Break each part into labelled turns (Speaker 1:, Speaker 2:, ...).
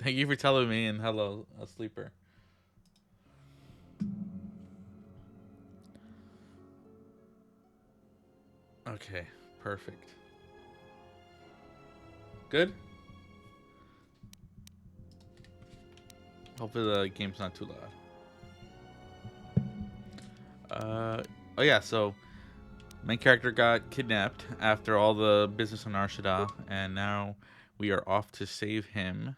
Speaker 1: Thank you for telling me, and hello, a sleeper. Okay, perfect. Good. Hopefully the game's not too loud. Oh yeah, so main character got kidnapped after all the business on Arshada, and now we are off to save him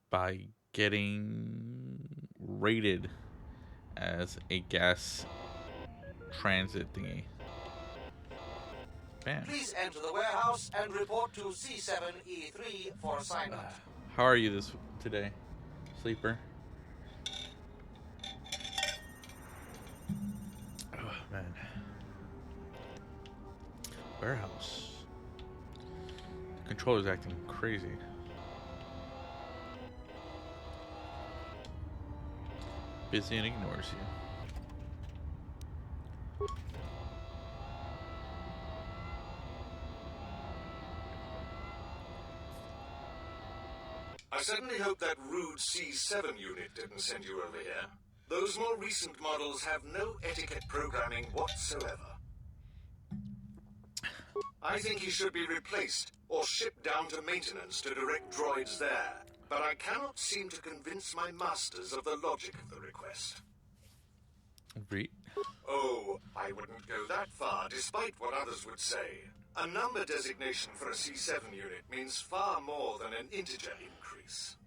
Speaker 1: by getting raided as a gas transit thingy. Bam.
Speaker 2: Please enter the warehouse and report to C7E3 for assignment.
Speaker 1: How are you this today, sleeper? Oh man. Warehouse. The controller's acting crazy. Busy and ignores you.
Speaker 3: I certainly hope that rude C7 unit didn't send you over here. Those more recent models have no etiquette programming whatsoever. I think he should be replaced or shipped down to maintenance to direct droids there. But I cannot seem to convince my masters of the logic of the request.
Speaker 1: Read.
Speaker 3: Oh, I wouldn't go that far, despite what others would say. A number designation for a C7 unit means far more than an integer increase.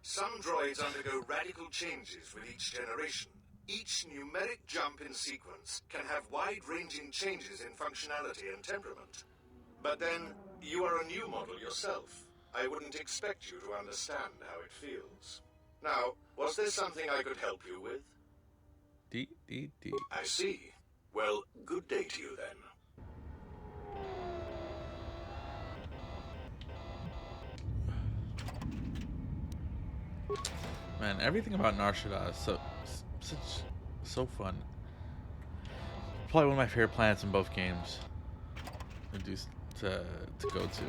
Speaker 3: Some droids undergo radical changes with each generation. Each numeric jump in sequence can have wide-ranging changes in functionality and temperament. But then, you are a new model yourself. I wouldn't expect you to understand how it feels. Now, was there something I could help you with?
Speaker 1: D.
Speaker 3: I see. Well, good day to you then.
Speaker 1: Man, everything about Narshada is so fun. Probably one of my favorite planets in both games. To go to.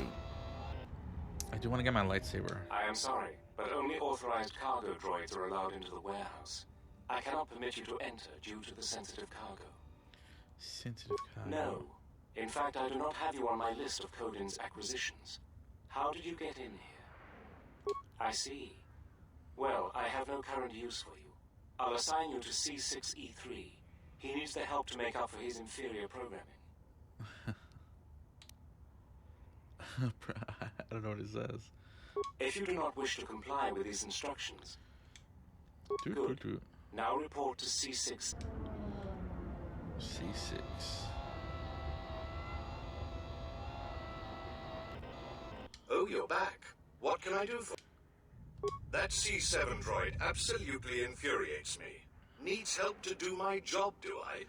Speaker 1: I do want to get my lightsaber.
Speaker 4: I am sorry, but only authorized cargo droids are allowed into the warehouse. I cannot permit you to enter due to the sensitive cargo.
Speaker 1: Sensitive cargo.
Speaker 4: No. In fact, I do not have you on my list of Codin's acquisitions. How did you get in here? I see. Well, I have no current use for you. I'll assign you to C6E3. He needs the help to make up for his inferior programming.
Speaker 1: I don't know what it says.
Speaker 4: If you do not wish to comply with these instructions, good. Now report to C6.
Speaker 1: C6.
Speaker 3: Oh, you're back. What can I do for you? That C7 droid absolutely infuriates me. Needs help to do my job, do I?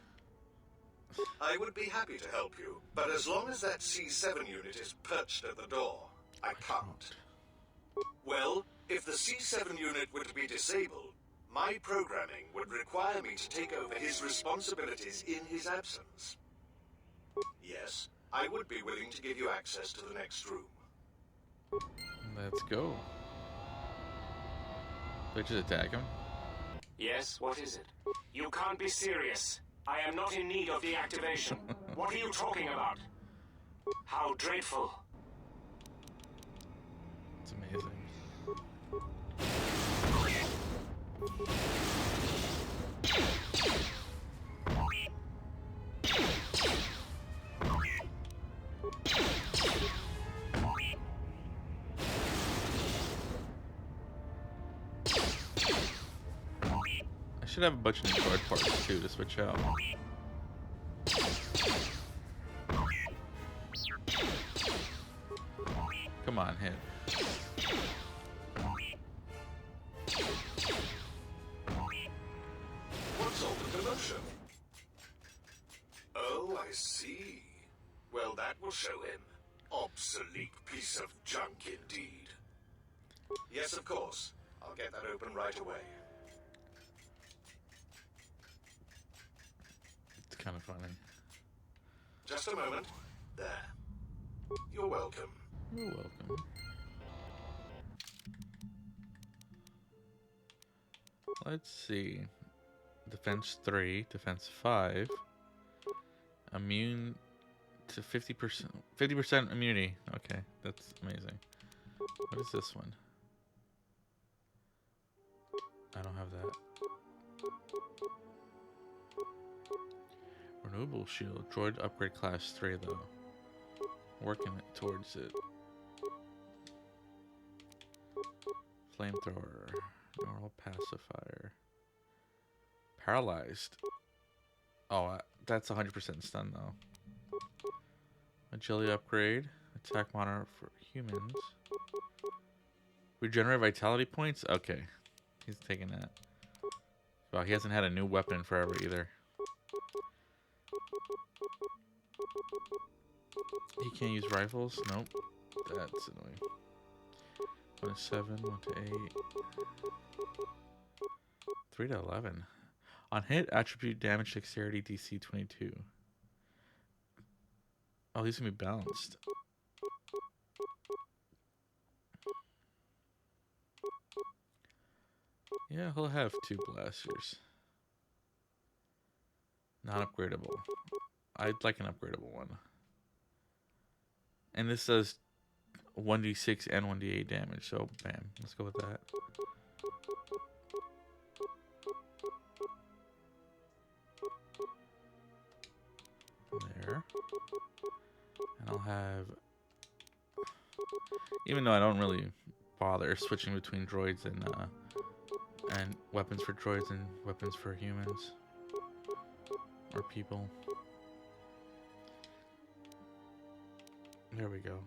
Speaker 3: I would be happy to help you, but as long as that C7 unit is perched at the door, I can't. Well, if the C7 unit were to be disabled, my programming would require me to take over his responsibilities in his absence. Yes, I would be willing to give you access to the next room.
Speaker 1: Let's go. Let's just attack him.
Speaker 4: Yes, what is it? You can't be serious. I am not in need of the activation. What are you talking about? How dreadful.
Speaker 1: It's amazing. I should have a bunch of droid parts too to switch out. Come on, hit.
Speaker 3: What's all the commotion? Oh, I see. Well, that will show him. Obsolete piece of junk indeed. Yes, of course. I'll get that open right away.
Speaker 1: It's kind of funny.
Speaker 3: Just a moment. There. You're welcome.
Speaker 1: You're welcome. Let's see. Defense 3, defense 5. Immune to 50%. 50% immunity. Okay, that's amazing. What is this one? I don't have that. Renewable shield. Droid upgrade class 3 though. Working towards it. Flamethrower. Normal pacifier. Paralyzed. Oh, that's 100% stun though. Agility upgrade. Attack monitor for humans. Regenerate vitality points? Okay. He's taking that. Wow, he hasn't had a new weapon forever either. He can't use rifles? Nope. That's annoying. 1 to 7, 1 to 8. 3 to 11. On hit, attribute damage dexterity DC 22. Oh, he's gonna be balanced. Yeah, he'll have 2 blasters. Not upgradable. I'd like an upgradable one. And this does 1d6 and 1d8 damage, so bam, let's go with that. There. And I'll have... Even though I don't really bother switching between droids and weapons for droids and weapons for humans. Or people. There we go.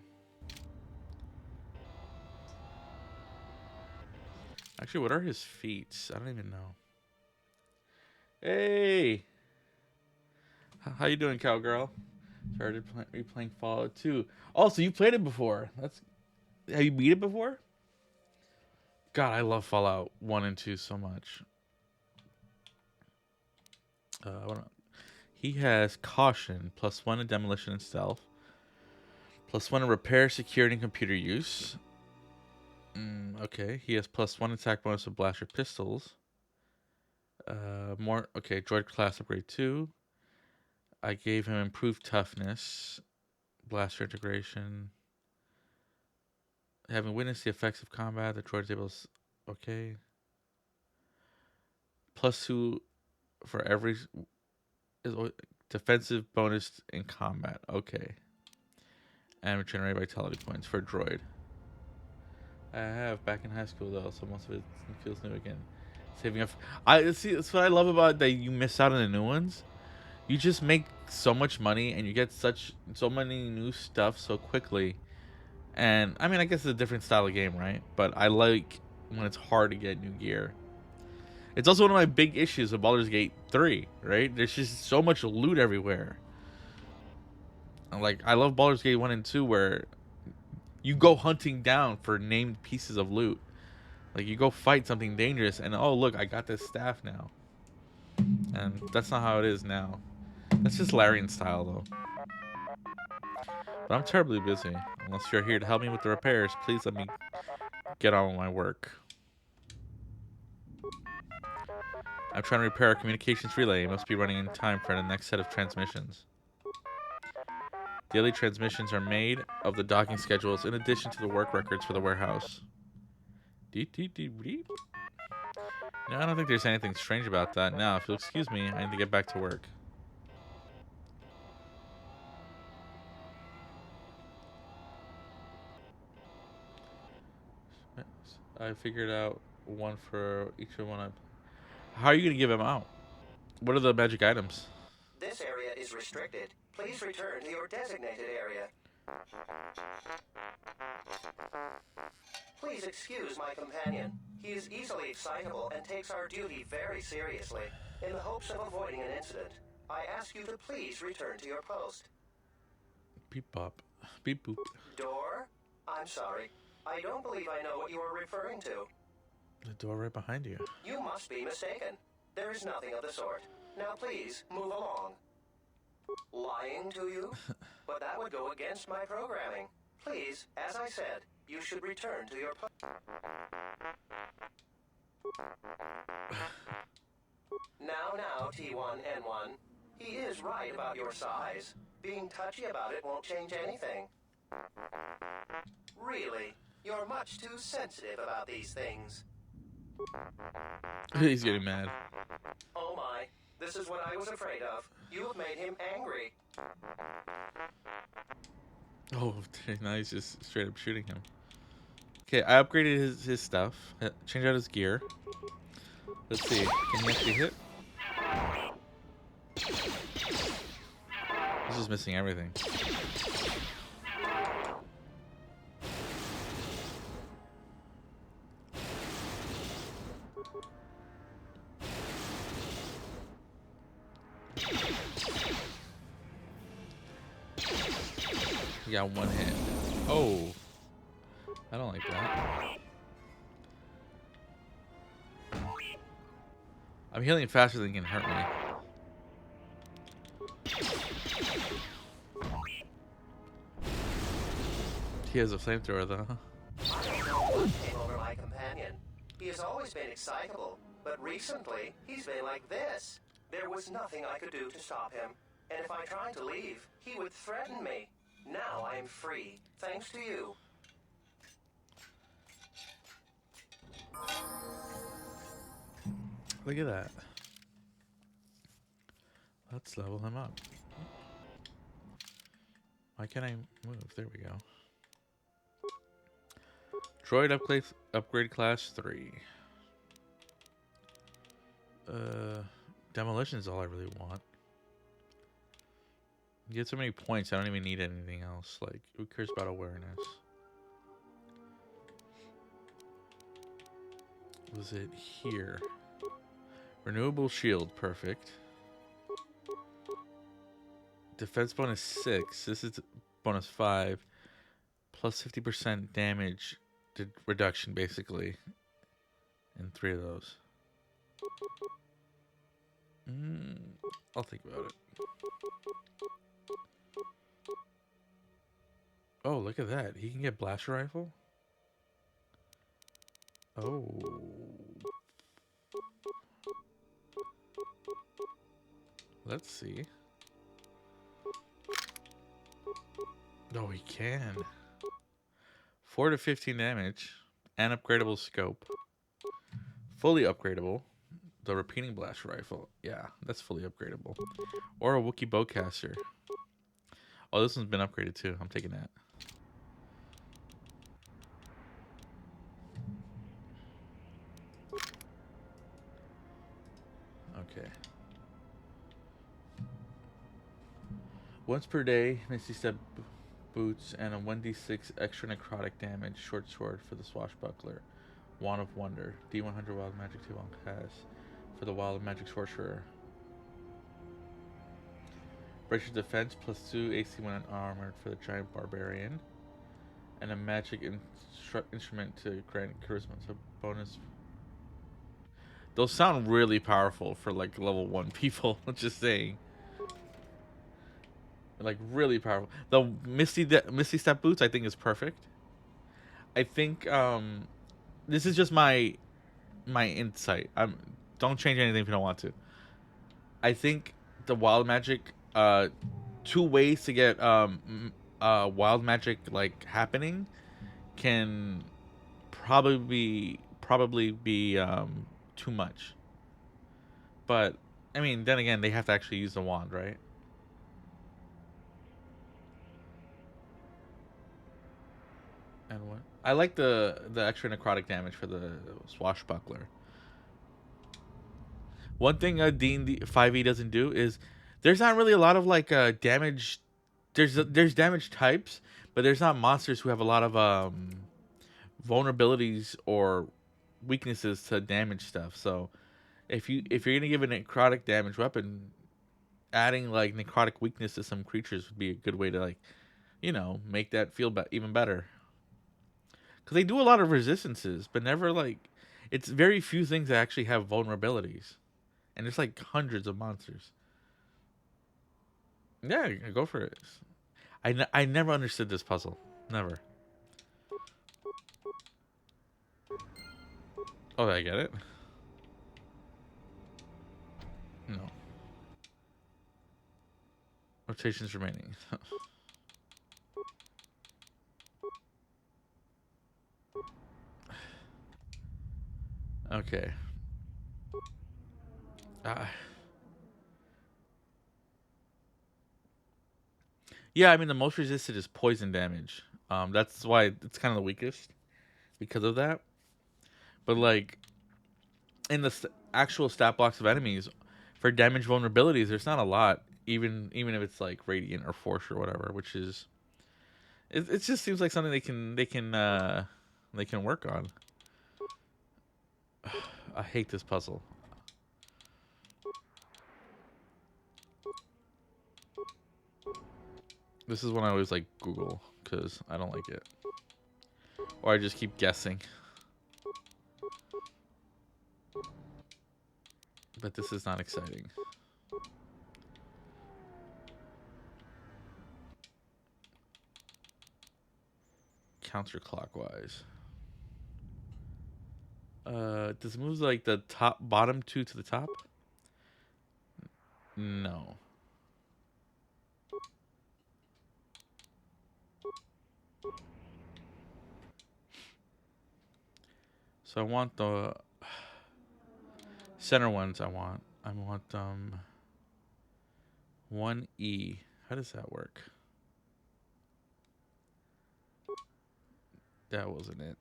Speaker 1: Actually, what are his feats? I don't even know. Hey! How you doing, cowgirl? Started replaying Fallout 2. Oh, so you played it before. Have you beat it before? God, I love Fallout 1 and 2 so much. He has Caution, +1 in Demolition and Stealth. +1 in Repair, Security, and Computer Use. Okay, he has +1 attack bonus with blaster pistols. Okay, droid class upgrade 2. I gave him improved toughness, blaster integration. Having witnessed the effects of combat, the droid is able to... Okay. +2 for every defensive bonus in combat. Okay. And regenerate vitality points for droid. I have back in high school though, so most of it feels new again. Saving up. I see. That's what I love about that. You miss out on the new ones. You just make so much money and you get so many new stuff so quickly. And I mean, I guess it's a different style of game, right? But I like when it's hard to get new gear. It's also one of my big issues with Baldur's Gate 3, right? There's just so much loot everywhere. And like, I love Baldur's Gate 1 and 2 where you go hunting down for named pieces of loot. Like, you go fight something dangerous and, oh, look, I got this staff now. And that's not how it is now. That's just Larian style, though. But I'm terribly busy. Unless you're here to help me with the repairs, please let me get on with my work. I'm trying to repair our communications relay. It must be running in time for the next set of transmissions. Daily transmissions are made of the docking schedules in addition to the work records for the warehouse. No, I don't think there's anything strange about that. Now, if you'll excuse me, I need to get back to work. I figured out one for each of one. How are you going to give them out? What are the magic items?
Speaker 2: This area is restricted. Please return to your designated area. Please excuse my companion. He is easily excitable and takes our duty very seriously. In the hopes of avoiding an incident, I ask you to please return to your post.
Speaker 1: Beep bop. Beep boop.
Speaker 2: Door? I'm sorry. I don't believe I know what you are referring to.
Speaker 1: The door right behind you.
Speaker 2: You must be mistaken. There is nothing of the sort. Now please, move along. Lying to you? But that would go against my programming. Please, as I said, you should return to your post. Now, T1N1. He is right about your size. Being touchy about it won't change anything. Really, you're much too sensitive about these things.
Speaker 1: He's getting mad.
Speaker 2: Oh my, this is what I was afraid of. You have made him angry.
Speaker 1: Oh, now he's just straight up shooting him. Okay, I upgraded his stuff. Changed out his gear. Let's see. Can he actually hit? He's just missing everything. He got one hit. Oh. I don't like that. I'm healing faster than he can hurt me. He has a flamethrower though.
Speaker 2: I don't know what came over my companion. He has always been excitable, but recently he's been like this. There was nothing I could do to stop him, and if I tried to leave, he would threaten me. Now I am free, thanks to you.
Speaker 1: Look at that. Let's level him up. Why can't I move? There we go. Droid upgrade class 3. Demolition is all I really want. You get so many points, I don't even need anything else. Like, who cares about awareness? Was it here? Renewable shield, perfect. Defense bonus 6. This is bonus 5. Plus 50% damage reduction, basically. In 3 of those. I'll think about it. Oh, look at that. He can get blaster rifle? Oh. Let's see. No, he can. 4 to 15 damage. And upgradable scope. Fully upgradable. The repeating blaster rifle. Yeah, that's fully upgradable. Or a Wookiee bowcaster. Oh, this one's been upgraded too. I'm taking that. Okay. Once per day, Misty Step boots and a 1d6 extra necrotic damage short sword for the swashbuckler. Wand of Wonder. D100 Wild Magic 2 on cast for the Wild Magic Sorcerer. Breaks your defense plus 2 AC when armored for the Giant Barbarian. And a magic instrument to grant charisma. So bonus. Those sound really powerful for like level 1 people. Just saying. Like really powerful. The Misty Step boots I think is perfect. I think this is just my insight. Don't change anything if you don't want to. I think the wild magic 2 ways to get wild magic like happening can probably be too much. But I mean, then again, they have to actually use the wand, right? And what? I like the extra necrotic damage for the swashbuckler. One thing D&D 5e doesn't do is there's not really a lot of like damage. There's damage types, but there's not monsters who have a lot of vulnerabilities or weaknesses to damage stuff. So if you're gonna give a necrotic damage weapon, adding like necrotic weakness to some creatures would be a good way to like, make that feel even better. Because they do a lot of resistances, but never like, it's very few things that actually have vulnerabilities. And there's like hundreds of monsters. Yeah, go for it. I never understood this puzzle. Never. Oh, I get it. Mutations remaining. Okay. Yeah, I mean the most resisted is poison damage. That's why it's kind of the weakest because of that. But like in the actual stat blocks of enemies for damage vulnerabilities, there's not a lot. Even if it's like radiant or force or whatever, which is it just seems like something they can work on. I hate this puzzle. This is one I always like Google because I don't like it, or I just keep guessing. But this is not exciting. Counterclockwise. Does it move like the bottom two to the top? No. So I want the center ones. I want 1E. How does that work? That wasn't it.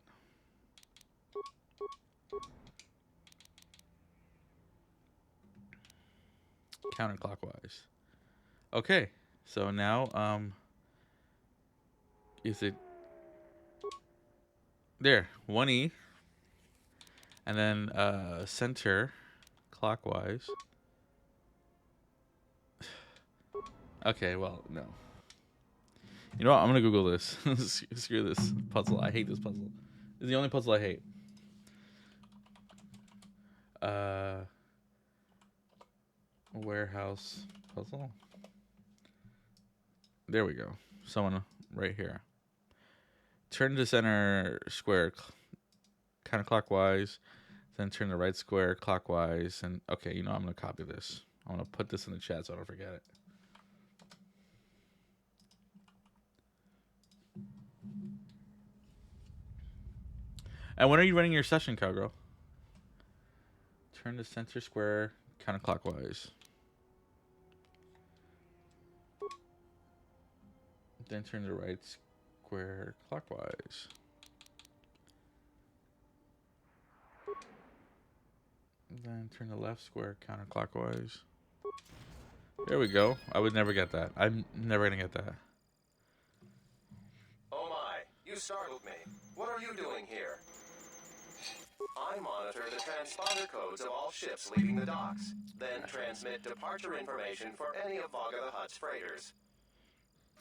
Speaker 1: Counterclockwise. Okay. So now is it there? 1E. And then center clockwise. Okay, well, no. You know what? I'm gonna Google this. Screw this puzzle. I hate this puzzle. It's the only puzzle I hate. Warehouse puzzle. There we go. Someone right here. Turn the center square counterclockwise, then turn the right square clockwise, and okay, you know I'm gonna copy this. I'm gonna put this in the chat so I don't forget it. And when are you running your session, cowgirl? Turn the center square counterclockwise. Then turn the right square clockwise. Then turn the left square counterclockwise. There we go. I would never get that. I'm never gonna get that.
Speaker 2: Oh my, you startled me. What are you doing here? I monitor the transponder codes of all ships leaving the docks, then transmit departure information for any of Vaga the Hutt's freighters.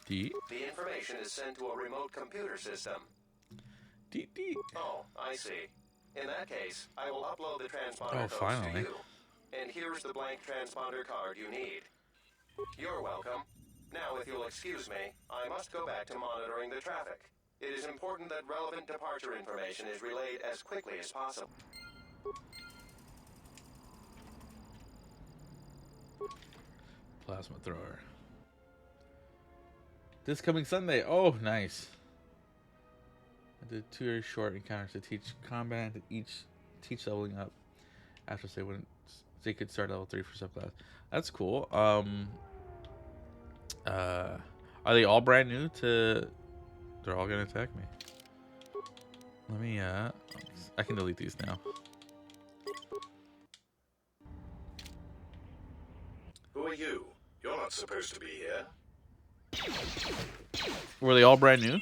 Speaker 2: The information is sent to a remote computer system. Oh, I see. In that case, I will upload the transponder codes to you. And here's the blank transponder card you need. You're welcome. Now, if you'll excuse me, I must go back to monitoring the traffic. It is important that relevant departure information is relayed as quickly as possible.
Speaker 1: Plasma thrower. This coming Sunday. Oh, nice. I did 2 very short encounters to teach combat and teach leveling up after they could start level 3 for subclass. That's cool. Are they all brand new to? They're all gonna attack me. Let me I can delete these now.
Speaker 3: Who are you? You're not supposed to be here.
Speaker 1: Were they all brand new?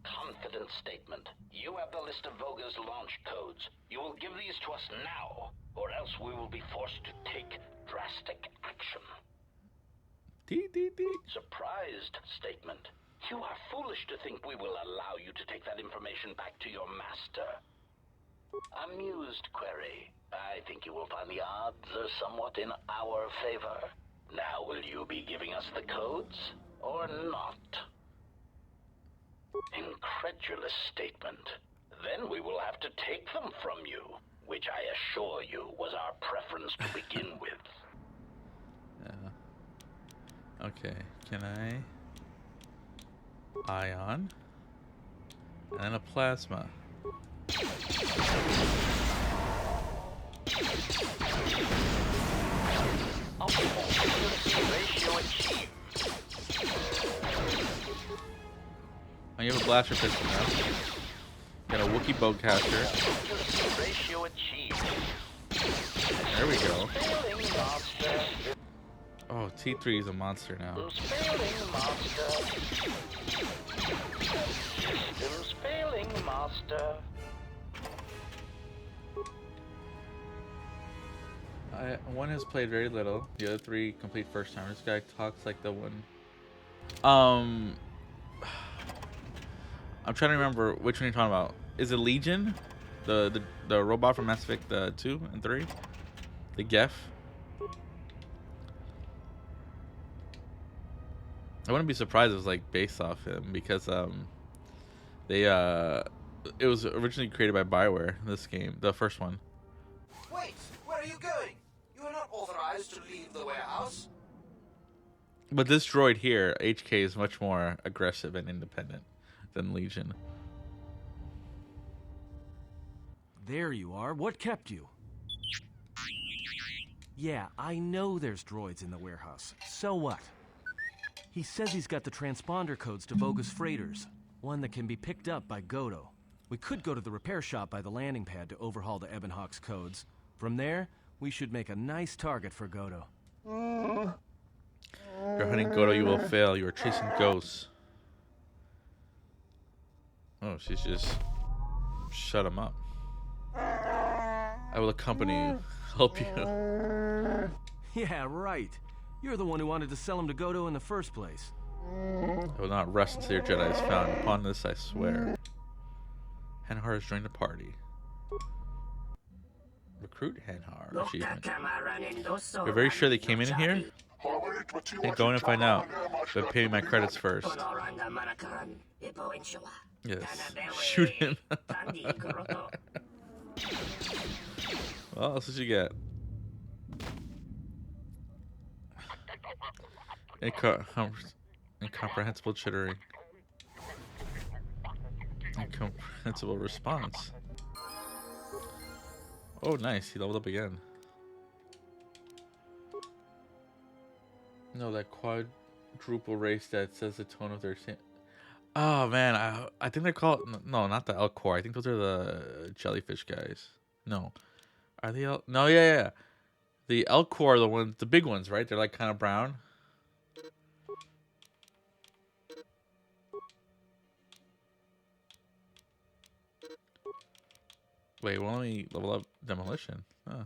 Speaker 5: Confident statement. You have the list of Voga's launch codes. You will give these to us now, or else we will be forced to take drastic action. Surprised statement. You are foolish to think we will allow you to take that information back to your master. Amused query. I think you will find the odds are somewhat in our favor. Now will you be giving us the codes, or not? Incredulous statement. Then we will have to take them from you, which I assure you was our preference to begin with.
Speaker 1: Okay, can I? Ion. And then a plasma.
Speaker 5: Ratio achieved.
Speaker 1: Oh, you have a blaster pistol now. Got a Wookiee bowcaster.
Speaker 5: Ratio achieved.
Speaker 1: There we go.
Speaker 5: Failing monster.
Speaker 1: Oh, T3 is a monster now.
Speaker 5: Failing master. Systems failing master.
Speaker 1: One has played very little. The other three complete first time. This guy talks like the one. I'm trying to remember which one you're talking about. Is it Legion? The robot from Mass Effect 2 and 3? The Geth? I wouldn't be surprised if it was like based off him because they it was originally created by BioWare, this game, the first one.
Speaker 2: Wait, where are you going? You are not authorized to leave the warehouse.
Speaker 1: But this droid here, HK, is much more aggressive and independent than Legion.
Speaker 6: There you are. What kept you? Yeah, I know there's droids in the warehouse. So what? He says he's got the transponder codes to bogus freighters. One that can be picked up by G0-To. We could go to the repair shop by the landing pad to overhaul the Ebonhawk's codes. From there, we should make a nice target for G0-To.
Speaker 1: You're hunting G0-To, you will fail. You are chasing ghosts. Oh, she's just shut him up. I will accompany you. Help you.
Speaker 6: Yeah, right. You're the one who wanted to sell him to G0-To in the first place.
Speaker 1: I will not rest until your Jedi is found. Upon this, I swear. Henhar has joined the party. Recruit Henhar. Achievement. You're very sure they came in here? Then go in and find out. But pay me my credits first. Yes. Shoot him. Well, that's what you get. Incomprehensible chittering. Incomprehensible response. Oh, nice. He leveled up again. No, that quadruple race that says the tone of their... Oh, man. I think they're called... No, not the Elcor. I think those are the jellyfish guys. No. Are they... No, yeah. The Elcor are the ones... The big ones, right? They're like kind of brown. Wait, well, let me level up Demolition. Huh.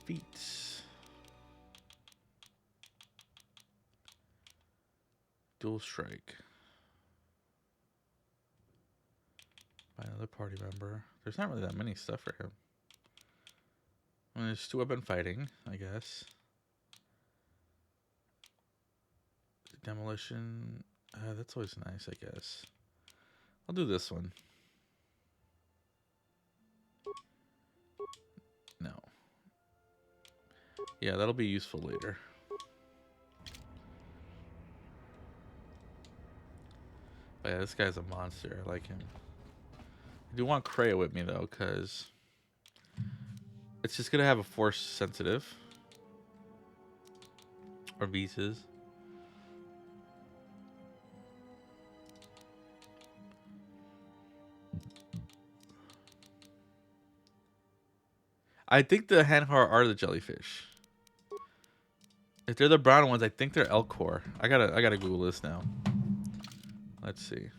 Speaker 1: Feats. Dual strike. By another party member. There's not really that many stuff for him. I mean, there's 2-weapon fighting, I guess. Demolition. That's always nice, I guess. I'll do this one. No. Yeah, that'll be useful later. But yeah, this guy's a monster. I like him. I do want Kreia with me, though, because it's just going to have a force sensitive. Or Visas. I think the Hanhar are the jellyfish. If they're the brown ones, I think they're Elcor. I gotta Google this now. Let's see.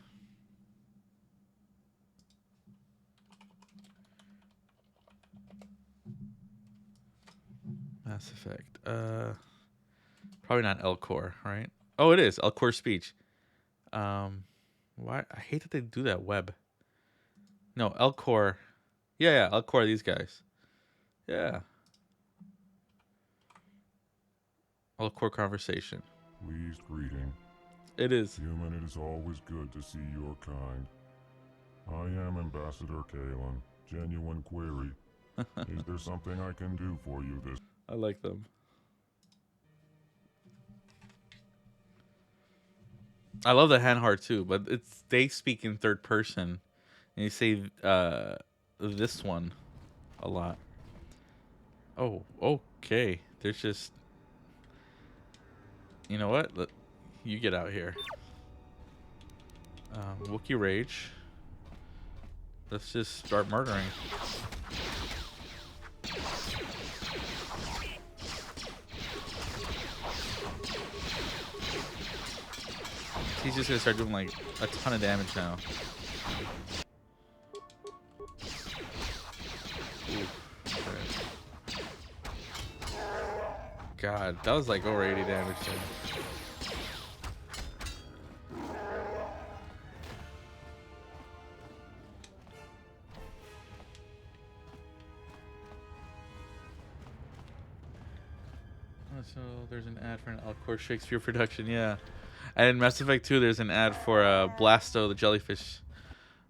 Speaker 1: Mass Effect. Probably not Elcor, right? Oh, it is Elcor speech. Why? I hate that they do that web. No, Elcor. Yeah, Elcor. These guys. Yeah. Elcor conversation.
Speaker 7: Pleased greeting.
Speaker 1: It is.
Speaker 7: Human, it is always good to see your kind. I am Ambassador Kalen. Genuine query. Is there something I can do for you this?
Speaker 1: I like them. I love the hand heart too, but they speak in third person, and you say this one a lot. Oh, okay. There's just, you know what? You get out here. Wookiee Rage. Let's just start murdering. He's just gonna start doing like a ton of damage now. Ooh, okay. God, that was like over 80 damage there. So there's an ad for an Alcor Shakespeare production, yeah. And in Mass Effect 2, there's an ad for Blasto the jellyfish,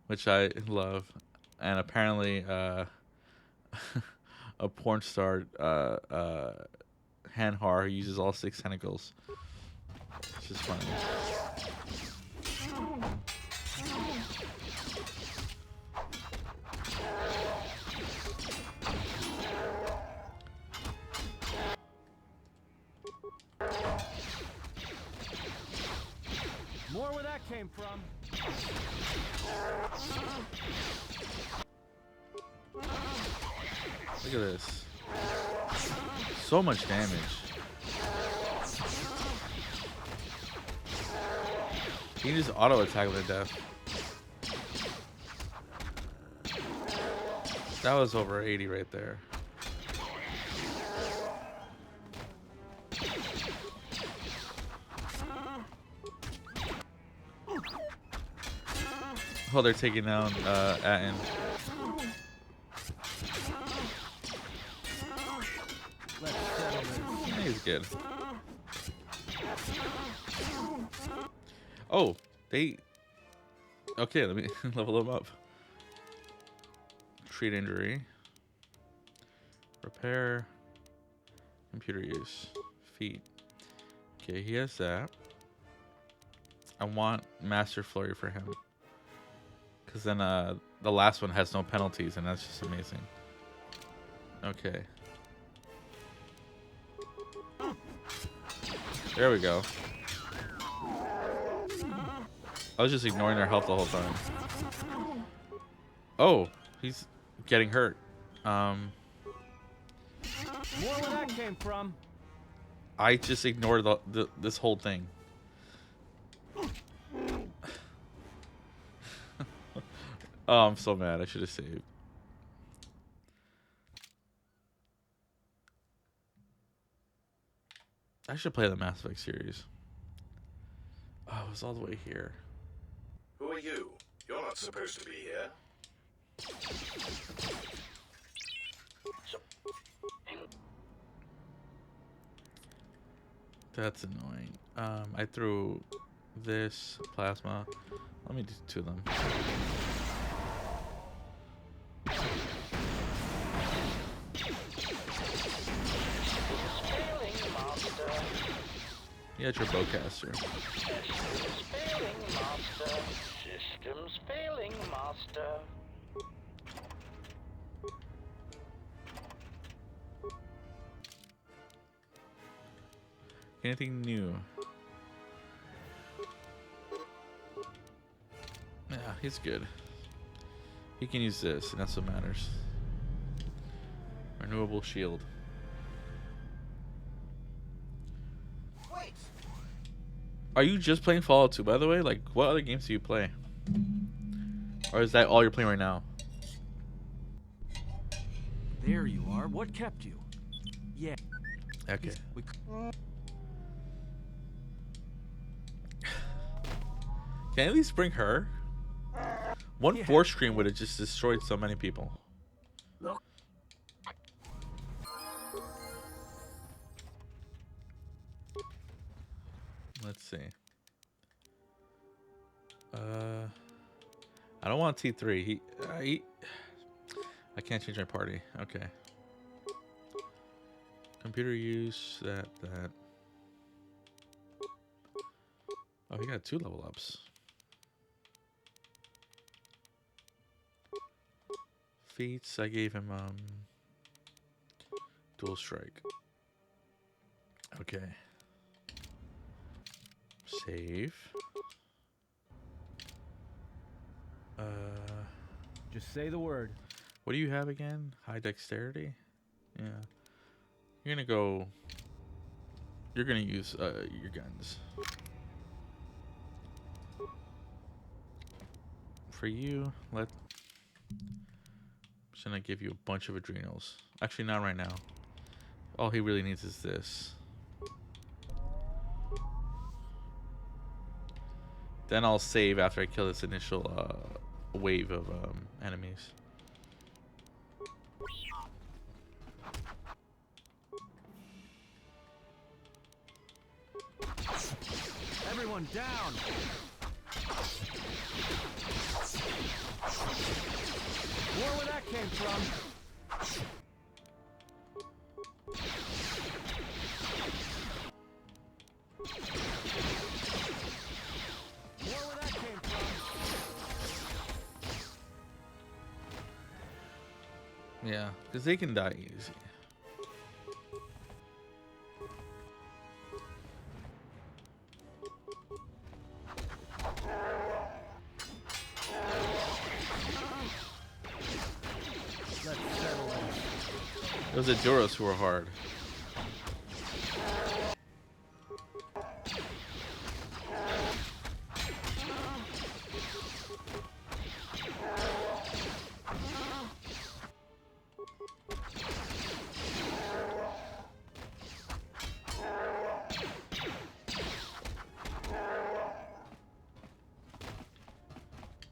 Speaker 1: which I love. And apparently, a porn star, Hanhar, who uses all 6 tentacles. It's just funny.
Speaker 6: More where that came from.
Speaker 1: Look at this. So much damage. He can just auto attack with a death. That was over 80 right there. Oh, they're taking down Atten. Yeah, he's good. Oh, they... Okay, let me level them up. Treat injury. Repair. Computer use. Feet. Okay, he has that. I want Master Flurry for him. Because then the last one has no penalties, and that's just amazing. Okay. There we go. I was just ignoring their health the whole time. Oh, he's getting hurt.
Speaker 6: More where that came from.
Speaker 1: I just ignored this whole thing. Oh, I'm so mad. I should have saved. I should play the Mass Effect series. Oh, it was all the way here.
Speaker 3: Who are you? You're not supposed to be here.
Speaker 1: That's annoying. I threw this plasma. Let me do 2 of them. You got your bowcaster.
Speaker 5: Systems failing, Master. Systems failing, Master.
Speaker 1: Anything new? Yeah, he's good. He can use this, and that's what matters. Renewable shield.
Speaker 2: Wait!
Speaker 1: Are you just playing Fallout 2, by the way? Like, what other games do you play? Or is that all you're playing right now?
Speaker 6: There you are. What kept you? Yeah.
Speaker 1: Okay. Can I at least bring her? One
Speaker 6: Yeah.
Speaker 1: force screen would have just destroyed so many people.
Speaker 6: Look.
Speaker 1: Let's see. I don't want T3. I can't change my party. Okay. Computer use, that. Oh, he got 2 level ups. Feats, I gave him dual strike. Okay. Save.
Speaker 6: Just say the word.
Speaker 1: What do you have again? High dexterity? Yeah. You're gonna go. You're gonna use your guns. For you, I'm just gonna give you a bunch of adrenals. Actually, not right now. All he really needs is this. Then I'll save after I kill this initial wave of enemies.
Speaker 6: Everyone down! More where that came from. More where that came from.
Speaker 1: Yeah, because they can die easy. Those are Duros who are hard.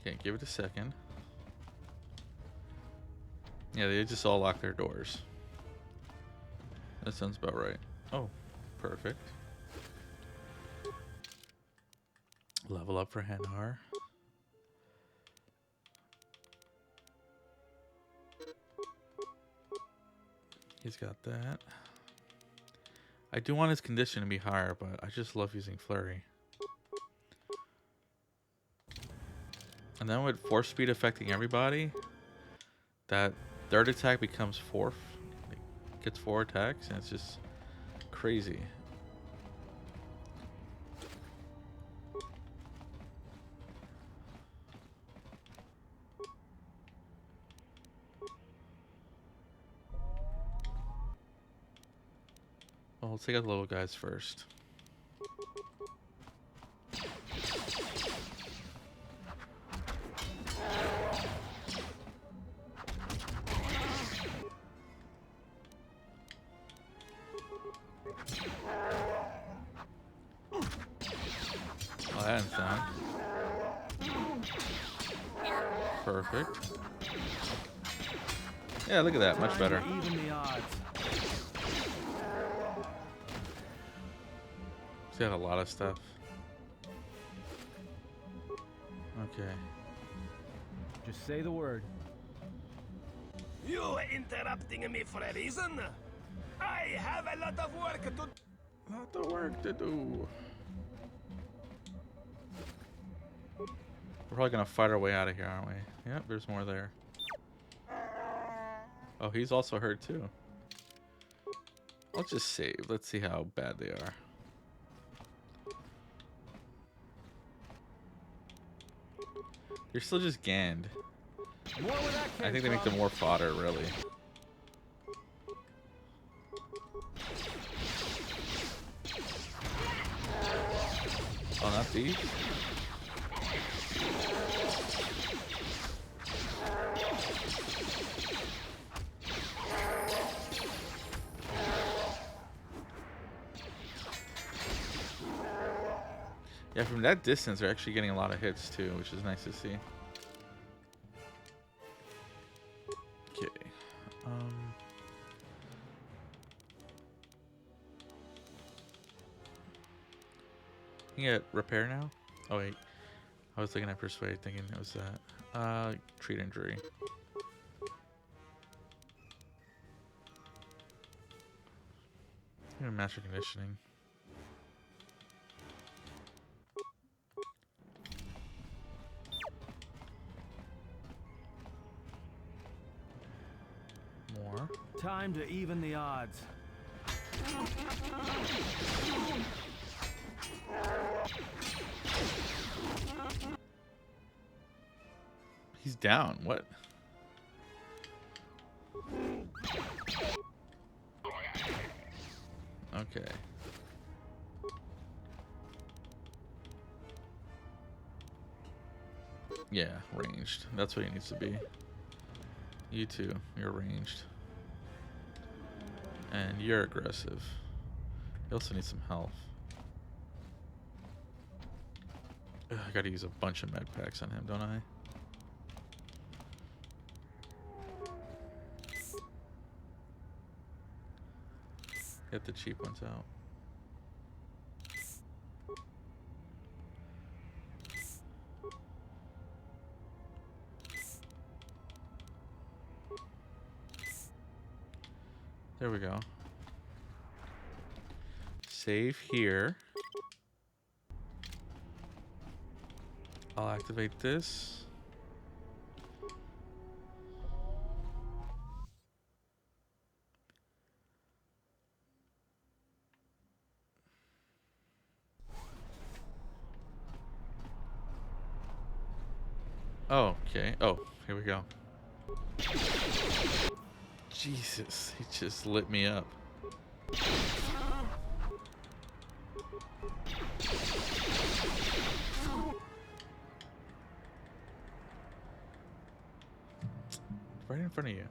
Speaker 1: Okay, give it a second. Yeah, they just all lock their doors. That sounds about right. Oh, perfect. Level up for Hanar. He's got that. I do want his condition to be higher, but I just love using Flurry. And then with force speed affecting everybody, that third attack becomes fourth. It gets 4 attacks, and it's just crazy. Well, let's take out the little guys first. Oh, that didn't sound. Perfect. Yeah, look at that. Much better.
Speaker 6: Even the odds.
Speaker 1: He's got a lot of stuff. Okay.
Speaker 6: Just say the word.
Speaker 8: You interrupting me for a reason? I have a lot of work to...
Speaker 1: Lot of work to do. We're probably gonna fight our way out of here, aren't we? Yep, there's more there. Oh, he's also hurt too. I'll just save. Let's see how bad they are. They're still just Ganned. I think they make them more fodder, really. Oh, not these? Yeah, from that distance, they're actually getting a lot of hits too, which is nice to see. Okay. You can get repair now? Oh wait. I was looking at Persuade, thinking it was that. Treat injury. Even master conditioning. More.
Speaker 6: Time to even the odds.
Speaker 1: He's down. What? Okay. Yeah, ranged. That's what he needs to be. You too. You're ranged. And you're aggressive. You also need some health. Ugh, I gotta use a bunch of med packs on him, don't I? Get the cheap ones out. There we go. Save here. I'll activate this. Oh, okay. Oh, here we go. Jesus, he just lit me up. Right in front of you.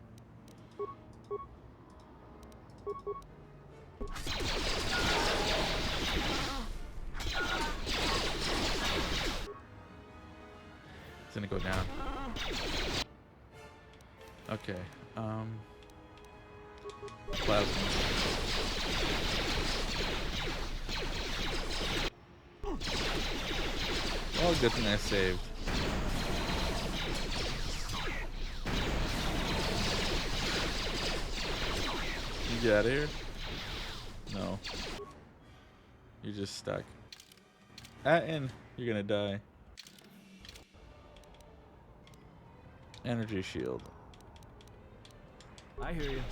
Speaker 1: It's gonna go down. Okay. Plasma. Oh, good thing I saved. You get out of here? No. You're just stuck. And you're gonna die. Energy shield.
Speaker 6: I hear you.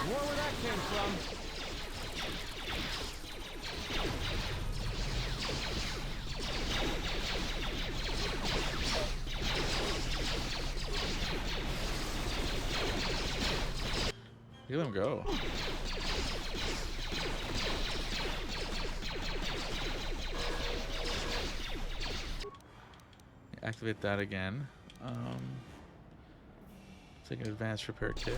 Speaker 6: More where that came from.
Speaker 1: You let him go. Activate that again. Take an advanced repair kit.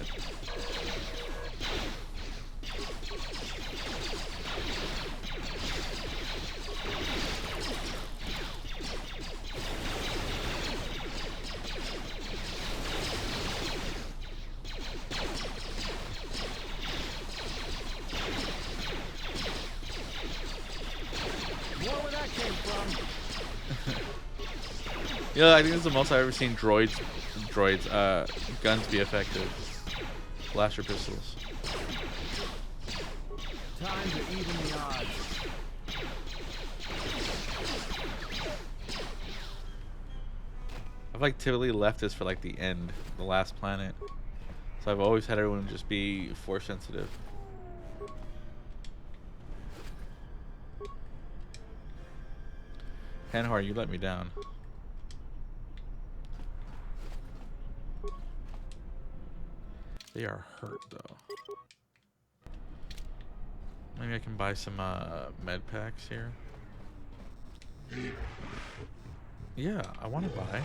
Speaker 6: More where that came from.
Speaker 1: Yeah, I think this is the most I've ever seen guns be effective. Blaster pistols.
Speaker 6: Time to even the odds.
Speaker 1: I've like typically left this for like the end, the last planet. So I've always had everyone just be force sensitive. Hanhar, you let me down. They are hurt though. Maybe I can buy some med packs here. Yeah, I want to buy.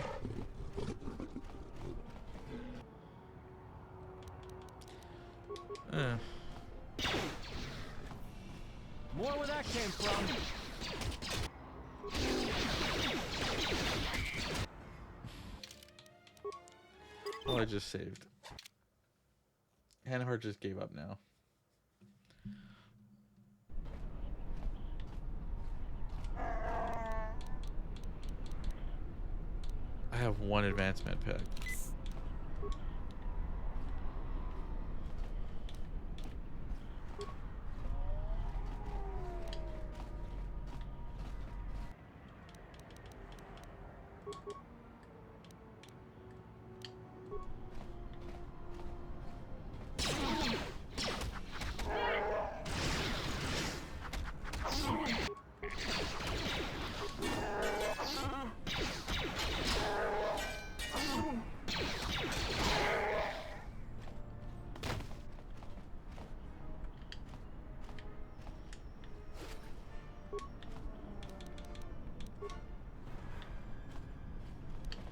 Speaker 6: More where that came from.
Speaker 1: Oh, I just saved. Hannahart just gave up now. I have one advancement pick.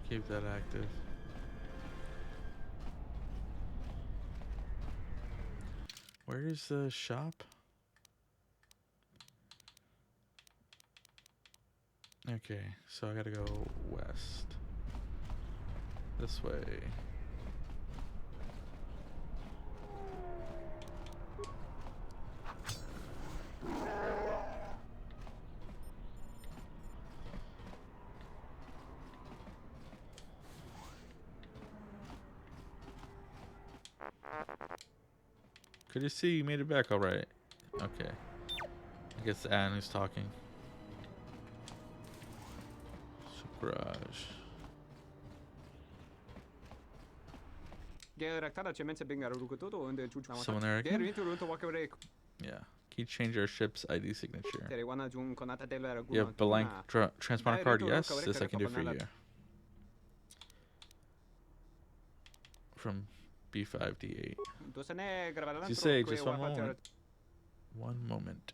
Speaker 1: Keep that active. Where's the shop? Okay, so I gotta go west. This way. Good to see you made it back all right. Okay. I guess Anne who's talking. Garage. Someone there again? Yeah. Can you change our ship's ID signature? You have blank transponder card? Yes, this I can do for you. From B5D8. You say, just one moment. One moment.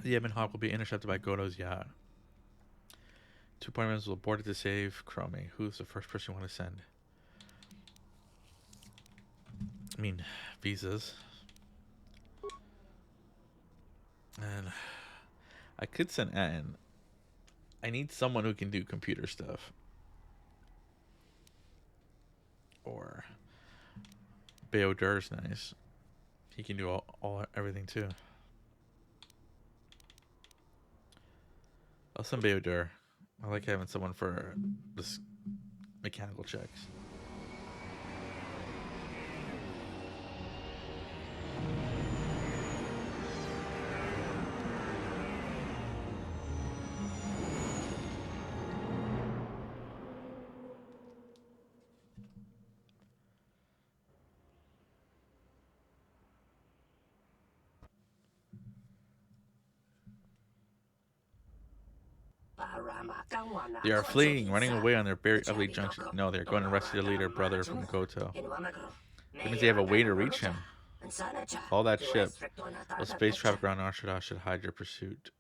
Speaker 1: The Yemen Hawk will be intercepted by G0-TO's yacht. 2 party members will board it to save Chromie. Who's the first person you want to send? I mean, visas. And I could send Anne. I need someone who can do computer stuff. Or Beodur's nice. He can do everything too. I'll send Beodur. I like having someone for this mechanical checks. They are fleeing, running away on their very ugly junction. No, they're going to rescue their leader, brother from G0-TO. That means they have a way to reach him. All that ship. Those space traffic around Arshada should hide your pursuit.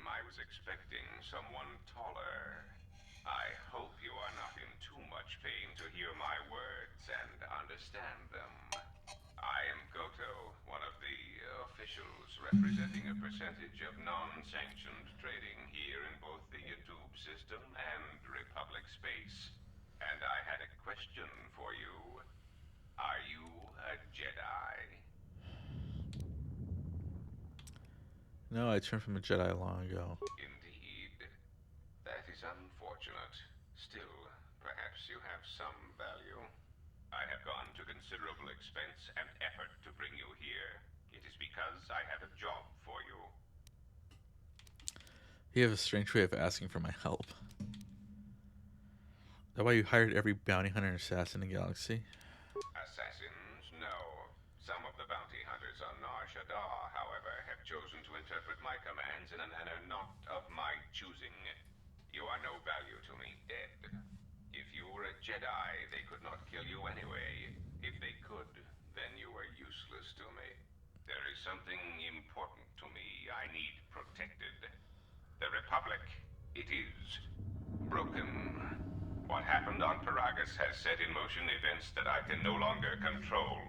Speaker 9: I was expecting someone taller. I hope you are not in too much pain to hear my words and understand them. I am G0-TO, one of the officials representing a percentage of non-sanctioned trading here in both the YouTube system and Republic space. And I had a question for you. Are you a Jedi?
Speaker 1: No, I turned from a Jedi long ago.
Speaker 9: Indeed. That is unfortunate. Still, perhaps you have some value. I have gone to considerable expense and effort to bring you here. It is because I have a job for you.
Speaker 1: You have a strange way of asking for my help. That why you hired every bounty hunter and assassin in the galaxy?
Speaker 9: Assassins? No. Some of the bounty hunters on Nar Shaddaa, however, have chosen to interpret my commands in a manner not of my choosing. You are no value to me, dead. If you were a Jedi, they could not kill you anyway. If they could, then you were useless to me. There is something important to me I need protected. The Republic, it is broken. What happened on Paragus has set in motion events that I can no longer control.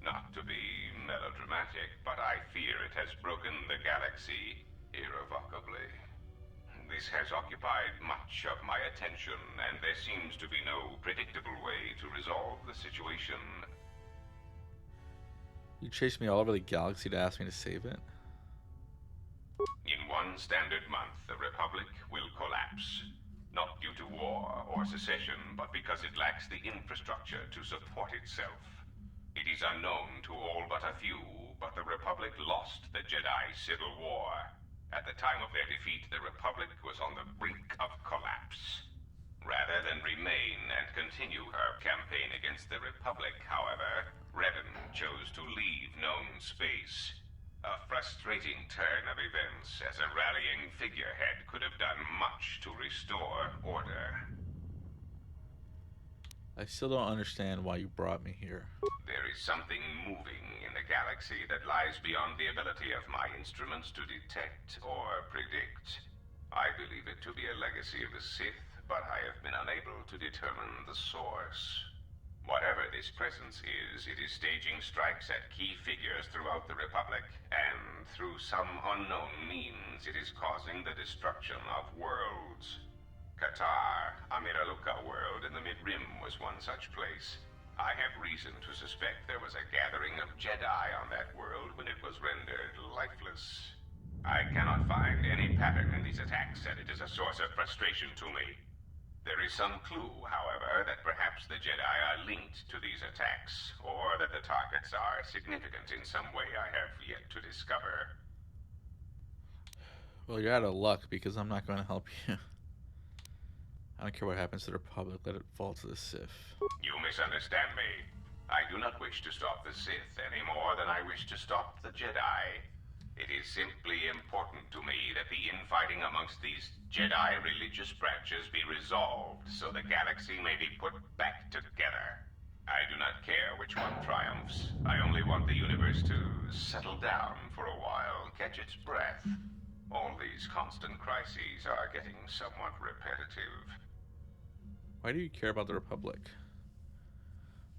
Speaker 9: Not to be melodramatic, but I fear it has broken the galaxy irrevocably. This has occupied much of my attention, and there seems to be no predictable way to resolve the situation.
Speaker 1: You chased me all over the galaxy to ask me to save it?
Speaker 9: In one standard month, the Republic will collapse. Not due to war or secession, but because it lacks the infrastructure to support itself. It is unknown to all but a few, but the Republic lost the Jedi Civil War. At the time of their defeat, the Republic was on the brink of collapse. Rather than remain and continue her campaign against the Republic, however, Revan chose to leave known space. A frustrating turn of events, as a rallying figurehead could have done much to restore order.
Speaker 1: I still don't understand why you brought me here.
Speaker 9: There is something moving in the galaxy that lies beyond the ability of my instruments to detect or predict. I believe it to be a legacy of the Sith, but I have been unable to determine the source. Whatever this presence is, it is staging strikes at key figures throughout the Republic, and through some unknown means, it is causing the destruction of worlds. Qatar, Amiraluka world in the Mid-Rim was one such place. I have reason to suspect there was a gathering of Jedi on that world when it was rendered lifeless. I cannot find any pattern in these attacks, and it is a source of frustration to me. There is some clue, however, that perhaps the Jedi are linked to these attacks, or that the targets are significant in some way I have yet to discover.
Speaker 1: Well, you're out of luck because I'm not going to help you. I don't care what happens to the Republic, let it fall to the Sith.
Speaker 9: You misunderstand me. I do not wish to stop the Sith any more than I wish to stop the Jedi. It is simply important to me that the infighting amongst these Jedi religious branches be resolved so the galaxy may be put back together. I do not care which one triumphs. I only want the universe to settle down for a while, catch its breath. All these constant crises are getting somewhat repetitive.
Speaker 1: Why do you care about the Republic?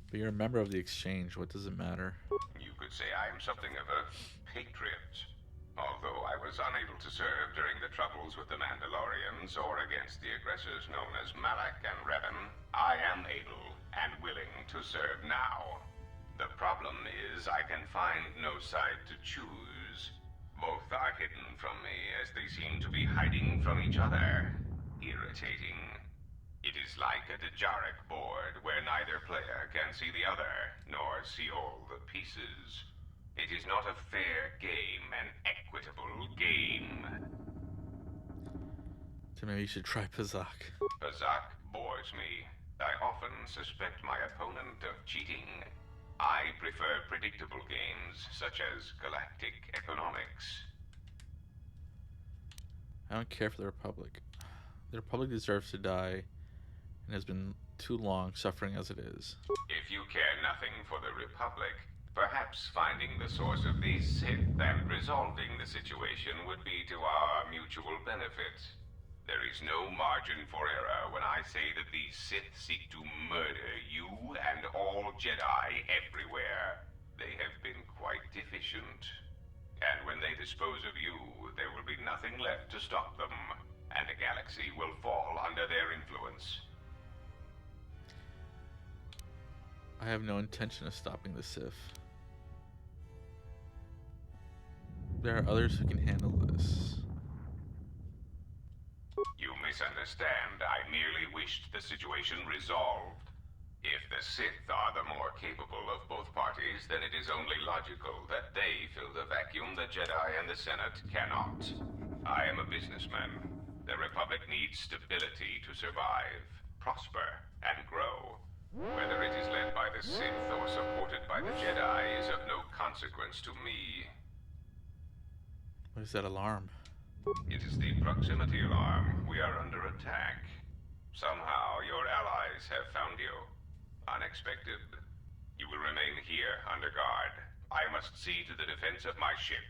Speaker 1: But you're a member of the Exchange, what does it matter?
Speaker 9: You could say I am something of a patriot. Although I was unable to serve during the troubles with the Mandalorians or against the aggressors known as Malak and Revan, I am able and willing to serve now. The problem is I can find no side to choose. Both are hidden from me as they seem to be hiding from each other. Irritating. It is like a Dejaric board where neither player can see the other, nor see all the pieces. It is not a fair game, an equitable game.
Speaker 1: So maybe you should try Pazak.
Speaker 9: Pazak bores me. I often suspect my opponent of cheating. I prefer predictable games, such as galactic economics.
Speaker 1: I don't care for the Republic. The Republic deserves to die and has been too long suffering as it is.
Speaker 9: If you care nothing for the Republic, perhaps finding the source of these Sith and resolving the situation would be to our mutual benefit. There is no margin for error when I say that these Sith seek to murder you and all Jedi everywhere. They have been quite efficient. And when they dispose of you, there will be nothing left to stop them, and the galaxy will fall under their influence.
Speaker 1: I have no intention of stopping the Sith. There are others who can handle this.
Speaker 9: You misunderstand. I merely wished the situation resolved. If the Sith are the more capable of both parties, then it is only logical that they fill the vacuum the Jedi and the Senate cannot. I am a businessman. The Republic needs stability to survive, prosper, and grow. Whether it is led by the Sith or supported by the Jedi is of no consequence to me.
Speaker 1: What is that alarm?
Speaker 9: It is the proximity alarm. We are under attack. Somehow your allies have found you. Unexpected. You will remain here under guard. I must see to the defense of my ship.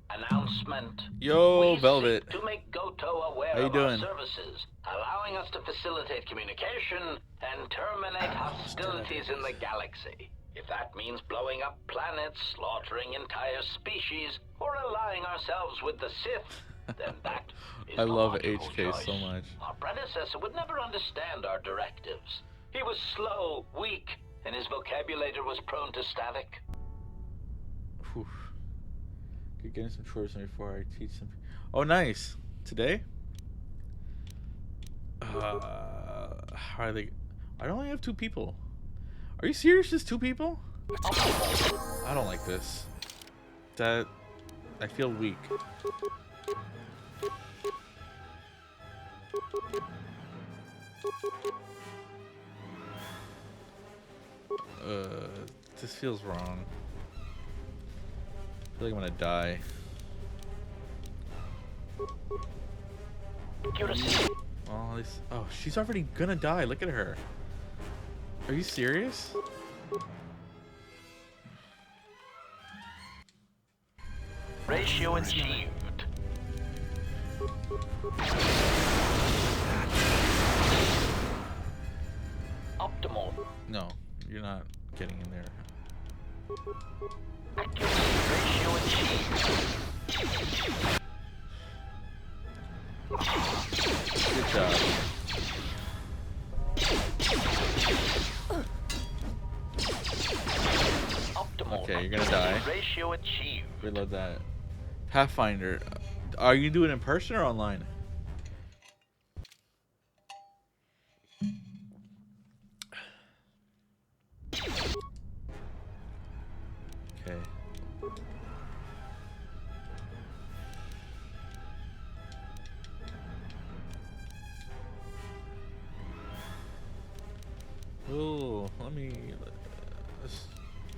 Speaker 5: Announcement.
Speaker 1: Yo,
Speaker 5: We
Speaker 1: Velvet.
Speaker 5: seek to make G0-TO aware
Speaker 1: How you
Speaker 5: of our
Speaker 1: doing?
Speaker 5: services, allowing us to facilitate communication and terminate hostilities in the galaxy. If that means blowing up planets, slaughtering entire species, or allying ourselves with the Sith, then that is
Speaker 1: I
Speaker 5: the
Speaker 1: love
Speaker 5: logical
Speaker 1: HK
Speaker 5: choice.
Speaker 1: so much.
Speaker 5: Our predecessor would never understand our directives. He was slow, weak, and his vocabulary was prone to static.
Speaker 1: Whew. Good, getting some chores done before I teach some. Oh, nice. Today? How are they? I only have 2 people. Are you serious? Just 2 people? I don't like this. That I feel weak. This feels wrong. I feel like I'm gonna die. Oh, at least, oh, she's already gonna die. Look at her. Are you serious?
Speaker 5: Ratio achieved. Optimal.
Speaker 1: No, you're not getting in there.
Speaker 5: Accuracy ratio achieved.
Speaker 1: Good job.
Speaker 5: Optimal.
Speaker 1: Okay, you're gonna die.
Speaker 5: Ratio achieved.
Speaker 1: Reload that. Pathfinder. Are you doing it in person or online? Okay. Oh, let me.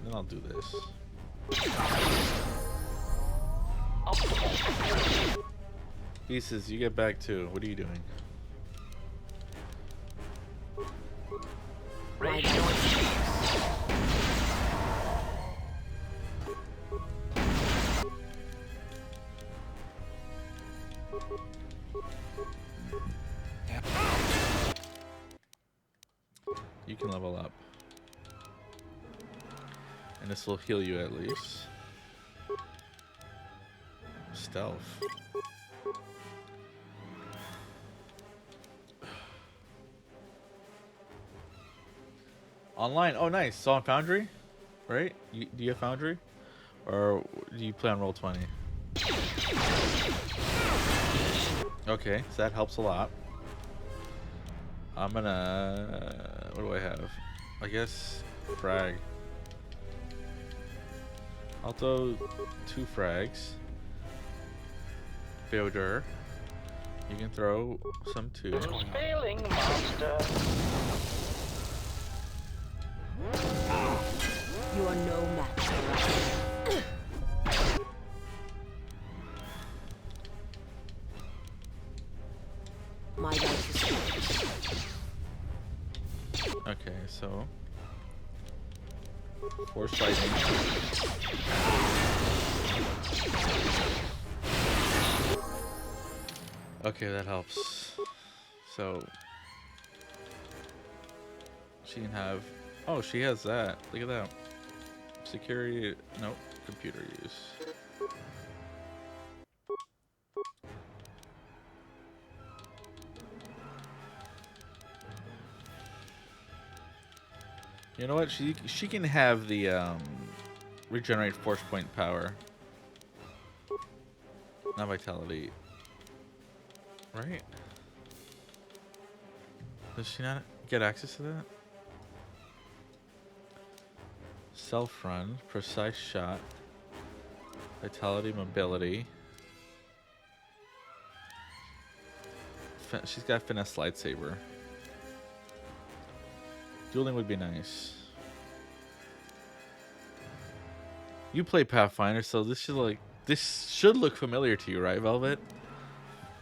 Speaker 1: Then I'll do this. Pieces, you get back too. What are you doing?
Speaker 5: Ratio achieved.
Speaker 1: You can level up. And this will heal you at least. Stealth. Online. Oh, nice. So on Foundry, right? Do you have Foundry, or do you play on Roll20? Okay, so that helps a lot. I'm gonna. What do I have? I guess frag. I'll throw 2 frags. Theodore, you can throw some too.
Speaker 5: Failing, master.
Speaker 10: You are no match. My life is yours.
Speaker 1: Okay, so force fighting. Okay, that helps. So she can have. Oh, she has that. Look at that. Security. Nope. Computer use. You know what? She can have the regenerate force point power. Not vitality. Right? Does she not get access to that? Self-run, precise shot, vitality, mobility. She's got finesse lightsaber. Dueling would be nice. You play Pathfinder, so this should look familiar to you, right, Velvet?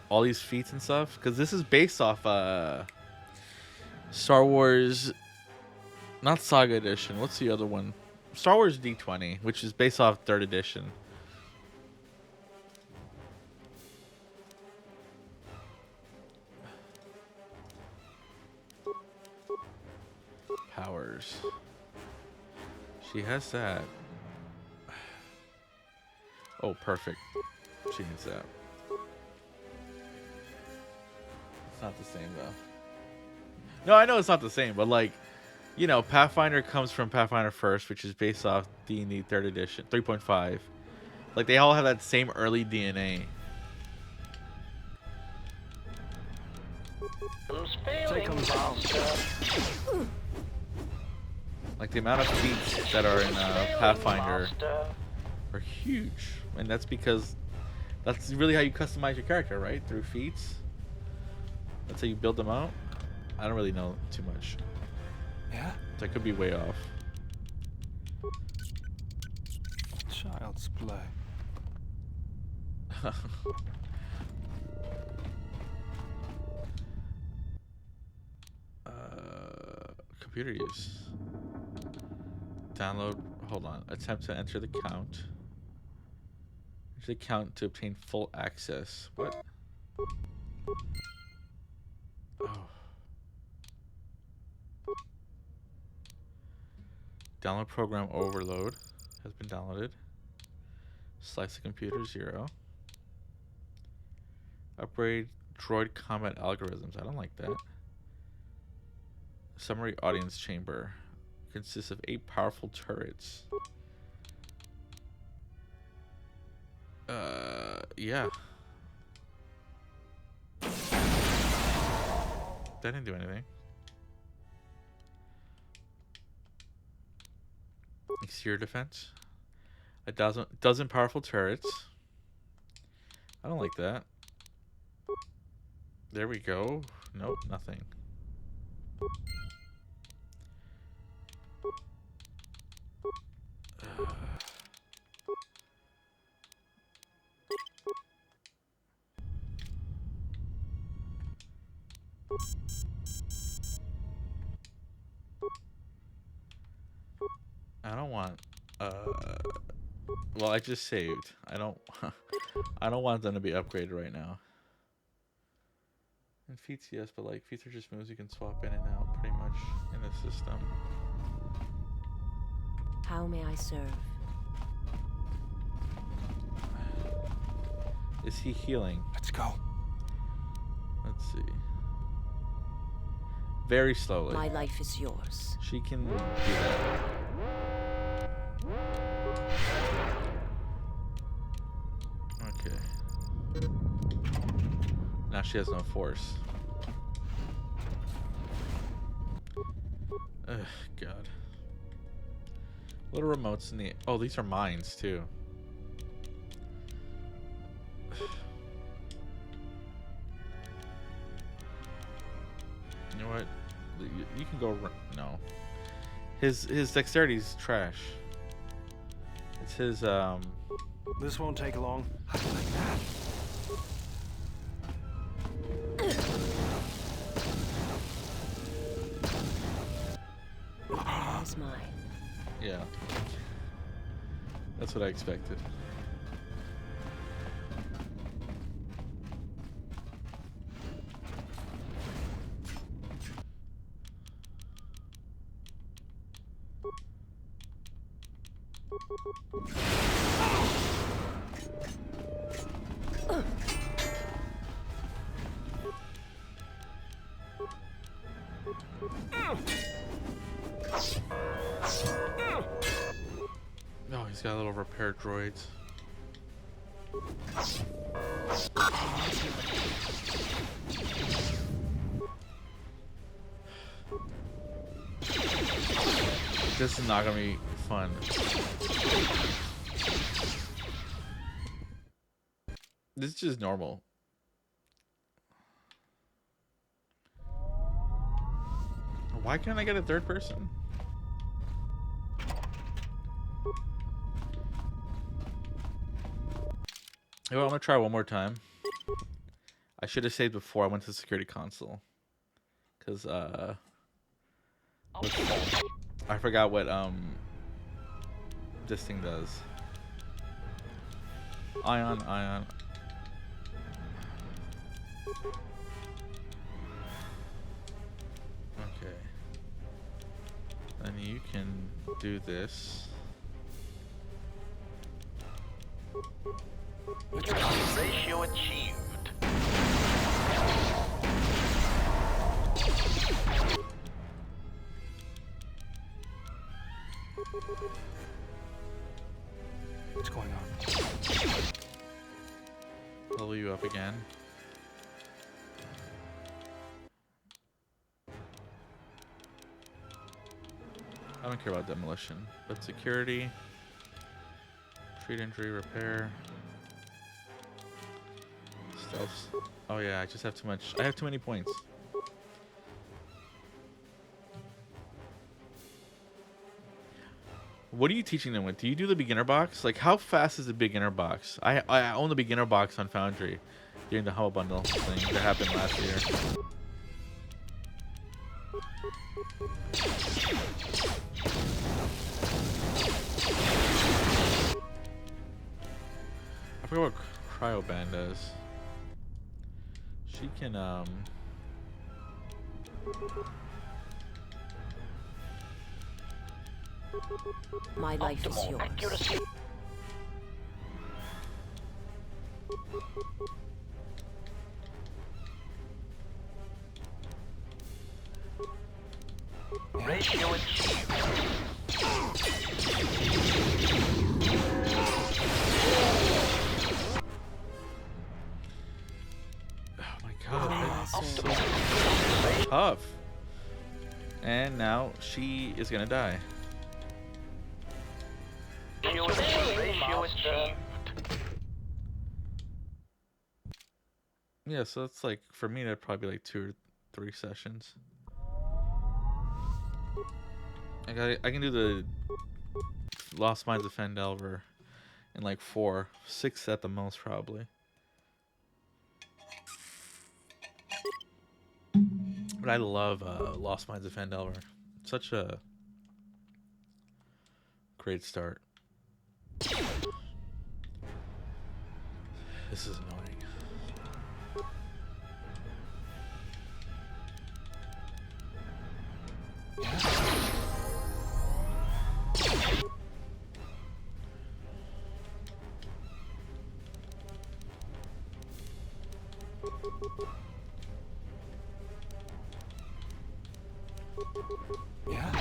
Speaker 1: All these feats and stuff, because this is based off Star Wars, not Saga Edition. What's the other one? Star Wars D20, which is based off 3rd edition. Powers. She has that. Oh, perfect. She needs that. It's not the same, though. No, I know it's not the same, but like, you know, Pathfinder comes from Pathfinder First, which is based off D&D 3rd edition, 3.5. Like, they all have that same early DNA. Like, the amount of feats that are in Pathfinder are huge. And that's because that's really how you customize your character, right? Through feats. That's how you build them out. I don't really know too much.
Speaker 11: Yeah?
Speaker 1: That could be way off.
Speaker 11: Child's play.
Speaker 1: Computer use. Download. Hold on. Attempt to enter the count. Enter the count to obtain full access. What? Oh. Download program overload has been downloaded. Slice the computer 0. Upgrade droid combat algorithms. I don't like that. Summary audience chamber consists of 8 powerful turrets. Yeah. That didn't do anything. Exterior defense. A dozen powerful turrets. I don't like that. There we go. Nope, nothing. I don't want well, I just saved. I don't I don't want them to be upgraded right now. And feats, yes, but like feats are just moves you can swap in and out pretty much in the system.
Speaker 10: How may I serve?
Speaker 1: Is he healing?
Speaker 11: Let's go.
Speaker 1: Let's see. Very slowly.
Speaker 10: My life is yours.
Speaker 1: She can do that. Okay. Now she has no force. Ugh, God. Little remotes in the... Oh, these are mines, too. You know what? You can go... No. His dexterity's trash. It's his,
Speaker 11: This won't take long. Like that.
Speaker 10: That's mine.
Speaker 1: Yeah. That's what I expected. Oh, he's got little repair droids. This is not gonna be fun. This is just normal. Why can't I get a third person? Well, I'm gonna try one more time. I should have saved before I went to the security console. Cause I forgot what this thing does. Ion. Okay. Then you can do this.
Speaker 5: Ratio achieved.
Speaker 11: What's going on?
Speaker 1: Level you up again. I don't care about demolition, but security, treat injury, repair, stealth. Oh yeah, I just have too much. I have too many points. What are you teaching them with? Do you do the beginner box? Like, how fast is the beginner box? I own the beginner box on Foundry during the Humble Bundle thing that happened last year. I forgot what Cryoban does. She can
Speaker 10: My life is yours.
Speaker 5: Accuracy. Ratio achieved.
Speaker 1: oh my god, that's so tough. And now she is gonna die.
Speaker 5: Ratio achieved.
Speaker 1: Yeah, so it's like, for me, that'd probably be like 2 or 3 sessions. Like I can do the Lost Mines of Phandelver in like 4, 6 at the most, probably. But I love Lost Mines of Phandelver. Such a great start. This is annoying.
Speaker 11: Yeah?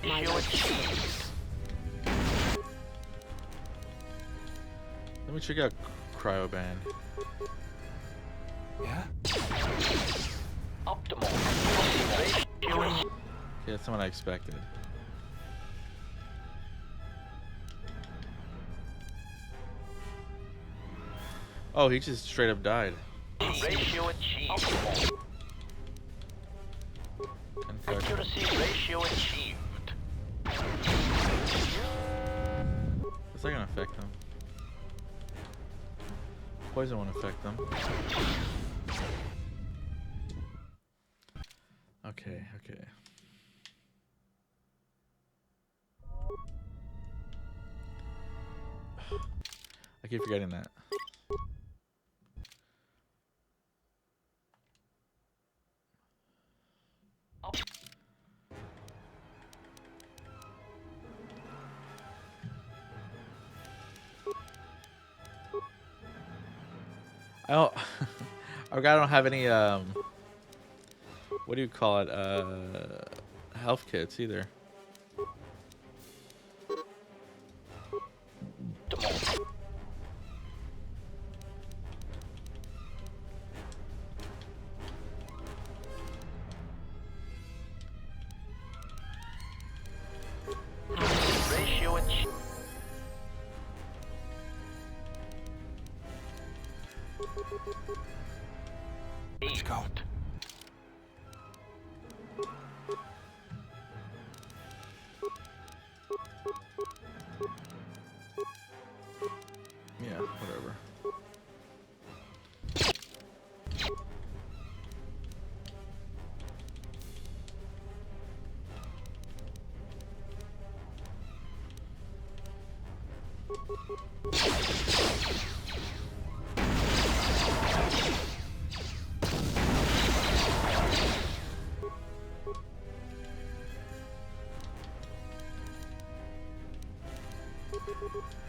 Speaker 5: Ratio achieved.
Speaker 1: Let me check out Cryoban.
Speaker 11: Yeah?
Speaker 5: Optimal. Ratio
Speaker 1: Yeah, that's not what I expected. Oh, he just straight up died.
Speaker 5: Ratio achieved. Accuracy ratio achieved.
Speaker 1: Is that gonna affect them? Poison won't affect them. Okay. I keep forgetting that. I don't. I don't have any. What do you call it? Health kits either.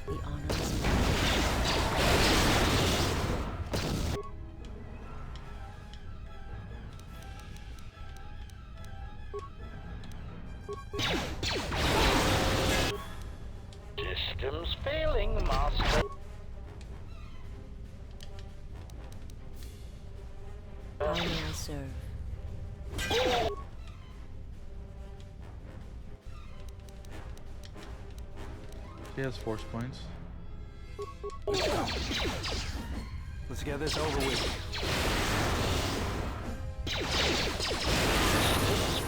Speaker 10: The honor is
Speaker 5: Systems failing, Master.
Speaker 10: How may I serve?
Speaker 1: She has force points.
Speaker 6: Let's get this over with.
Speaker 5: Systems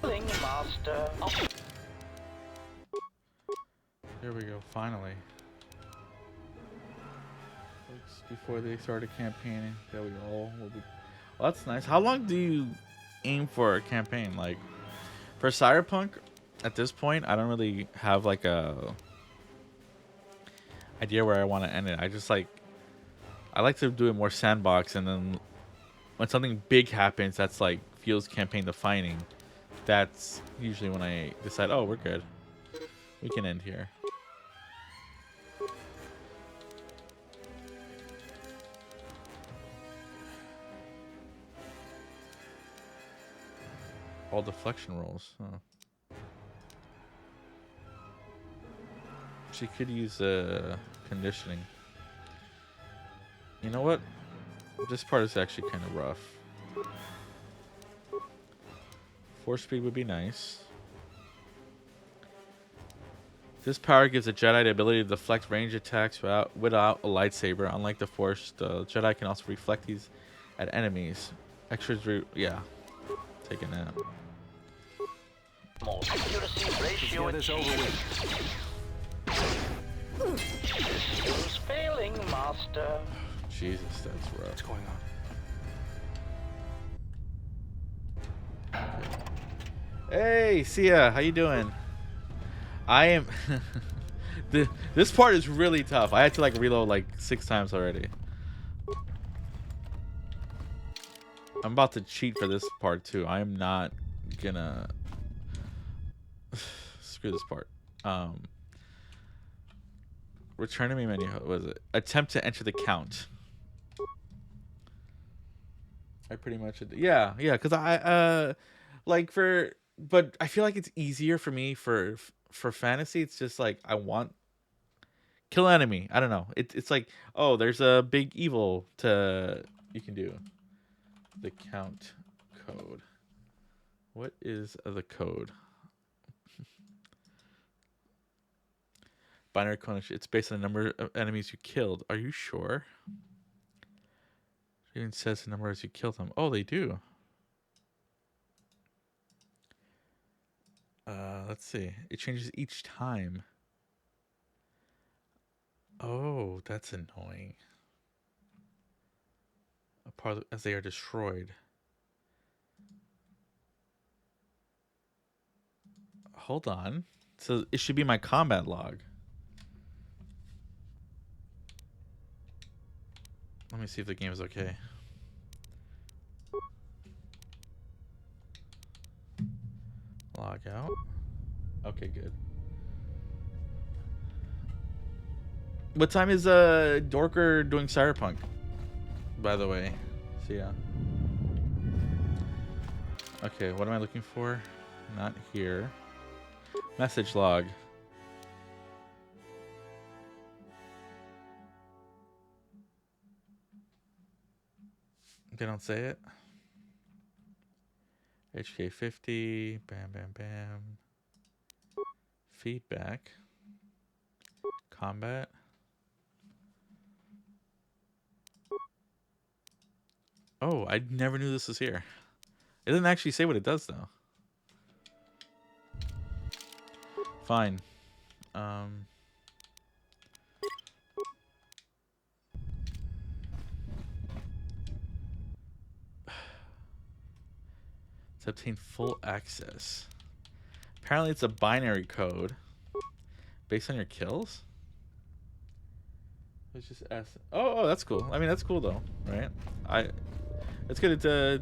Speaker 5: failing, Master.
Speaker 1: Here we go, finally. Weeks before they started campaigning, that we all will be. Well, that's nice. How long do you aim for a campaign? Like, for Cyberpunk, at this point, I don't really have like a idea where I want to end it. I just like, I like to do it more sandbox, and then when something big happens that's like feels campaign defining, that's usually when I decide, oh, we're good. We can end here. All deflection rolls. Huh. She could use conditioning. You know what? This part is actually kind of rough. Force speed would be nice. This power gives a Jedi the ability to deflect range attacks without a lightsaber. Unlike the Force, the Jedi can also reflect these at enemies. Extras, yeah. Taking that.
Speaker 5: More accuracy ratio
Speaker 6: Let's get this over with.
Speaker 5: Systems failing, Master.
Speaker 1: Jesus, that's rough.
Speaker 11: What's going on?
Speaker 1: Hey, Sia, how you doing? I am. This part is really tough. I had to like reload like 6 times already. I'm about to cheat for this part too. I am not gonna screw this part. Return to me menu. What was it? Attempt to enter the count. I pretty much yeah, because I like for, but I feel like it's easier for me for fantasy. It's just like I want kill enemy. I don't know. It's like, oh, there's a big evil to you can do. The count code. What is the code? Binary code. It's based on the number of enemies you killed. Are you sure? It even says the number as you kill them. Oh, they do. Let's see. It changes each time. Oh, that's annoying. As they are destroyed. Hold on. So it should be my combat log. Let me see if the game is okay. Log out. Okay, good. What time is Dorker doing Cyberpunk? By the way. See ya. Okay, what am I looking for? Not here. Message log. They don't say it. HK50. Bam, bam, bam. Feedback. Combat. Oh, I never knew this was here. It doesn't actually say what it does, though. Fine. To obtain full access. Apparently it's a binary code. Based on your kills? Let's just ask. Oh, that's cool. I mean, that's cool though, right? It's good to.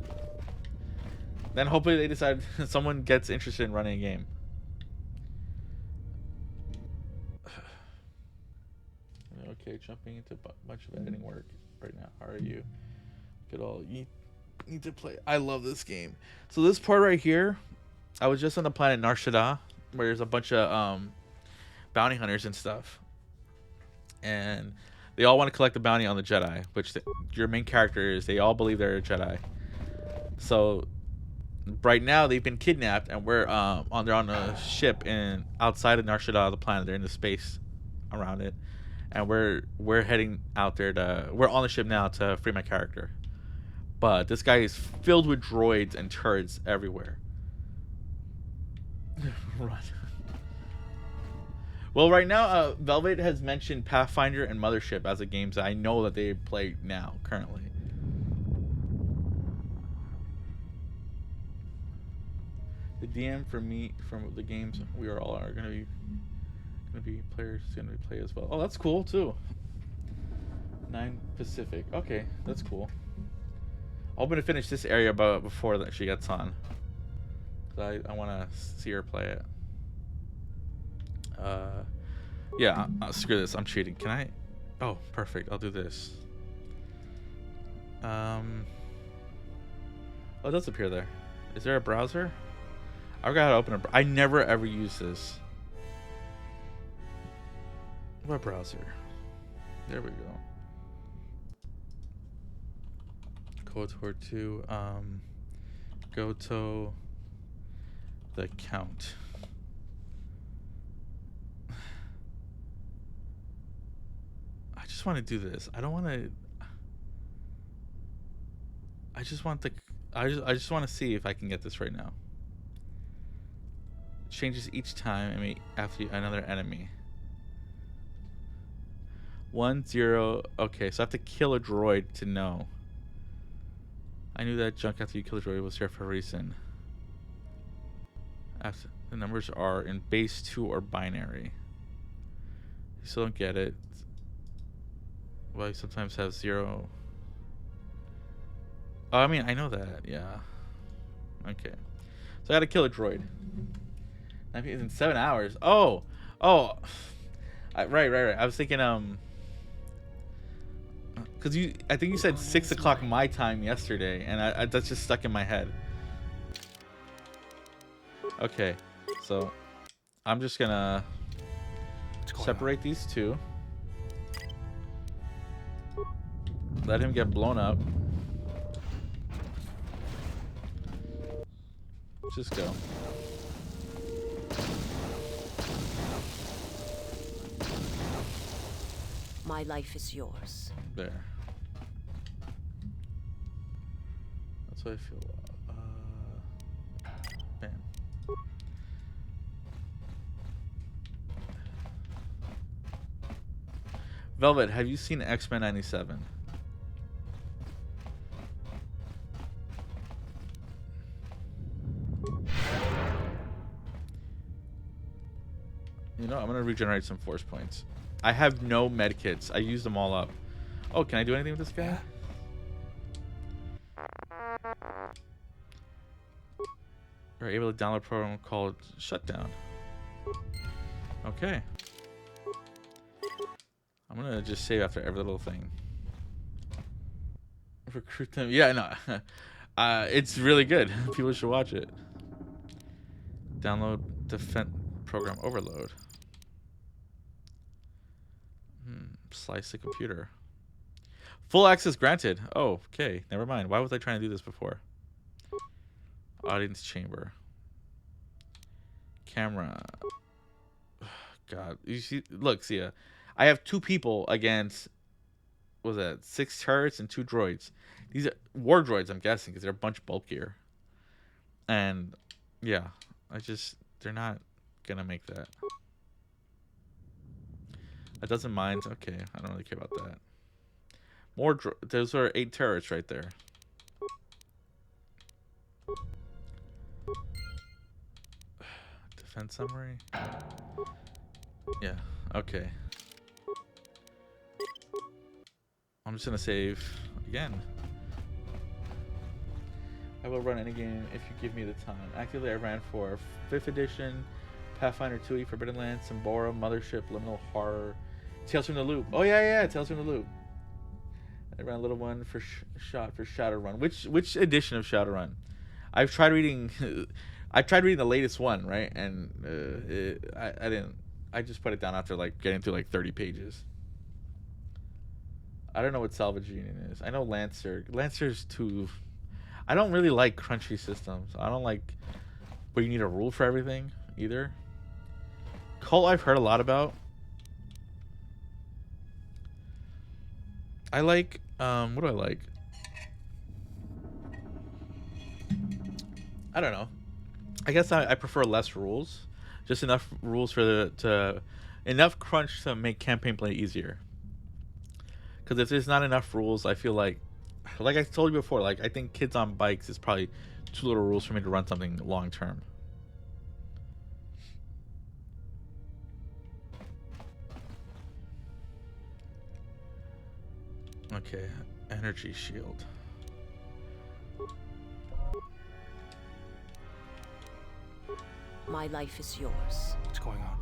Speaker 1: Then hopefully they decide someone gets interested in running a game. Okay, jumping into a bunch of editing work right now. How are you? Get all you need to play. I love this game. So this part right here, I was just on the planet Nar Shaddaa, where there's a bunch of bounty hunters and stuff, and they all want to collect the bounty on the Jedi, which your main character is. They all believe they're a Jedi. So right now they've been kidnapped, and they're on a ship in outside of Nar Shaddaa, the planet. They're in the space around it, and we're heading out there we're on the ship now to free my character. But this guy is filled with droids and turrets everywhere. Run. Well, right now, Velvet has mentioned Pathfinder and Mothership as the games that I know that they play now, currently. The DM for me from the games we are all are gonna be players gonna play as well. Oh, that's cool too. 9 Pacific. Okay, that's cool. I'm gonna finish this area before that she gets on. Cause I want to see her play it. Yeah, screw this. I'm cheating. Can I? Oh, perfect. I'll do this. Oh, it does appear there. Is there a browser? I forgot how to open I never ever use this. What browser? There we go. KOTOR 2. Go to the count. I just want to do this. I don't want to. I just want to see if I can get this right now. It changes each time. I mean, after another enemy. 1 0. Okay, so I have to kill a droid to know. I knew that junk after you kill a droid was here for a reason. After the numbers are in base 2 or binary. You still don't get it. Well, you sometimes have 0. Oh, I mean, I know that. Yeah. Okay. So I gotta kill a droid. I think it's in 7 hours. Oh. Right. I was thinking, because I think you said 6 o'clock my time yesterday, and that's just stuck in my head. Okay, so I'm just gonna separate these two. Let him get blown up. Just go.
Speaker 10: My life is yours.
Speaker 1: There. That's what I feel. Bam. Velvet, have you seen X-Men 97? You know, I'm gonna regenerate some force points. I have no medkits. I used them all up. Oh, can I do anything with this guy? You're able to download a program called Shutdown. Okay. I'm gonna just save after every little thing. Recruit them. Yeah, no. It's really good. People should watch it. Download defense program overload. Slice the computer. Full access granted. Oh, okay. Never mind. Why was I trying to do this before? Audience chamber. Camera. God. You see, look, Sia. I have 2 people against, what was that, 6 turrets and 2 droids. These are war droids, I'm guessing, because they're a bunch bulkier. And, yeah. They're not gonna make that. That doesn't mind. Okay, I don't really care about that. More those are 8 turrets right there. Defense summary. Yeah. Okay. I'm just gonna save again. I will run any game if you give me the time. Actively, I ran for 5th edition, Pathfinder 2e, Forbidden Lands, Simbora, Mothership, Liminal Horror, Tales from the Loop. Oh yeah, Tales from the Loop. I ran a little one for Shadowrun. Which edition of Shadowrun? I've tried reading. I tried reading the latest one, right? And I didn't. I just put it down after like getting through like 30 pages. I don't know what Salvage Union is. I know Lancer. Lancer's too. I don't really like crunchy systems. I don't like where you need a rule for everything either. Cult I've heard a lot about. I like what do I like? I don't know. I guess I prefer less rules. Just enough rules for enough crunch to make campaign play easier. Because if there's not enough rules, I feel like I told you before, like I think Kids on Bikes is probably too little rules for me to run something long term. Okay, energy shield.
Speaker 10: My life is yours.
Speaker 6: What's going on?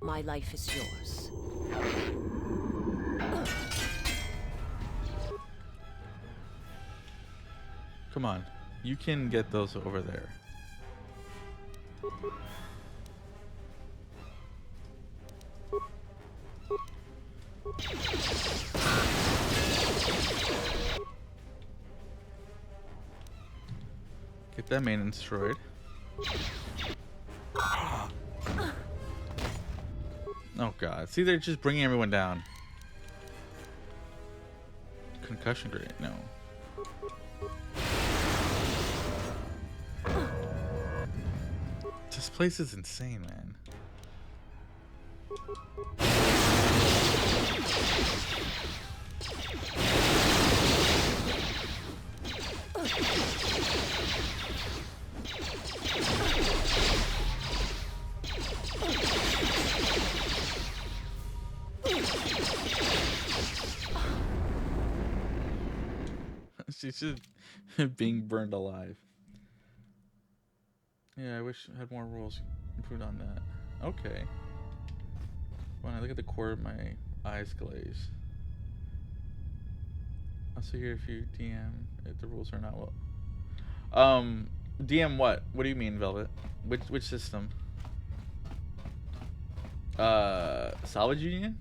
Speaker 10: My life is yours.
Speaker 1: Come on, you can get those over there. Get that maintenance destroyed. Oh god. See, they're just bringing everyone down. Concussion grenade, no. This place is insane, man. She's just being burned alive. Yeah, I wish I had more rules improved on that. Okay. When I look at the core of my eyes glaze. Also here if you DM if the rules are not well. DM what? What do you mean, Velvet? Which system? Salvage Union?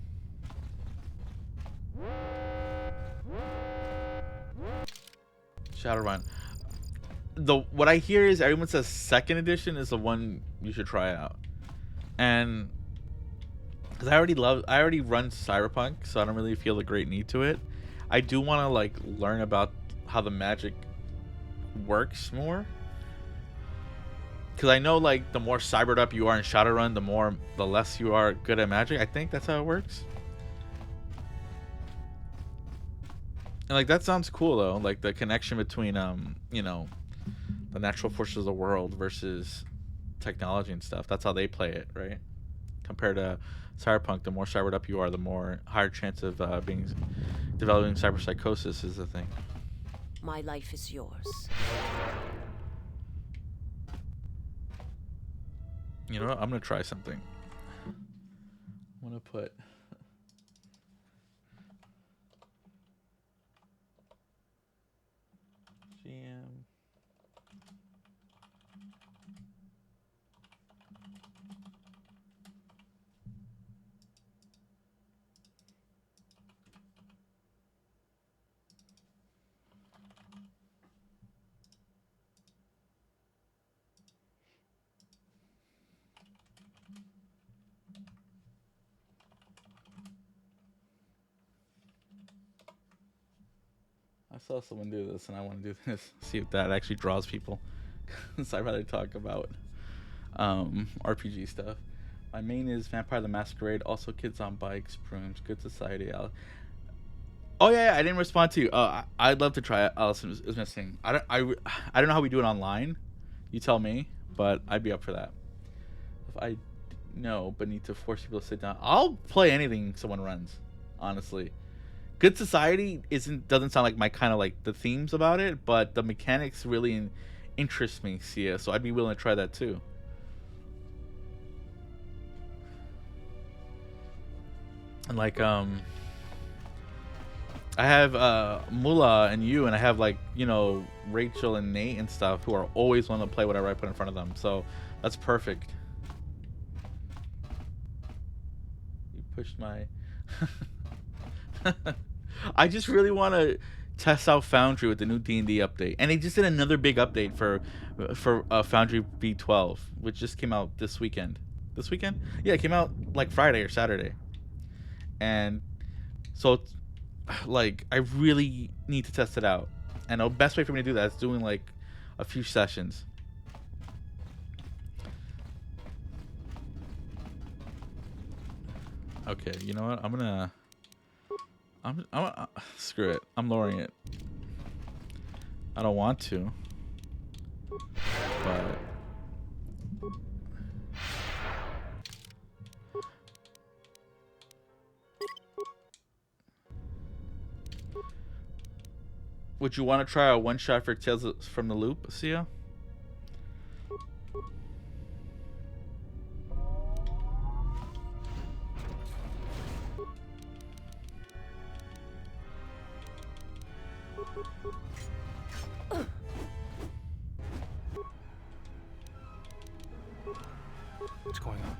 Speaker 1: Shadowrun. What I hear is everyone says 2nd edition is the one you should try out, and because I already run Cyberpunk, so I don't really feel a great need to it. I do want to like learn about how the magic works more, because I know like the more cybered up you are in Shadowrun, the less you are good at magic. I think that's how it works. And like that sounds cool though, like the connection between you know, the natural forces of the world versus technology and stuff. That's how they play it, right? Compared to Cyberpunk, the more cybered up you are, the more higher chance of developing cyberpsychosis is the thing.
Speaker 10: My life is yours.
Speaker 1: You know what? I'm gonna try something. I'm gonna put GM. I saw someone do this and I want to do this. See if that actually draws people. Because I'd rather talk about RPG stuff. My main is Vampire the Masquerade, also Kids on Bikes, Brooms, Good Society. Oh yeah, I didn't respond to you. I'd love to try it. Allison is missing. I don't know how we do it online. You tell me, but I'd be up for that. If I know, but need to force people to sit down, I'll play anything someone runs. Honestly, Good Society doesn't sound like my kind of like the themes about it, but the mechanics really interest me. Sia, so I'd be willing to try that too. And like I have Mula and you, and I have like Rachel and Nate and stuff who are always willing to play whatever I put in front of them. So that's perfect. You pushed my. I just really want to test out Foundry with the new D&D update, and they just did another big update for Foundry V12, which just came out this weekend. This weekend? Yeah, it came out like Friday or Saturday, and so like I really need to test it out, and the best way for me to do that is doing like a few sessions. Okay, you know what? I'm screw it. I'm lowering it. I don't want to, but would you want to try a one shot for Tales from the Loop, Sia?
Speaker 6: What's going on?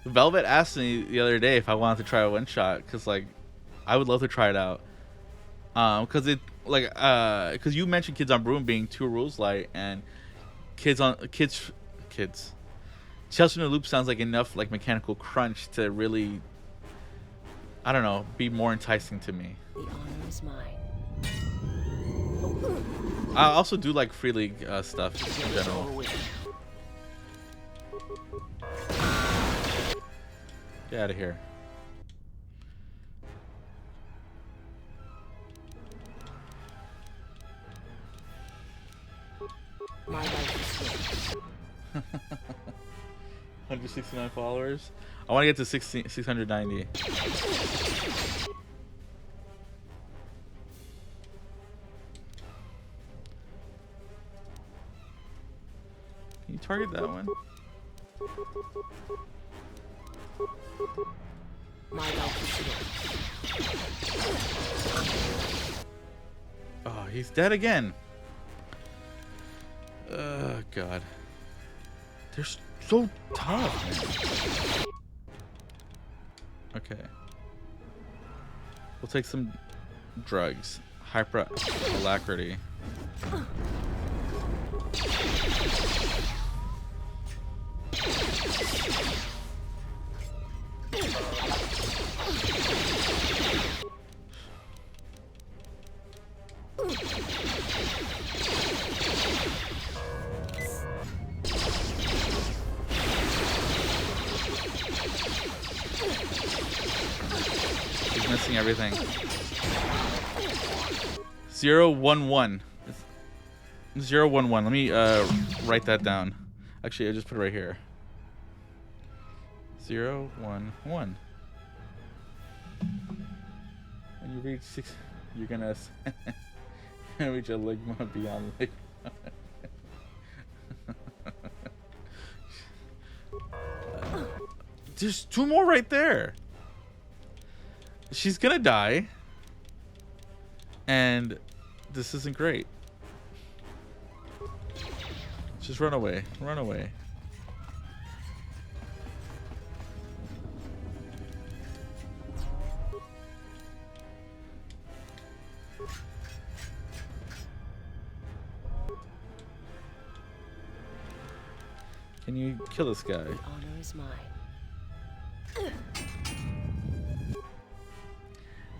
Speaker 1: Velvet asked me the other day if I wanted to try a one shot, because like I would love to try it out. Because you mentioned Kids on Broom being 2 rules light, and kids Tales from the Loop sounds like enough like mechanical crunch to really, I don't know, be more enticing to me.
Speaker 10: The honor is mine.
Speaker 1: I also do like Free League stuff in general. Get out of here.
Speaker 10: My life is yours.
Speaker 1: 169 followers. I want to get to 690. Can you target that one?
Speaker 10: My life is yours.
Speaker 1: Oh, he's dead again. Oh, God. They're so tough, man. Okay. We'll take some drugs. Hyper alacrity. He's missing everything. 011. 011. Let me write that down. Actually, I just put it right here. 011. When you reach 6, you're gonna reach a ligma beyond ligma. There's 2 more right there. She's gonna die, and this isn't great. Just run away. Run away. Can you kill this guy?
Speaker 10: The honor is mine.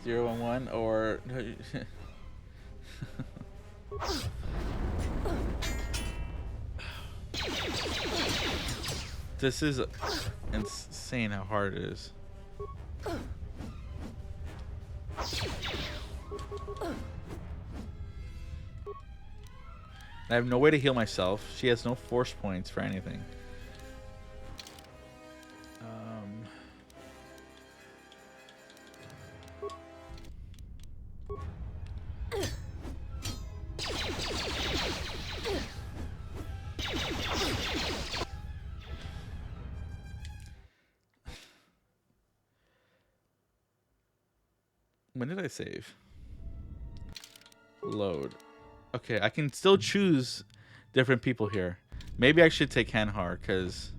Speaker 1: 011 or this is insane how hard it is. I have no way to heal myself. She has no force points for anything. When did I save? Load. Okay, I can still choose different people here. Maybe I should take Hanhar, because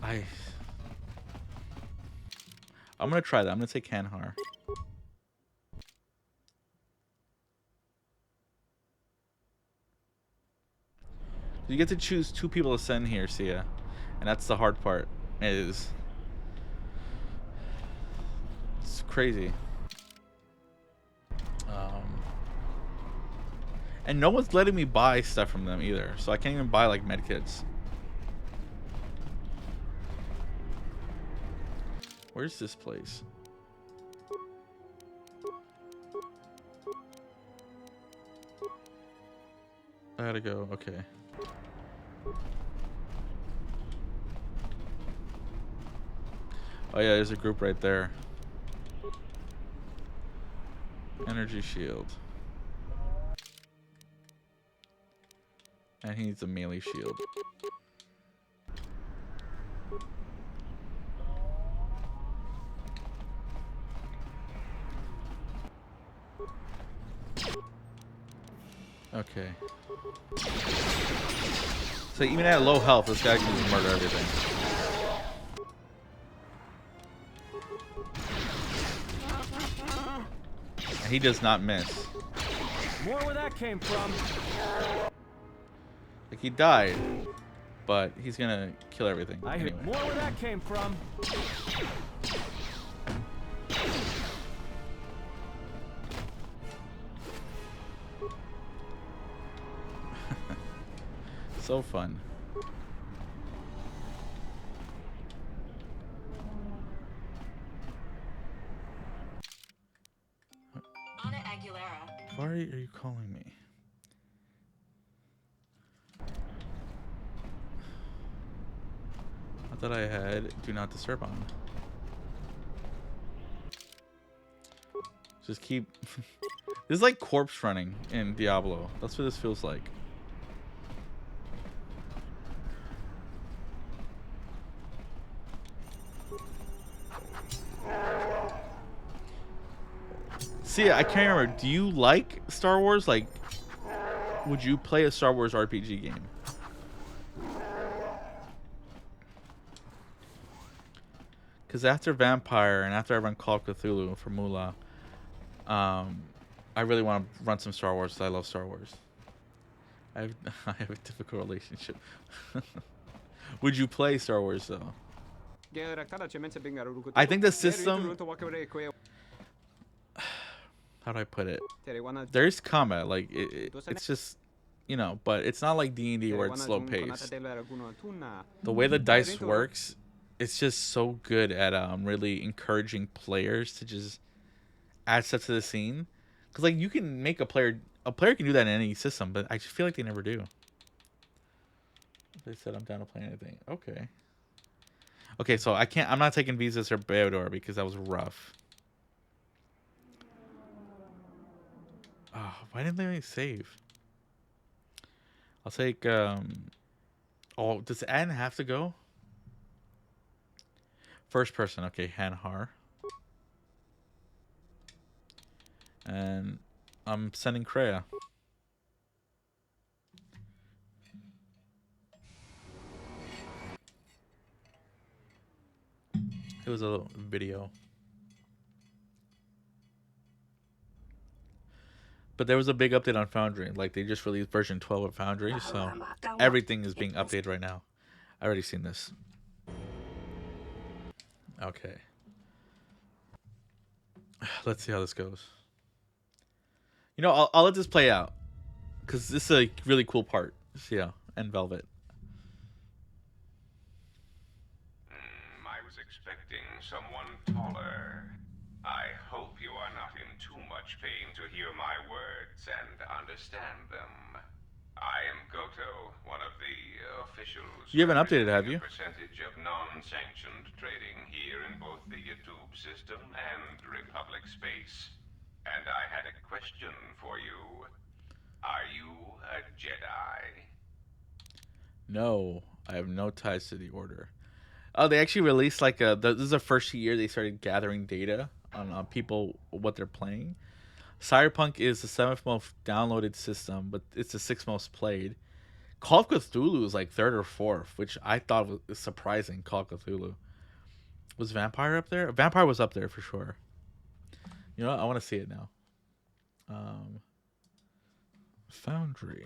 Speaker 1: I'm gonna try that. I'm gonna take Hanhar. You get to choose 2 people to send here, Sia. And that's the hard part. It's crazy. And no one's letting me buy stuff from them either. So I can't even buy like medkits. Where's this place? I gotta go. Okay. Oh yeah, there's a group right there. Energy shield. And he needs a melee shield. Okay. So even at low health, this guy can just murder everything. And he does not miss.
Speaker 6: More where that came from.
Speaker 1: Like, he died, but he's gonna kill everything.
Speaker 6: I
Speaker 1: anyway.
Speaker 6: heard more where that came from.
Speaker 1: So fun.
Speaker 12: Anna Aguilera.
Speaker 1: Why are you calling me? I thought I had do not disturb on. Just keep. This is like corpse running in Diablo. That's what this feels like. See, I can't remember. Do you like Star Wars? Like, would you play a Star Wars RPG game? Because after Vampire and after I run Call of Cthulhu for Moolah, I really want to run some Star Wars because I love Star Wars. I have a difficult relationship. Would you play Star Wars though? I think the system. How do I put it? There's combat, like it's just, you know, but it's not like D&D where it's slow paced. The way the dice works, it's just so good at really encouraging players to just add stuff to the scene. Because like you can make a player can do that in any system, but I just feel like they never do. They said I'm down to play anything. Okay, so I'm not taking Visas or Beodor because that was rough. Oh, why didn't they save? I'll take oh, does Anne have to go? First person, okay, Hanhar. And I'm sending Kreia. It was a little video. But there was a big update on Foundry. Like, they just released version 12 of Foundry, so everything is being updated right now. I already seen this. Okay. Let's see how this goes. You know, I'll let this play out. Because this is a really cool part. Yeah, and Velvet.
Speaker 9: I was expecting someone taller. I hope you are not in too much pain to hear my words and understand them. I am Goto, one of the officials
Speaker 1: You haven't updated, have
Speaker 9: representing a
Speaker 1: you?
Speaker 9: percentage of non-sanctioned trading here in both the YouTube system and Republic space. And I had a question for you. Are you a Jedi?
Speaker 1: No, I have no ties to the Order. Oh, they actually released like this is the first year they started gathering data on people what they're playing. Cyberpunk is the seventh most downloaded system, but it's the sixth most played. Call of Cthulhu is like third or fourth, which I thought was surprising. Call of Cthulhu was Vampire up there. Vampire was up there for sure. You know what? I want to see it now. Foundry.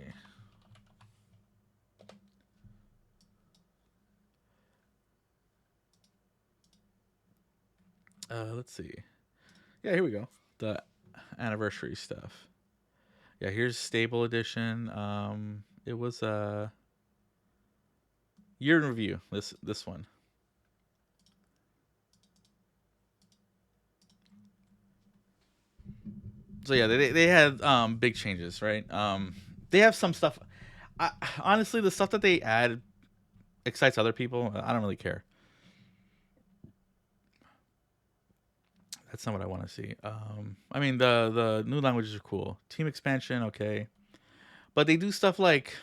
Speaker 1: Let's see. Yeah, here we go. The anniversary stuff. Yeah, here's stable edition. It was a year in review. This one. So yeah, they had big changes, right? They have some stuff. Honestly, the stuff that they add excites other people. I don't really care. That's not what I want to see. I mean the new languages are cool. Team expansion, okay, but they do stuff like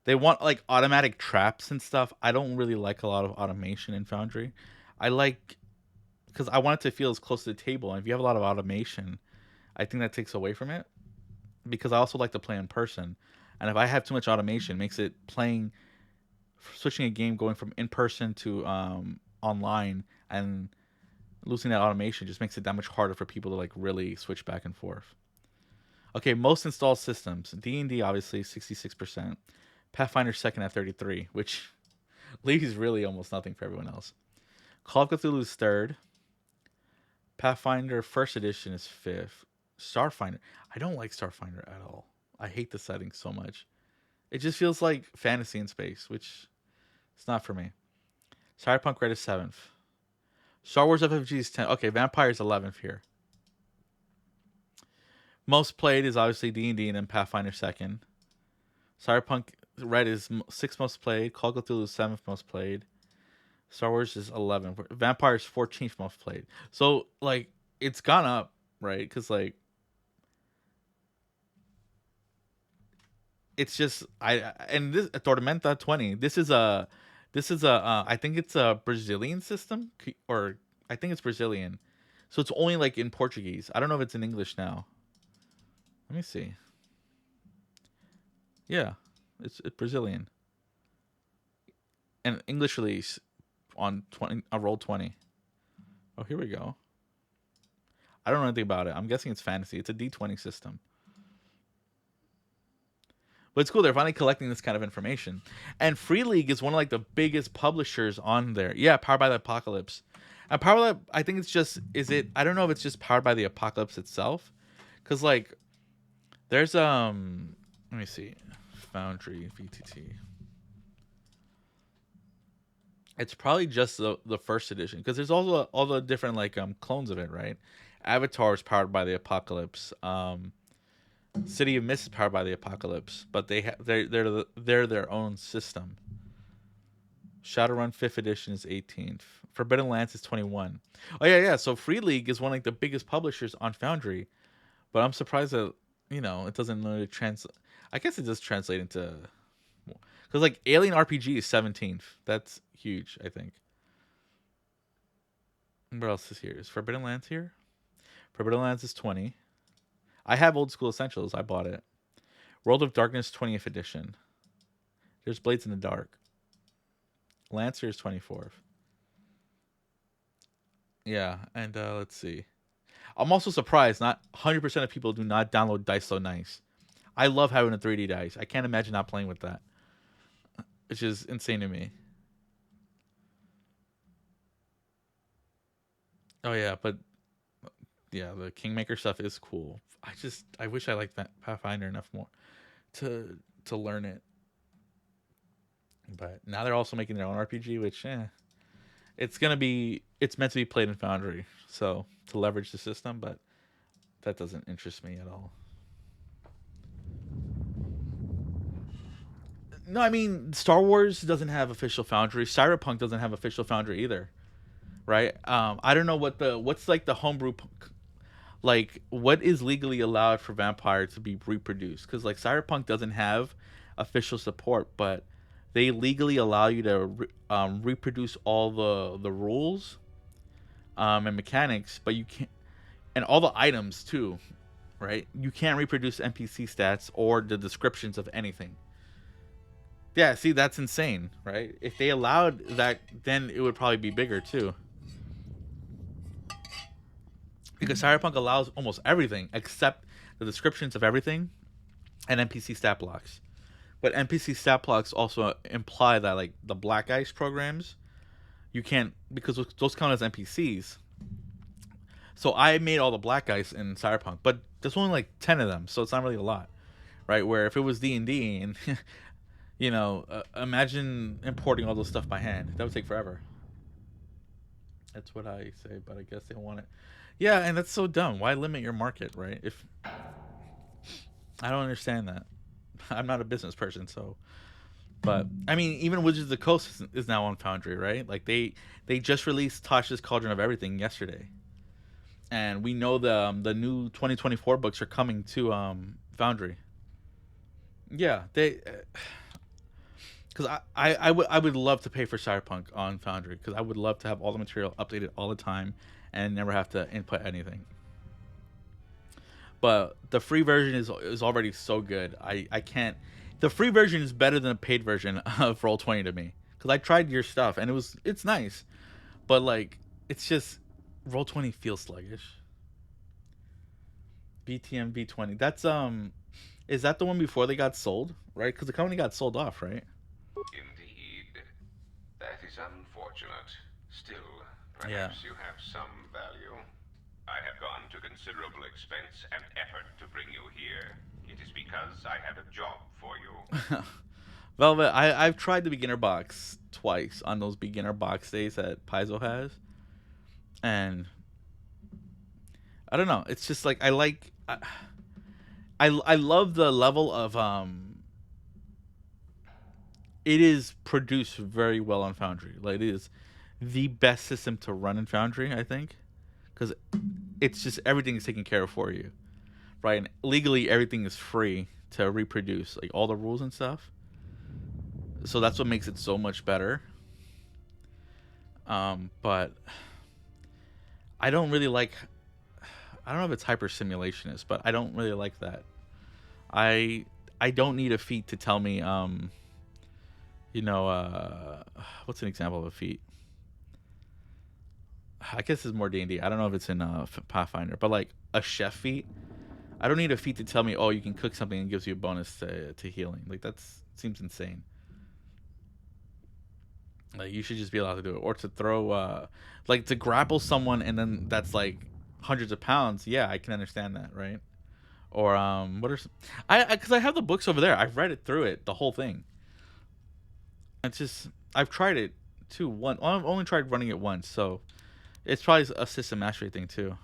Speaker 1: they want like automatic traps and stuff. I don't really like a lot of automation in Foundry. I like because I want it to feel as close to the table. And if you have a lot of automation, I think that takes away from it. Because I also like to play in person, and if I have too much automation, it makes it playing, switching a game going from in person to online, and losing that automation just makes it that much harder for people to like really switch back and forth. Okay, most installed systems. D&D obviously 66%. Pathfinder second at 33, which leaves really almost nothing for everyone else. Call of Cthulhu is third. Pathfinder first edition is fifth. Starfinder. I don't like Starfinder at all. I hate the setting so much. It just feels like fantasy in space, which it's not for me. Cyberpunk Red is seventh. Star Wars FFG is 10th. Okay, Vampire is 11th here. Most played is obviously D&D and then Pathfinder second. Cyberpunk Red is sixth most played. Call of Cthulhu is seventh most played. Star Wars is 11th. Vampire is 14th most played. So like it's gone up, right? Because like it's just and this Tormenta 20. This is a I think it's a Brazilian system or I think it's Brazilian. So it's only like in Portuguese. I don't know if it's in English now. Let me see. Yeah, it's Brazilian. And English release on 20 roll 20. Oh, here we go. I don't know anything about it. I'm guessing it's fantasy. It's a D20 system. But it's cool. They're finally collecting this kind of information. And Free League is one of like the biggest publishers on there. Yeah, Powered by the Apocalypse. And Powered by the, I think it's just, is it, I don't know if it's just Powered by the Apocalypse itself. Because like, there's, let me see. Foundry, VTT. It's probably just the first edition. Because there's also all the different like clones of it, right? Avatar is Powered by the Apocalypse. City of Mist is Powered by the Apocalypse, but they're their own system. Shadowrun 5th edition is 18th. Forbidden Lands is 21. Oh yeah. So Free League is one of like the biggest publishers on Foundry, but I'm surprised that it doesn't really translate. I guess it does translate into because like Alien RPG is 17th. That's huge, I think. What else is here? Is Forbidden Lands here? Forbidden Lands is 20. I have Old School Essentials. I bought it. World of Darkness 20th edition. There's Blades in the Dark. Lancer is 24th. Yeah, and let's see. I'm also surprised not 100% of people do not download Dice So Nice. I love having a 3D dice. I can't imagine not playing with that. Which is insane to me. Oh yeah, but yeah, the Kingmaker stuff is cool. I wish I liked that Pathfinder enough more to learn it. But now they're also making their own RPG, which It's gonna be. It's meant to be played in Foundry, so to leverage the system, but that doesn't interest me at all. No, I mean Star Wars doesn't have official Foundry. Cyberpunk doesn't have official Foundry either, right? I don't know what's like the homebrew, like what is legally allowed for Vampire to be reproduced, because like Cyberpunk doesn't have official support, but they legally allow you to reproduce all the rules and mechanics, but you can't, and all the items too, right? You can't reproduce NPC stats or the descriptions of anything. Yeah, see, that's insane, right? If they allowed that, then it would probably be bigger too. Because Cyberpunk allows almost everything except the descriptions of everything and NPC stat blocks. But NPC stat blocks also imply that like the Black Ice programs, you can't, because those count as NPCs. So I made all the Black Ice in Cyberpunk, but there's only like 10 of them, so it's not really a lot, right? Where if it was D&D and imagine importing all those stuff by hand. That would take forever. That's what I say, but I guess they don't want it. Yeah, and that's so dumb. Why limit your market, right? If I don't understand that. I'm not a business person, so. But I mean, even Wizards of the Coast is now on Foundry, right? Like they just released Tasha's Cauldron of Everything yesterday, and we know the new 2024 books are coming to Foundry. Yeah, they. Because I would love to pay for Cyberpunk on Foundry, because I would love to have all the material updated all the time and never have to input anything. But the free version is already so good. I can't. The free version is better than a paid version of Roll20 to me, because I tried your stuff and it's nice, but like it's just Roll20 feels sluggish. BTM V20. That's is that the one before they got sold, right? Because the company got sold off, right?
Speaker 9: Indeed. That is unfortunate. Still, perhaps you have some value. I have gone to considerable expense and effort to bring you here. It is because I had a job for you.
Speaker 1: Velvet, I've tried the beginner box twice on those beginner box days that Paizo has, and I don't know. It's just like I love the level of it is produced very well on Foundry. Like, it is the best system to run in Foundry, I think, because it's just everything is taken care of for you, right? And legally, everything is free to reproduce, like all the rules and stuff. So that's what makes it so much better. But I don't really like. I don't know if it's hyper simulationist, but I don't really like that. I don't need a feat to tell me what's an example of a feat? I guess it's more D&D. I don't know if it's in Pathfinder, but like a chef feat. I don't need a feat to tell me, oh, you can cook something and gives you a bonus to healing. Like, seems insane. Like, you should just be allowed to do it, or to throw, like to grapple someone and then that's like hundreds of pounds. Yeah, I can understand that, right? Or what are because I have the books over there. I've read it through it, the whole thing. It's just I've tried it too. I've only tried running it once, so it's probably a system mastery thing too.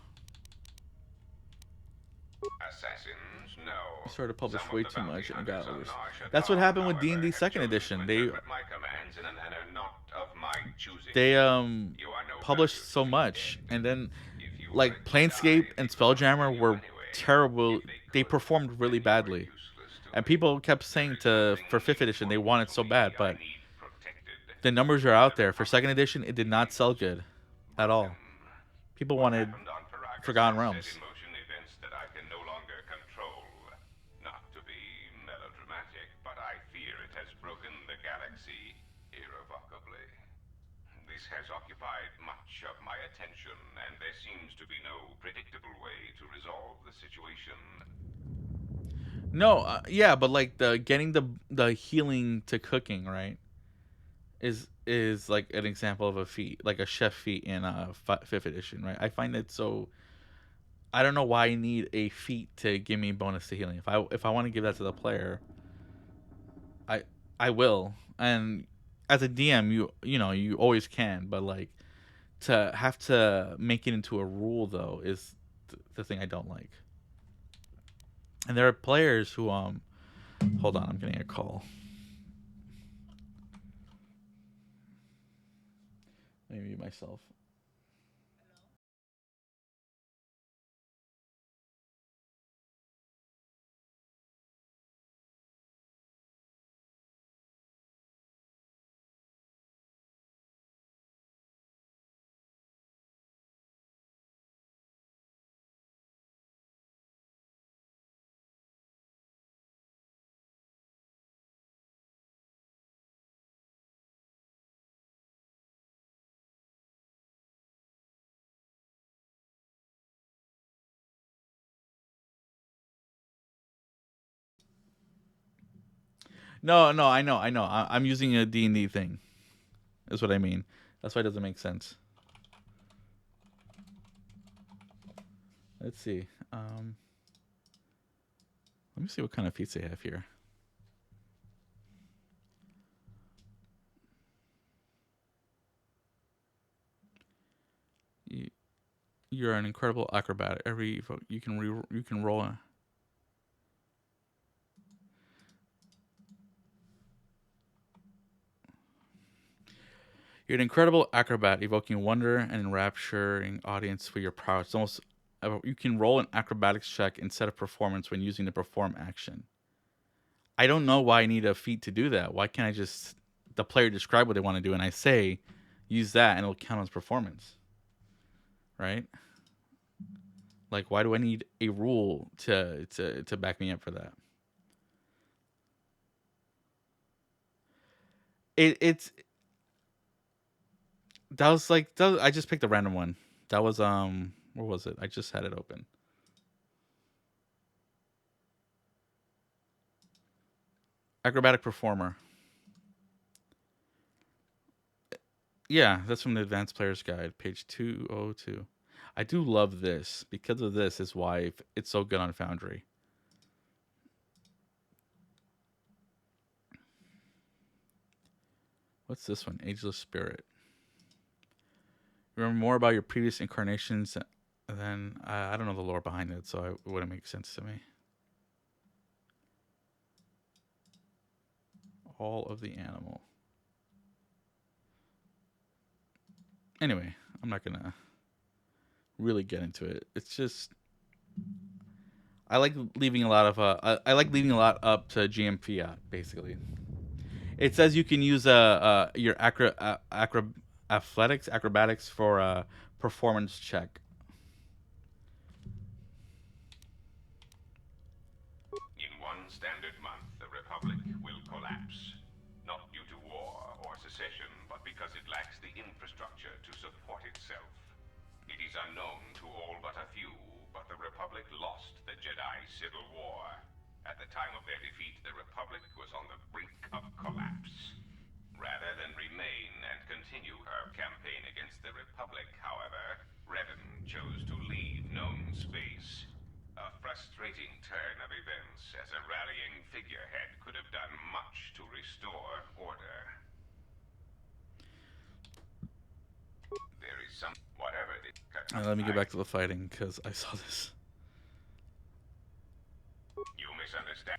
Speaker 9: Assassins, no.
Speaker 1: I started to publish way too much and got over. That's what happened with D&D Second Edition. They published so much, and then like Planescape and Spelljammer were terrible. They performed really badly, and people kept saying for 5th edition they want it so bad, but the numbers are out there. For 2nd edition, it did not sell good at all. People wanted Forgotten Realms.
Speaker 9: Not to be melodramatic, but I fear it has broken the galaxy irrevocably. This has occupied much of my attention, and there seems to be no predictable way to resolve the situation.
Speaker 1: No, yeah, but like getting the healing to cooking, right? Is like an example of a feat, like a chef feat in 5th edition, right? I find it so. I don't know why I need a feat to give me bonus to healing. If I want to give that to the player, I will. And as a DM, you always can, but like to have to make it into a rule though is the thing I don't like. And there are players who hold on, I'm getting a call. Let me mute myself. No, I know. I'm using a D&D thing. Is what I mean. That's why it doesn't make sense. Let's see. Let me see what kind of feats they have here. You're an incredible acrobat. You can roll. You're an incredible acrobat, evoking wonder and enrapturing audience with your prowess. It's almost you can roll an acrobatics check instead of performance when using the perform action. I don't know why I need a feat to do that. Why can't I just the player describe what they want to do and I say use that and it'll count as performance, right? Like, why do I need a rule to back me up for that? It's that was like I just picked a random one. That was where was it? I just had it open. Acrobatic performer. Yeah, that's from the Advanced Player's Guide, page 202. I do love this. Because of this is why it's so good on Foundry. What's this one? Ageless Spirit. Remember more about your previous incarnations, then I don't know the lore behind it, so it wouldn't make sense to me. All of the animal. Anyway, I'm not gonna really get into it. It's just I like leaving a lot of I like leaving a lot up to GM Fiat basically. It says you can use your acrobatics for a performance check.
Speaker 9: In one standard month, the Republic will collapse. Not due to war or secession, but because it lacks the infrastructure to support itself. It is unknown to all but a few, but the Republic lost the Jedi Civil War. At the time of their defeat, the Republic was on the brink of collapse. Rather than remain and continue her campaign against the Republic, however, Revan chose to leave known space. A frustrating turn of events, as a rallying figurehead could have done much to restore order. There is some... whatever it...
Speaker 1: Let me get back to the fighting, because I saw this.
Speaker 9: You misunderstand.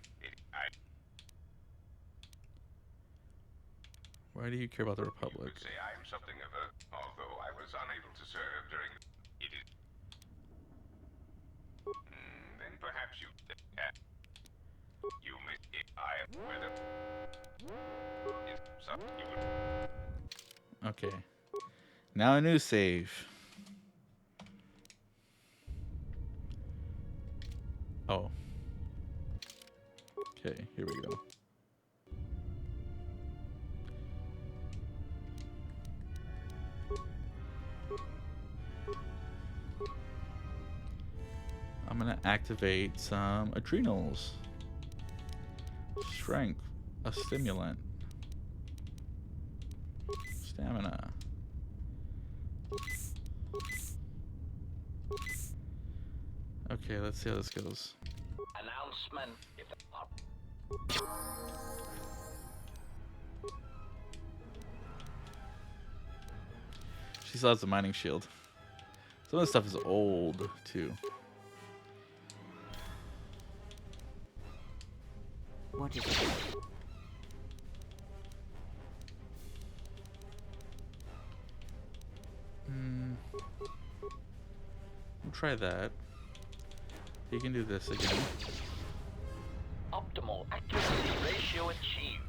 Speaker 1: Why do you care about the Republic?
Speaker 9: You could say I am something of a... although I was unable to serve during... it is... then perhaps you... you may... I am... whether... you would...
Speaker 1: Okay. Now a new save. Oh. Okay, here we go. I'm gonna activate some adrenals. Strength, a stimulant. Stamina. Okay, let's see how this goes.
Speaker 5: Announcement.
Speaker 1: She still has the mining shield. Some of the stuff is old too.
Speaker 10: What is it?
Speaker 1: We'll try that. You can do this again.
Speaker 5: Optimal accuracy ratio achieved.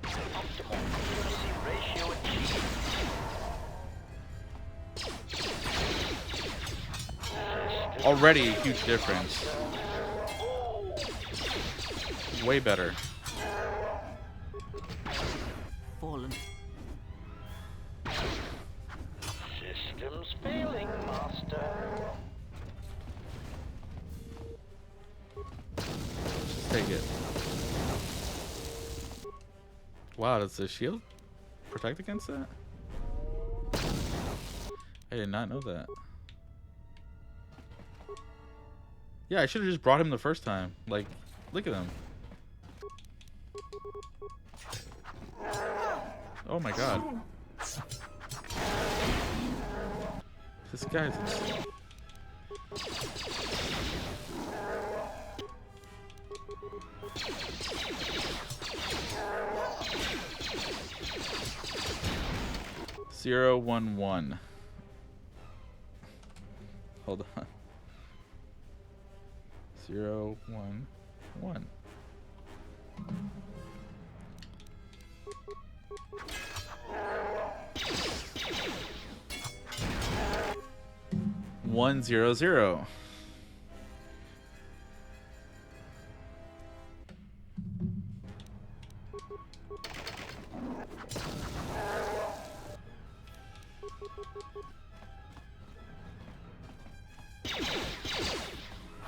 Speaker 5: Optimal accuracy ratio achieved.
Speaker 1: Already a huge difference. Way better.
Speaker 10: Fallen.
Speaker 5: Systems failing, Master.
Speaker 1: Just take it. Wow, does the shield protect against that? I did not know that. Yeah, I should have just brought him the first time. Like, look at him. Oh my god. This guy's insane. Zero, 1, 1. Hold on. 0, 1, 1. One zero zero.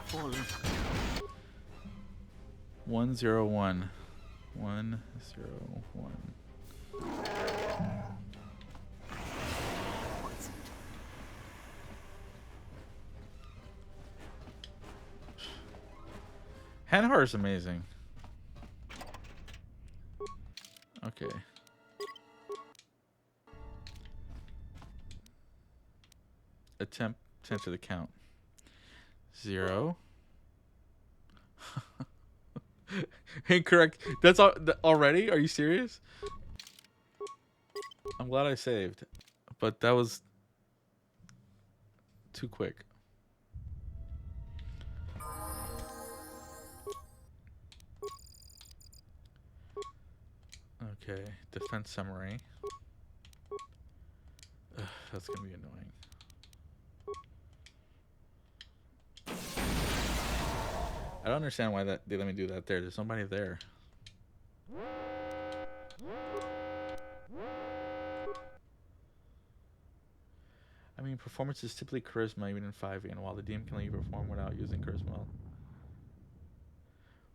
Speaker 10: Fallen.
Speaker 1: 101. 101. Hanhar is amazing. Okay. Attempt to enter the count. 0. Incorrect. That's all already? Are you serious? I'm glad I saved, but that was too quick. Okay, defense summary. Ugh, that's gonna be annoying. I don't understand why they let me do that there. There's somebody there. I mean, performance is typically charisma even in 5e, and while the DM can let you perform without using charisma.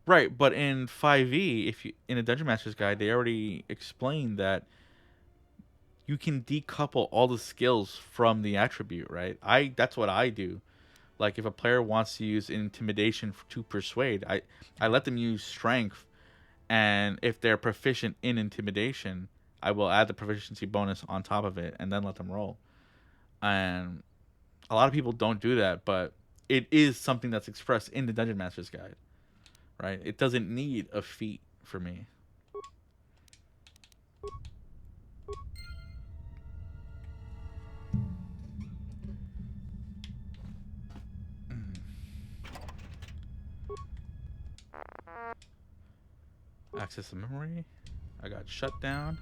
Speaker 1: Right, but in 5e, if you in a Dungeon Master's Guide, they already explained that you can decouple all the skills from the attribute, right? That's what I do. Like if a player wants to use intimidation to persuade, I let them use strength, and if they're proficient in intimidation, I will add the proficiency bonus on top of it and then let them roll. And a lot of people don't do that, but it is something that's expressed in the Dungeon Master's Guide, right? It doesn't need a feat for me. Access the memory. I got shut down.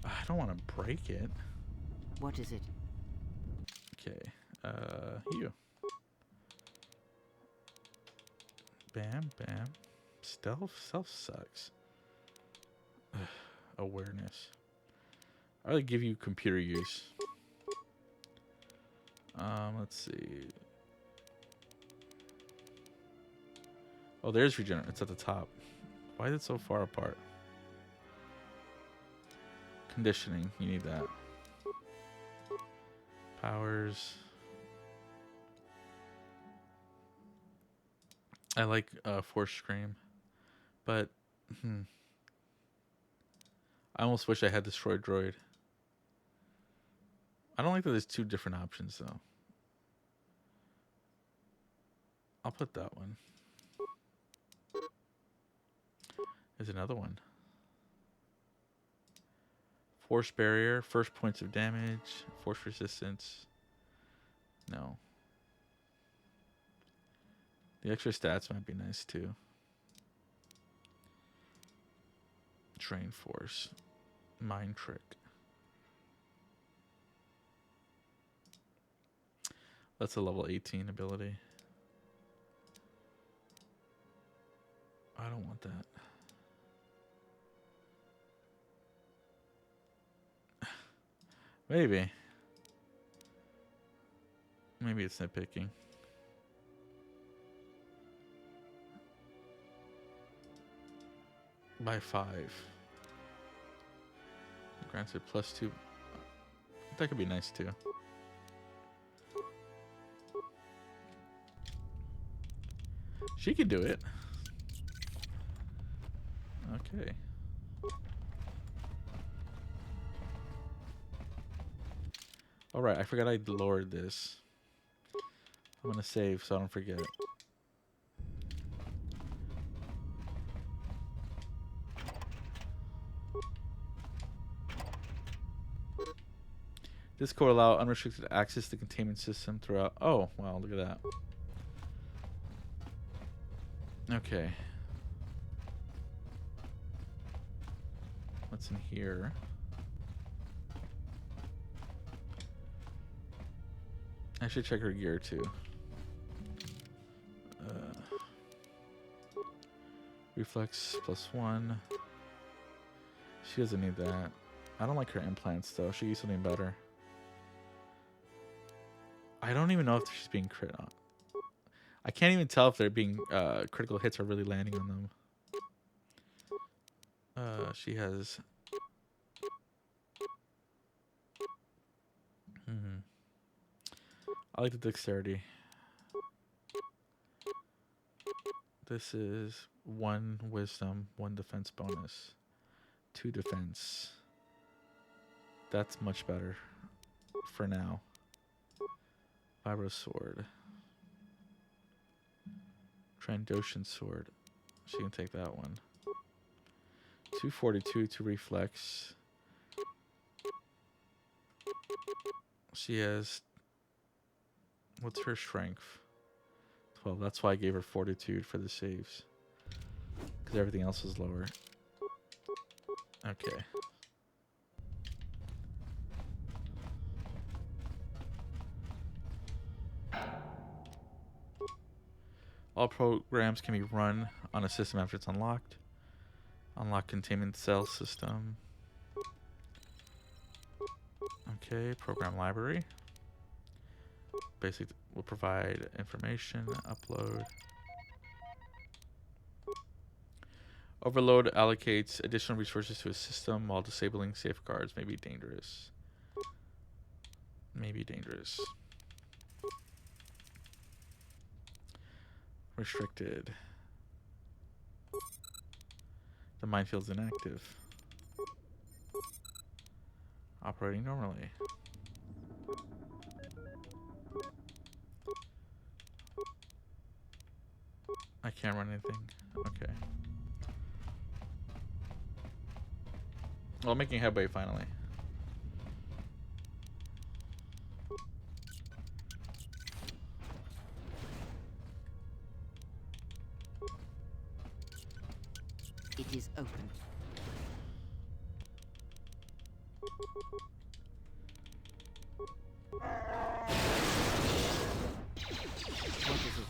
Speaker 1: I don't want to break it.
Speaker 10: What is it?
Speaker 1: Okay. You. Bam, bam. Stealth sucks. Awareness. I really give you computer use. Let's see. Oh, there's regenerate. It's at the top. Why is it so far apart? Conditioning. You need that. Powers. I like Force Scream, but I almost wish I had destroyed droid. I don't like that there's two different options though. I'll put that one. There's another one. Force barrier, first points of damage, force resistance. No. The extra stats might be nice too. Train force. Mind trick. That's a level 18 ability. I don't want that. Maybe. Maybe it's nitpicking. By 5. Granted +2. That could be nice too. She could do it. Okay. Alright, I forgot I lowered this. I'm gonna save so I don't forget. This code allows unrestricted access to the containment system throughout. Oh, wow, look at that. Okay. What's in here? I should check her gear too. Reflex +1. She doesn't need that. I don't like her implants though. She needs something better. I don't even know if she's being crit on. I can't even tell if they're being critical hits are really landing on them. She has. I like the dexterity. This is 1 wisdom, 1 defense bonus, 2 defense. That's much better for now. Vibro sword. Trandoshan sword. She can take that one. 242 to reflex. She has. What's her strength? 12. That's why I gave her fortitude for the saves. Because everything else is lower. Okay. All programs can be run on a system after it's unlocked. Unlock containment cell system. Okay, program library. Basic will provide information, upload. Overload allocates additional resources to a system while disabling safeguards may be dangerous. May be dangerous. Restricted. The minefield's inactive. Operating normally. I can't run anything. Okay. Well, making headway finally.
Speaker 10: It is open. What is it?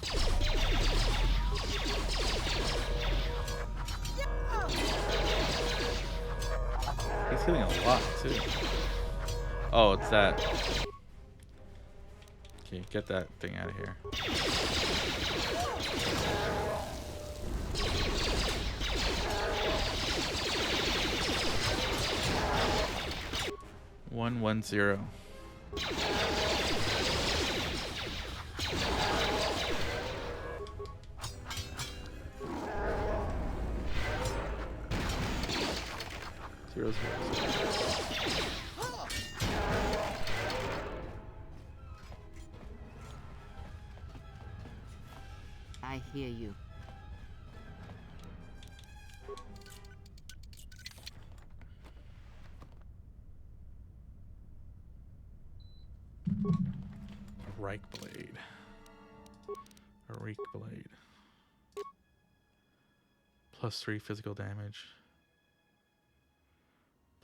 Speaker 1: He's healing a lot too. Oh, it's that. Okay, get that thing out of here. One 1-0. 0, 0, 0.
Speaker 10: I hear you.
Speaker 1: Reich blade. A Reich blade. +3 physical damage.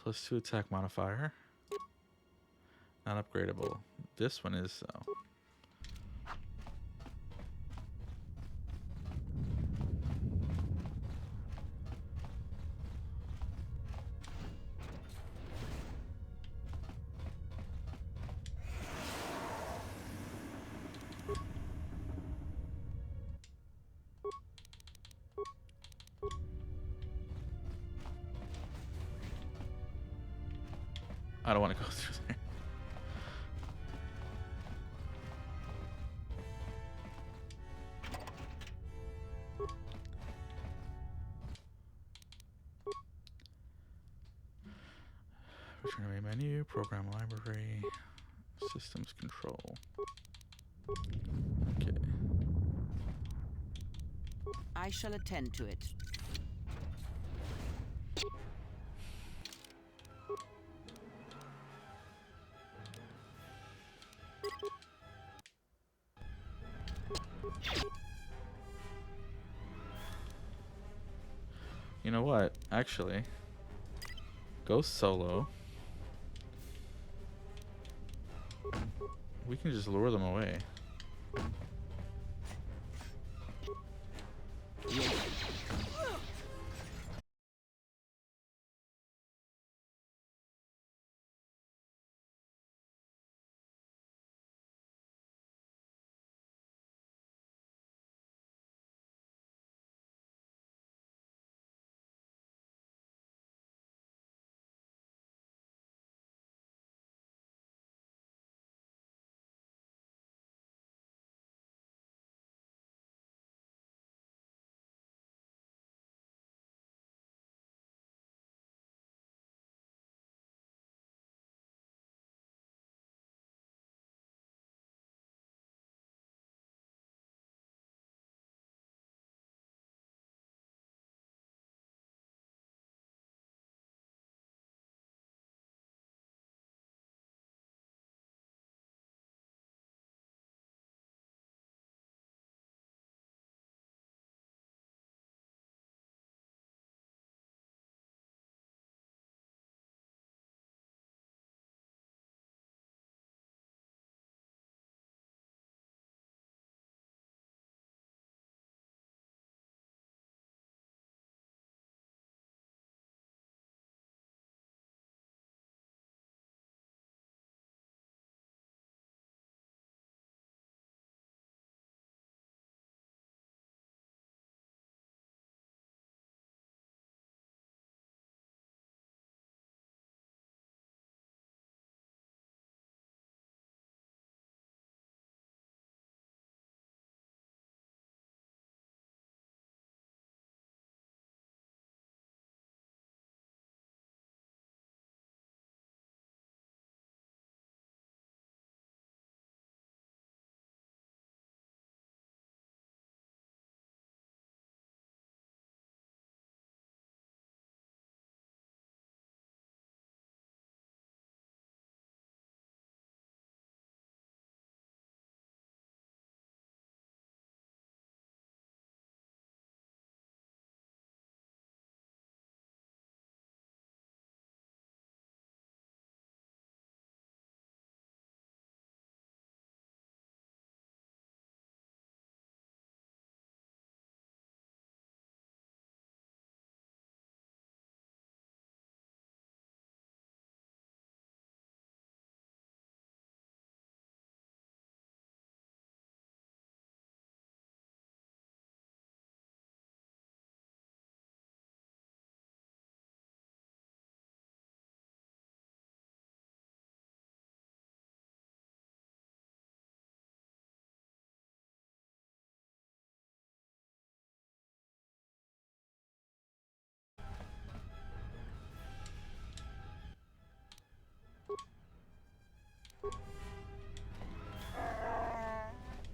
Speaker 1: +2 attack modifier. Not upgradable. This one is though. I don't want to go through there. Return to main menu, program library, systems control. Okay.
Speaker 10: I shall attend to it.
Speaker 1: You know what? Actually, go solo. We can just lure them away.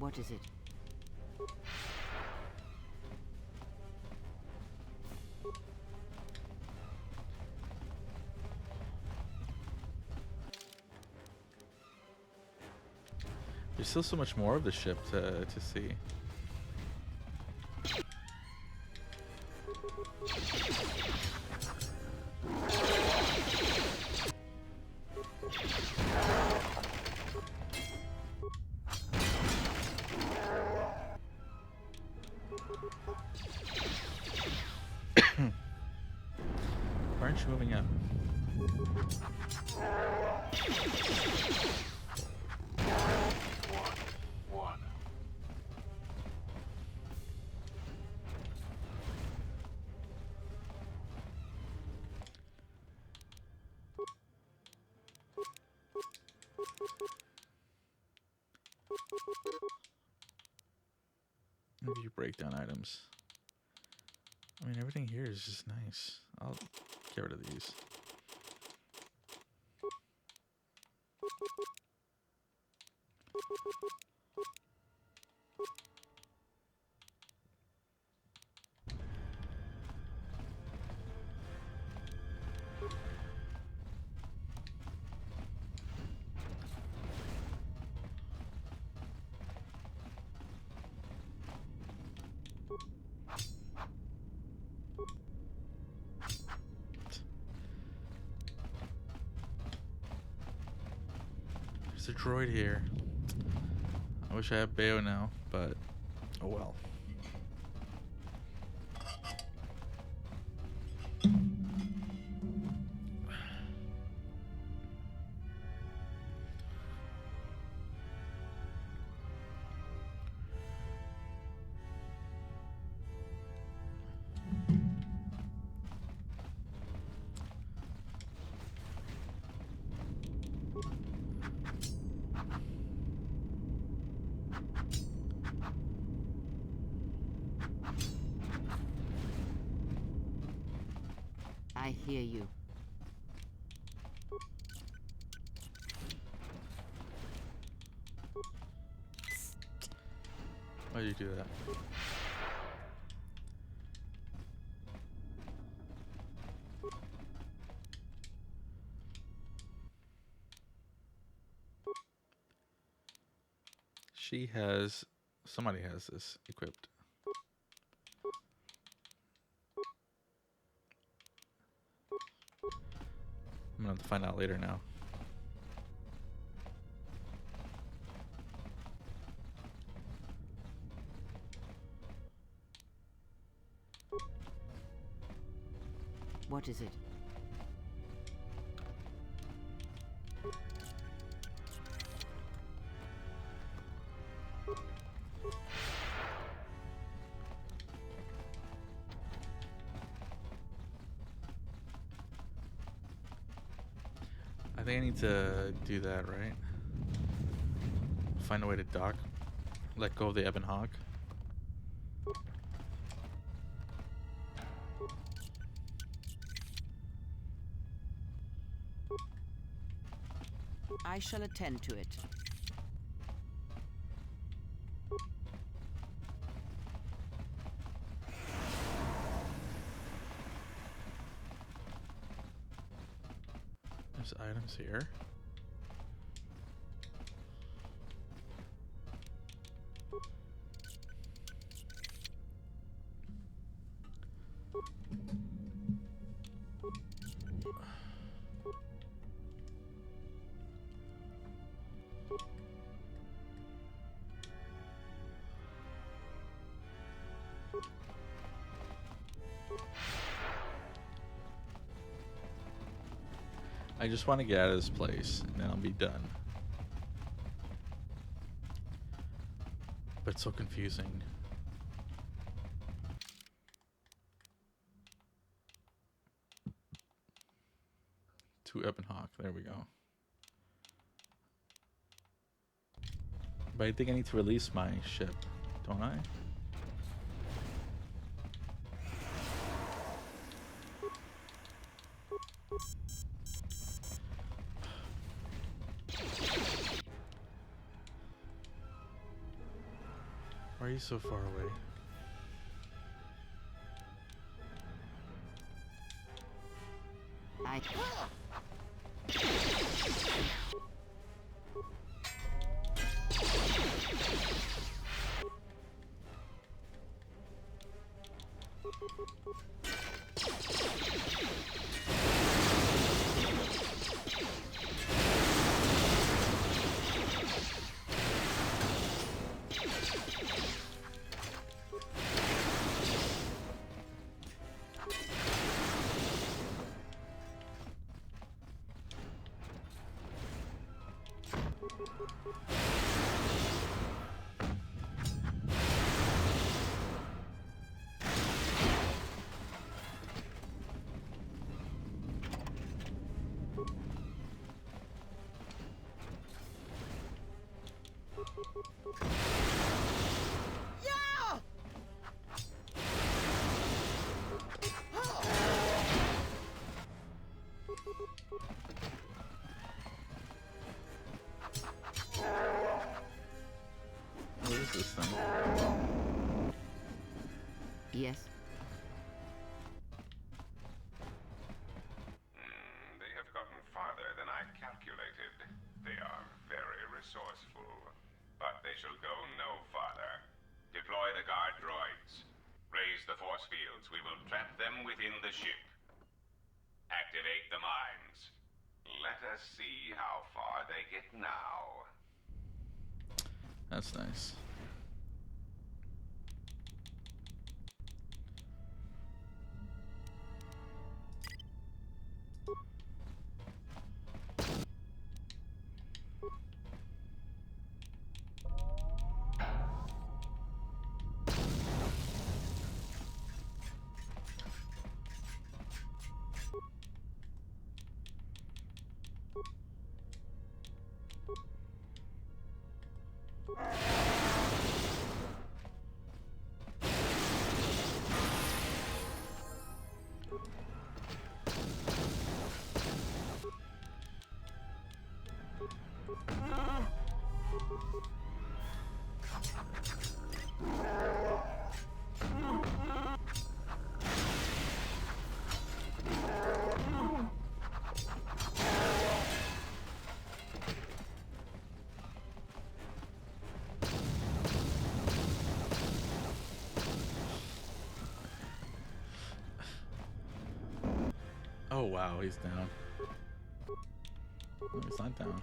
Speaker 10: What is it?
Speaker 1: There's still so much more of the ship to see. Why aren't you moving up? Maybe you break down items. I mean, everything here is just nice. I'll get rid of these. There's a droid here. I wish I had Bayo now, but oh well.
Speaker 10: I hear you.
Speaker 1: Why do you do that? Somebody has this equipped. I'm gonna have to find out later now.
Speaker 10: What is it?
Speaker 1: I think I need to do that, right? Find a way to dock. Let go of the Ebon Hawk.
Speaker 10: I shall attend to it.
Speaker 1: There's items here. I just want to get out of this place and then I'll be done. But it's so confusing. To Ebon Hawk, there we go. But I think I need to release my ship, don't I? Why are you so far away?
Speaker 10: I...
Speaker 1: What is this thing?
Speaker 10: Yes?
Speaker 9: They have gotten farther than I calculated. They are very resourceful. But they shall go no farther. Deploy the guard droids. Raise the force fields. We will trap them within the ship. Activate the mines. Let us see how far they get now.
Speaker 1: That's nice. Oh wow, he's down. No, he's not down.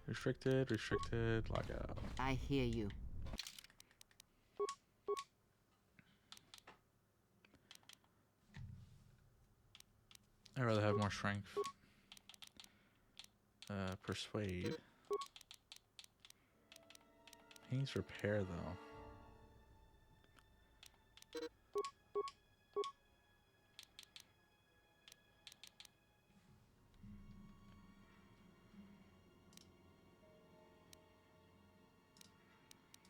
Speaker 1: Restricted, restricted, logout.
Speaker 10: I hear you.
Speaker 1: I'd rather have more strength. Persuade. He needs repair though.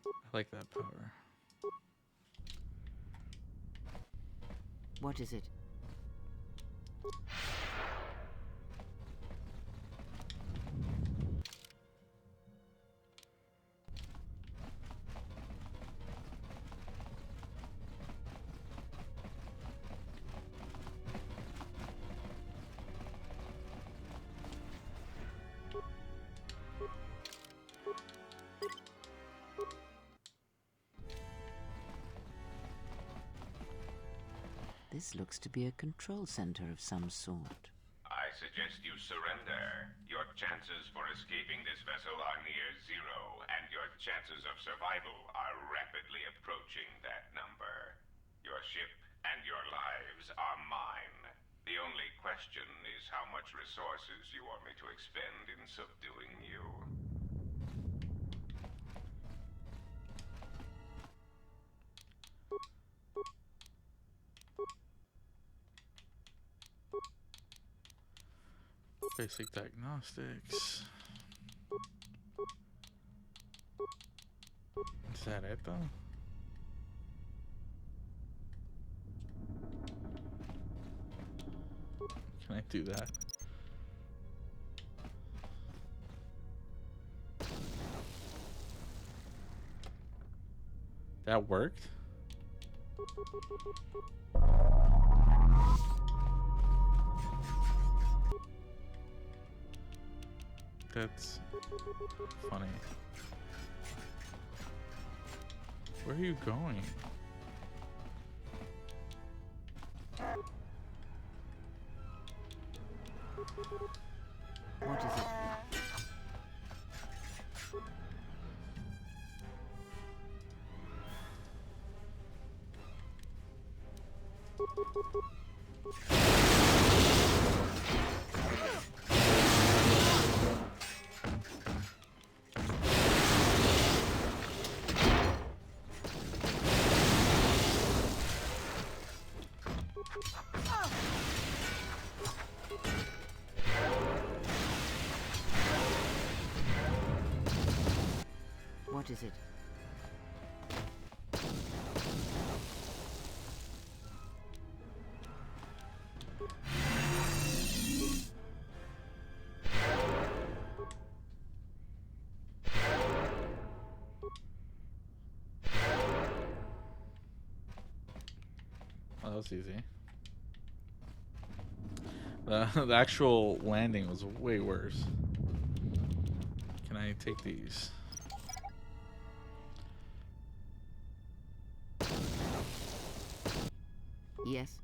Speaker 1: I like that power.
Speaker 10: What is it? This looks to be a control center of some sort.
Speaker 9: I suggest you surrender. Your chances for escaping this vessel are near zero, and your chances of survival are rapidly approaching that number. Your ship and your lives are mine. The only question is how much resources you want me to expend in subduing you.
Speaker 1: Basic diagnostics. that it though? Can I do that? That worked? That's funny. Where are you going?
Speaker 10: What is it? What is it?
Speaker 1: Oh, that was easy. The actual landing was way worse. Can I take these?
Speaker 10: Yes.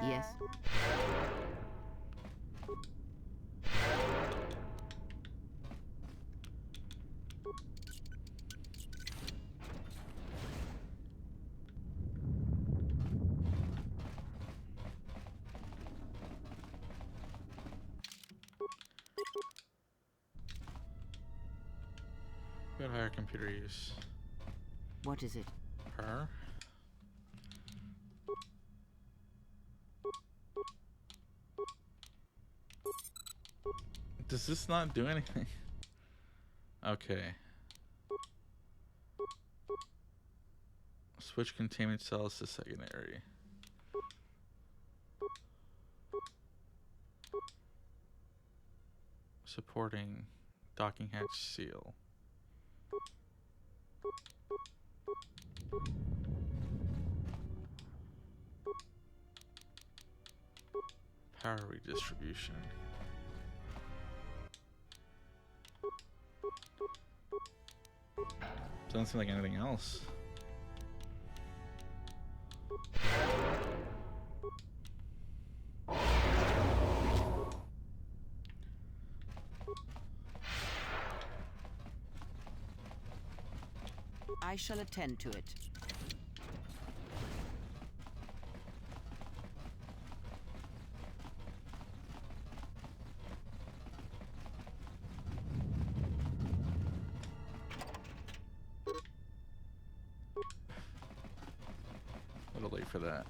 Speaker 10: Yes.
Speaker 1: Got higher computer use.
Speaker 10: What is it?
Speaker 1: Her? Does this not do anything? Okay. Switch containment cells to secondary. Supporting docking hatch seal. Power redistribution. Doesn't seem like anything else.
Speaker 10: I shall attend to it.
Speaker 1: A little late for that.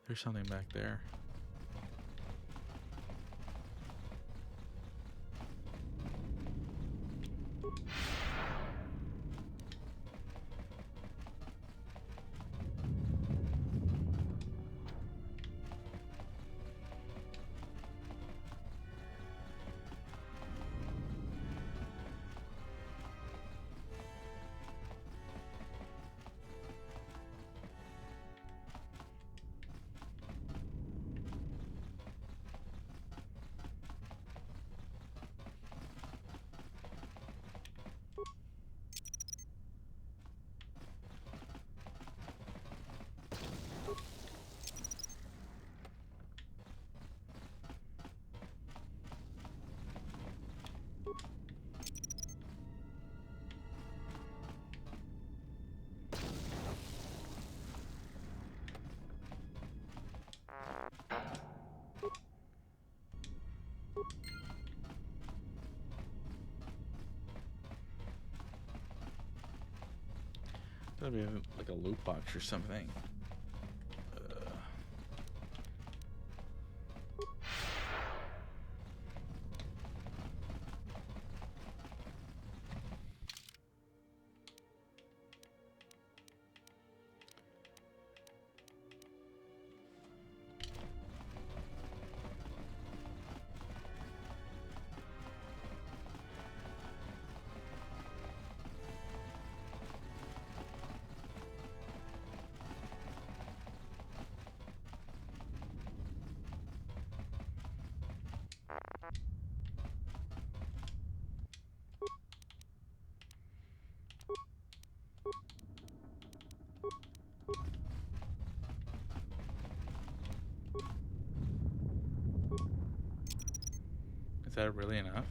Speaker 1: There's something back there. That'd be like a loot box or something. Is that really enough?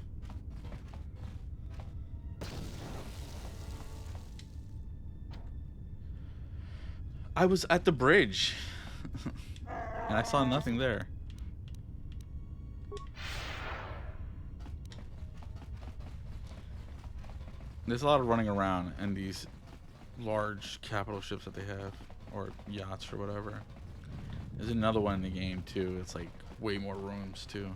Speaker 1: I was at the bridge and I saw nothing there. There's a lot of running around in these large capital ships that they have, or yachts or whatever. There's another one in the game too. It's like way more rooms too.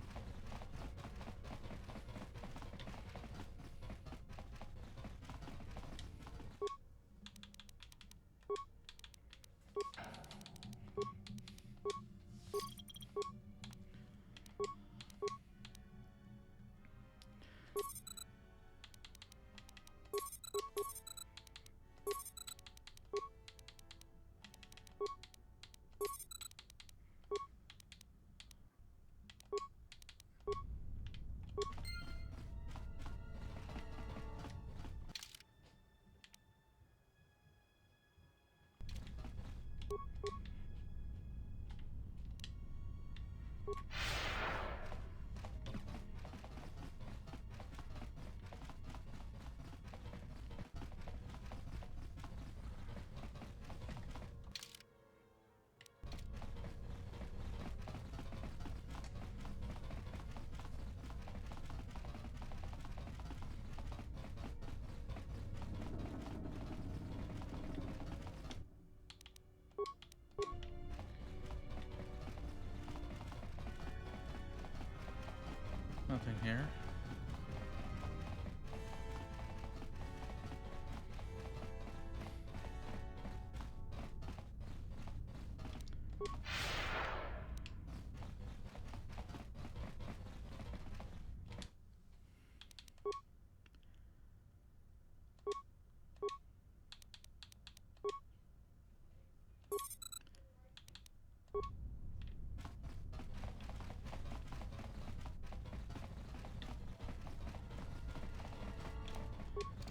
Speaker 1: Nothing here.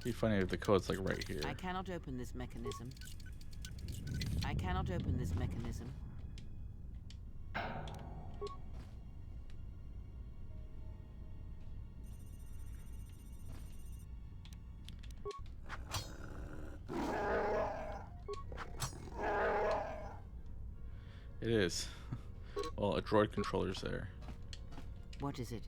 Speaker 1: It'd be funny if the code's like right here.
Speaker 10: I cannot open this mechanism. I cannot open this mechanism.
Speaker 1: It is. Well, a droid controller's there.
Speaker 10: What is it?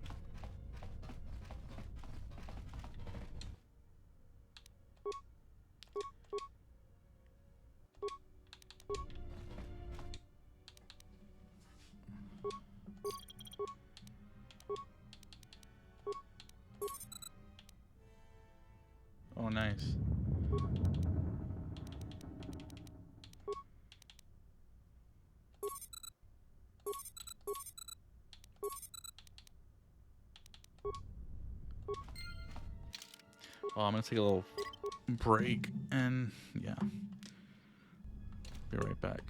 Speaker 1: Oh, nice. Well, I'm gonna take a little break and yeah, be right back.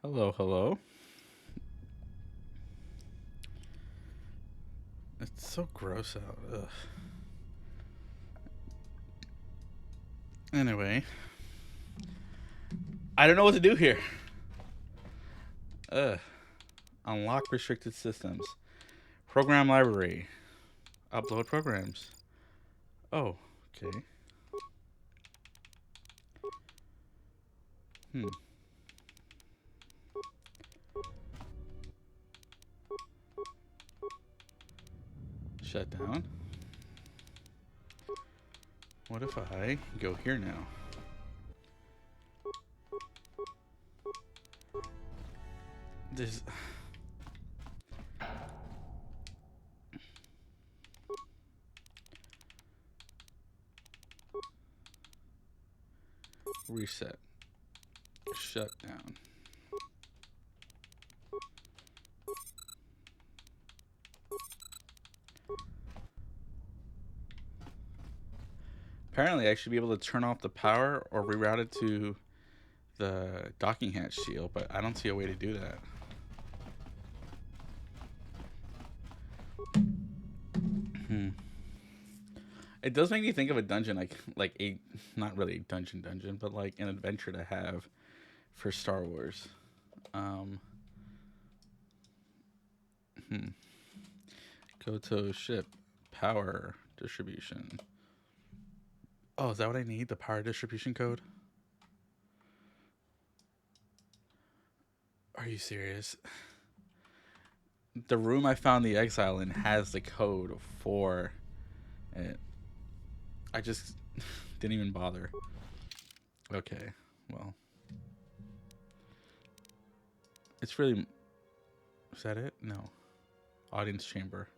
Speaker 1: Hello, hello. It's so gross out. Ugh. Anyway, I don't know what to do here. Ugh. Unlock restricted systems. Program library. Upload programs. Oh, okay. Shut down. What if I go here now? There's... Reset. Shut down. Apparently, I should be able to turn off the power or reroute it to the docking hatch seal, but I don't see a way to do that. It does make me think of a dungeon, like a, not really a dungeon, but like an adventure to have for Star Wars. Go to ship, power distribution. Oh, is that what I need? The power distribution code? Are you serious? The room I found the exile in has the code for it. I just didn't even bother. Okay, well. It's really... Is that it? No. Audience chamber.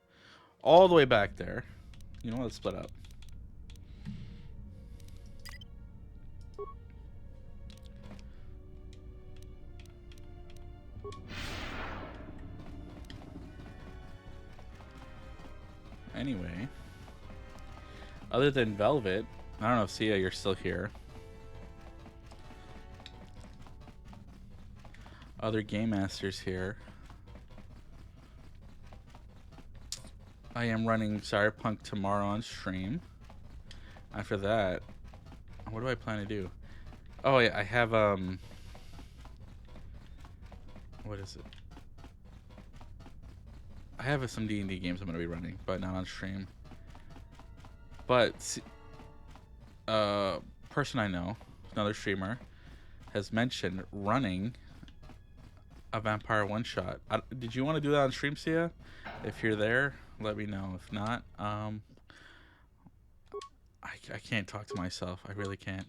Speaker 1: All the way back there. You know what? Let's split up. Anyway, other than Velvet, I don't know if Sia, you're still here. Other Game Masters here. I am running Cyberpunk tomorrow on stream. After that, what do I plan to do? Oh yeah, I have what is it? I have some D&D games I'm gonna be running, but not on stream. But person I know, another streamer, has mentioned running a vampire one-shot. Did you want to do that on stream, Sia? If you're there, let me know. If not, I can't talk to myself. I really can't.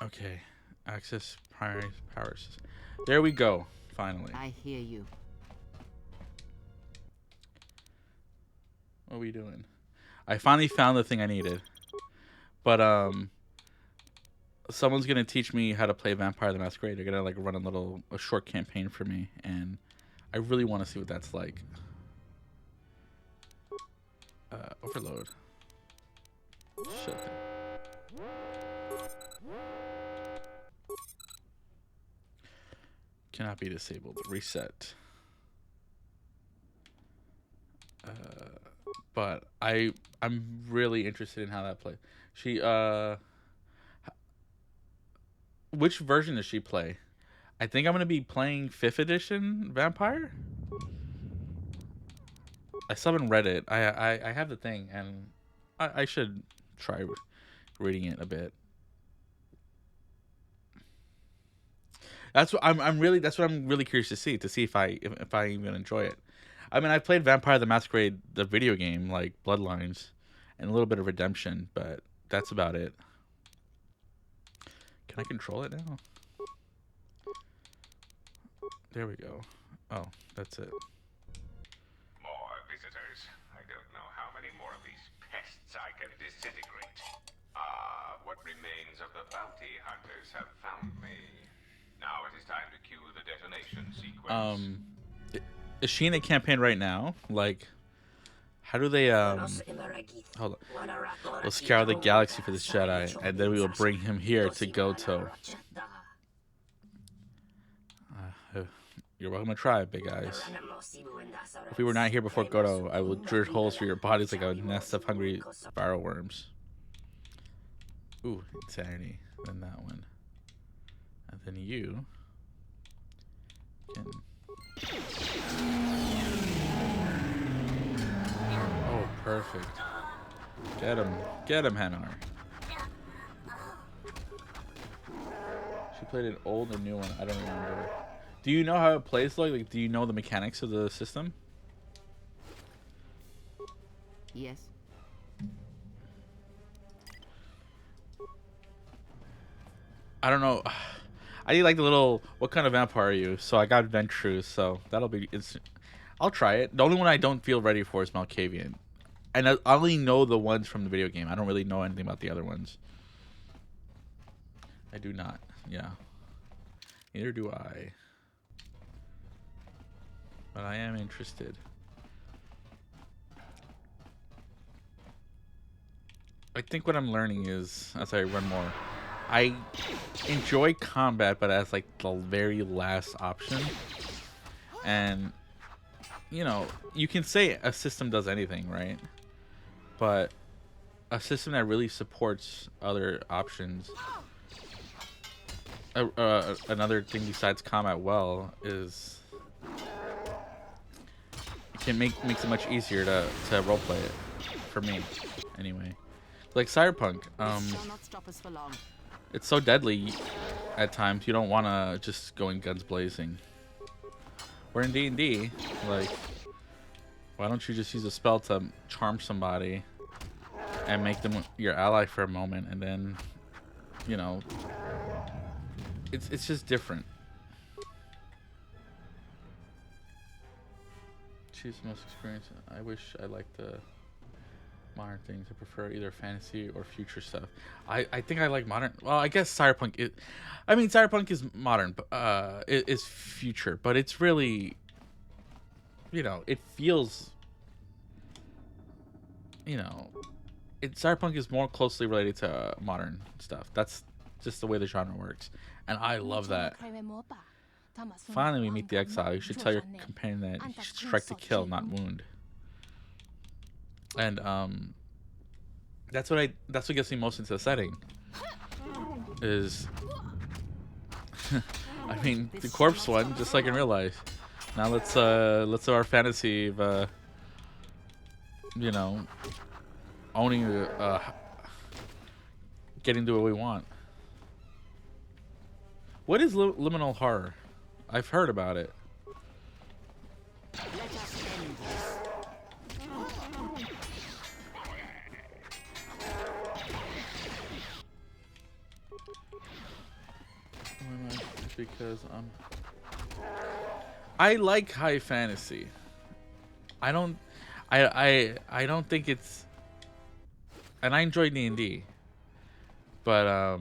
Speaker 1: Okay, access primary powers. There we go. Finally.
Speaker 10: I hear you.
Speaker 1: What are we doing? I finally found the thing I needed. But someone's gonna teach me how to play Vampire the Masquerade. They're gonna like run a short campaign for me, and I really want to see what that's like. Overload. Shit. Cannot be disabled. Reset. But I'm really interested in how that plays. She which version does she play? I think I'm gonna be playing 5th edition Vampire. I still haven't read it. I have the thing, and I should try reading it a bit. That's what I'm really curious to see if I even enjoy it. I mean, I played Vampire the Masquerade, the video game, like Bloodlines, and a little bit of Redemption, but that's about it. Can I control it now? There we go. Oh, that's it.
Speaker 9: More visitors. I don't know how many more of these pests I can disintegrate. What remains of the bounty hunters have found me. Now it is time to cue the detonation sequence.
Speaker 1: Is she in a campaign right now? Like, how do they hold on. We'll scour the galaxy for this Jedi, and then we will bring him here to G0-To. You're welcome to try, big eyes. If we were not here before G0-To, I will drill holes for your bodies like a nest of hungry spiral worms. Ooh, insanity. Then that one. And then you can... Oh, perfect. Get him, Hanar. She played an old or new one? I don't remember. Do you know how it plays, like do you know the mechanics of the system?
Speaker 10: Yes.
Speaker 1: I don't know. I need like the little, what kind of vampire are you? So I got Ventrue, so that'll be instant. I'll try it. The only one I don't feel ready for is Malkavian. And I only know the ones from the video game. I don't really know anything about the other ones. I do not. Yeah. Neither do I. But I am interested. I think what I'm learning is, as I run more, I enjoy combat, but as like the very last option. And, you know, you can say a system does anything, right? But a system that really supports other options, another thing besides combat well, is it makes it much easier to roleplay it, for me, anyway. Like Cyberpunk, it's so deadly at times, you don't want to just go in guns blazing. Or in D&D, like, why don't you just use a spell to charm somebody and make them your ally for a moment, and then, you know, it's just different. Choose the most experience. I wish I liked the modern things. I prefer either fantasy or future stuff. I think I like modern. Well, I guess Cyberpunk. Cyberpunk is modern, but it is future. But it's really, you know, it feels you know, cyberpunk is more closely related to modern stuff. That's just the way the genre works, and I love that. Finally, we meet the exile. You should tell your companion that he should strike to kill, not wound. And that's what gets me most into the setting. Is I mean the corpse one, just like in real life. Now let's do our fantasy of you know, owning getting to what we want. What is liminal horror? I've heard about it. Because I like high fantasy. I don't think it's, and I enjoy D&D, but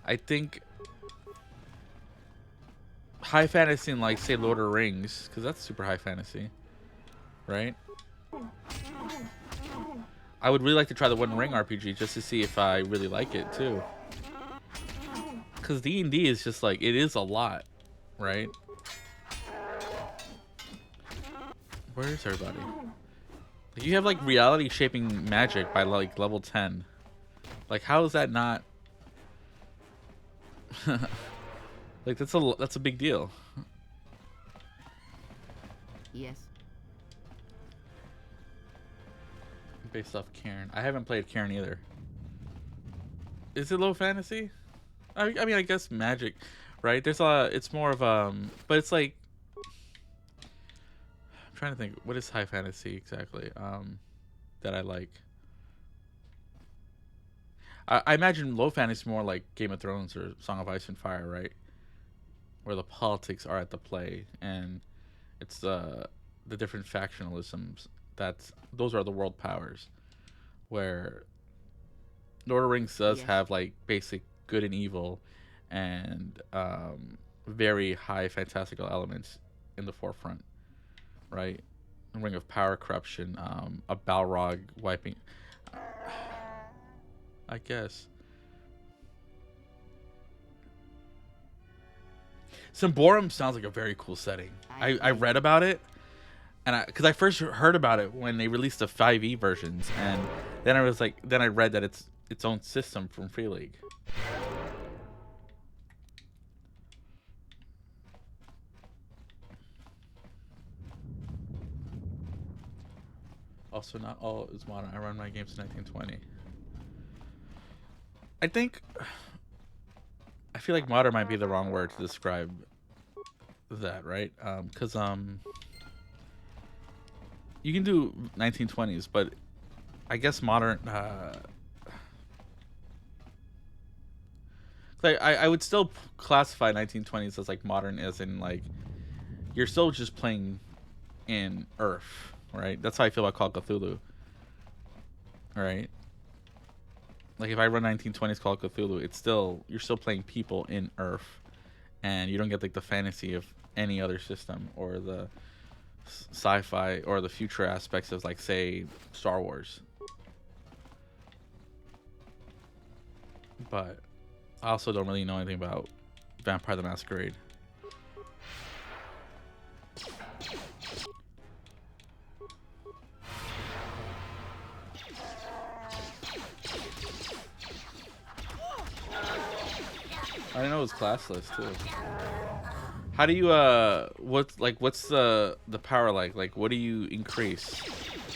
Speaker 1: I think high fantasy in, like, say, Lord of the Rings, because that's super high fantasy, right? I would really like to try the One Ring RPG just to see if I really like it too. Because D&D is just like, it is a lot, right? Where is everybody? Like, you have like reality shaping magic by like level 10. Like, how is that not? Like, that's a big deal.
Speaker 10: Yes.
Speaker 1: Based off Cairn. I haven't played Cairn either. Is it low fantasy? I mean, I guess magic, right? There's it's more of but it's like, I'm trying to think, what is high fantasy exactly? That I like. I imagine low fantasy more like Game of Thrones or Song of Ice and Fire, right? Where the politics are at the play, and it's the different factionalisms. Those are the world powers. Where Lord of the Rings does have like basic good and evil, and very high fantastical elements in the forefront, right? A Ring of Power corruption, a Balrog wiping, I guess. Symborum sounds like a very cool setting. I read about it, and because I first heard about it when they released the 5e versions, and then I read that it's its own system from Free League. Also, not all is modern. I run my games in 1920. I feel like modern might be the wrong word to describe that, right? Because you can do 1920s, but I guess modern. Like, I would still classify 1920s as like modern, as in like you're still just playing in Earth, right? That's how I feel about Call of Cthulhu, right? Like, if I run 1920s Call of Cthulhu, you're still playing people in Earth, and you don't get like the fantasy of any other system or the sci-fi or the future aspects of, like, say, Star Wars. But I also don't really know anything about Vampire the Masquerade. I didn't know it was classless too. How do you what's the power like? Like, what do you increase?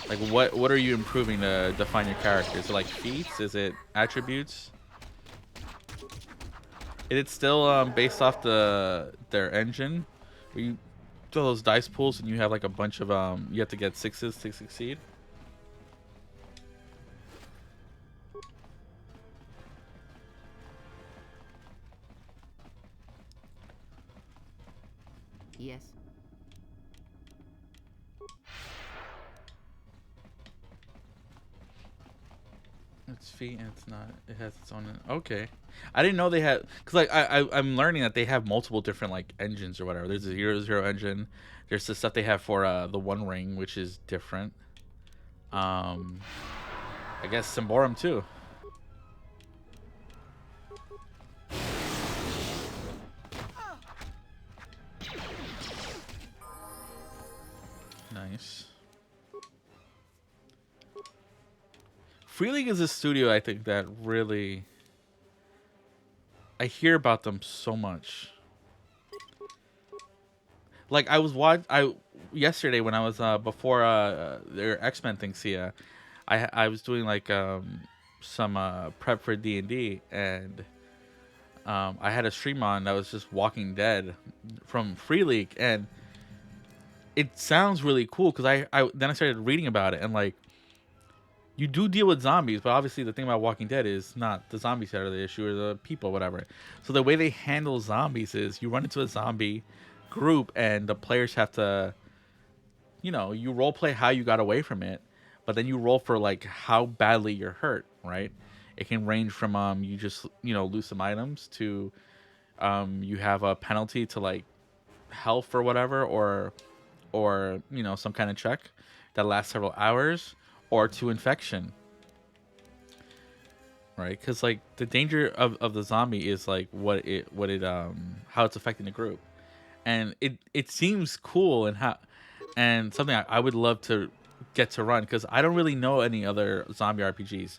Speaker 1: Like, what are you improving to define your character? Is it like feats? Is it attributes? Is it still based off their engine? Where you throw those dice pools and you have like a bunch of you have to get 6s to succeed?
Speaker 10: Yes.
Speaker 1: It's feet and it's not. It has its own. Okay, I didn't know they had. Cause like I'm learning that they have multiple different like engines or whatever. There's a 0-0 engine. There's the stuff they have for the One Ring, which is different. I guess Symborum too. Nice. Free League is a studio I think that really I hear about them so much. Like I yesterday when I was before their X-Men thing, I was doing like some prep for D&D, and I had a stream on that was just Walking Dead from Free League, and it sounds really cool because then I started reading about it, and like you do deal with zombies, but obviously the thing about Walking Dead is not the zombies that are the issue or the people, whatever. So the way they handle zombies is you run into a zombie group and the players have to, you role play how you got away from it, but then you roll for like how badly you're hurt, right? It can range from you just lose some items to you have a penalty to like health or whatever, or some kind of check that lasts several hours, or to infection, right? Because like the danger of the zombie is like what it how it's affecting the group, and it seems cool and something I would love to get to run, because I don't really know any other zombie RPGs.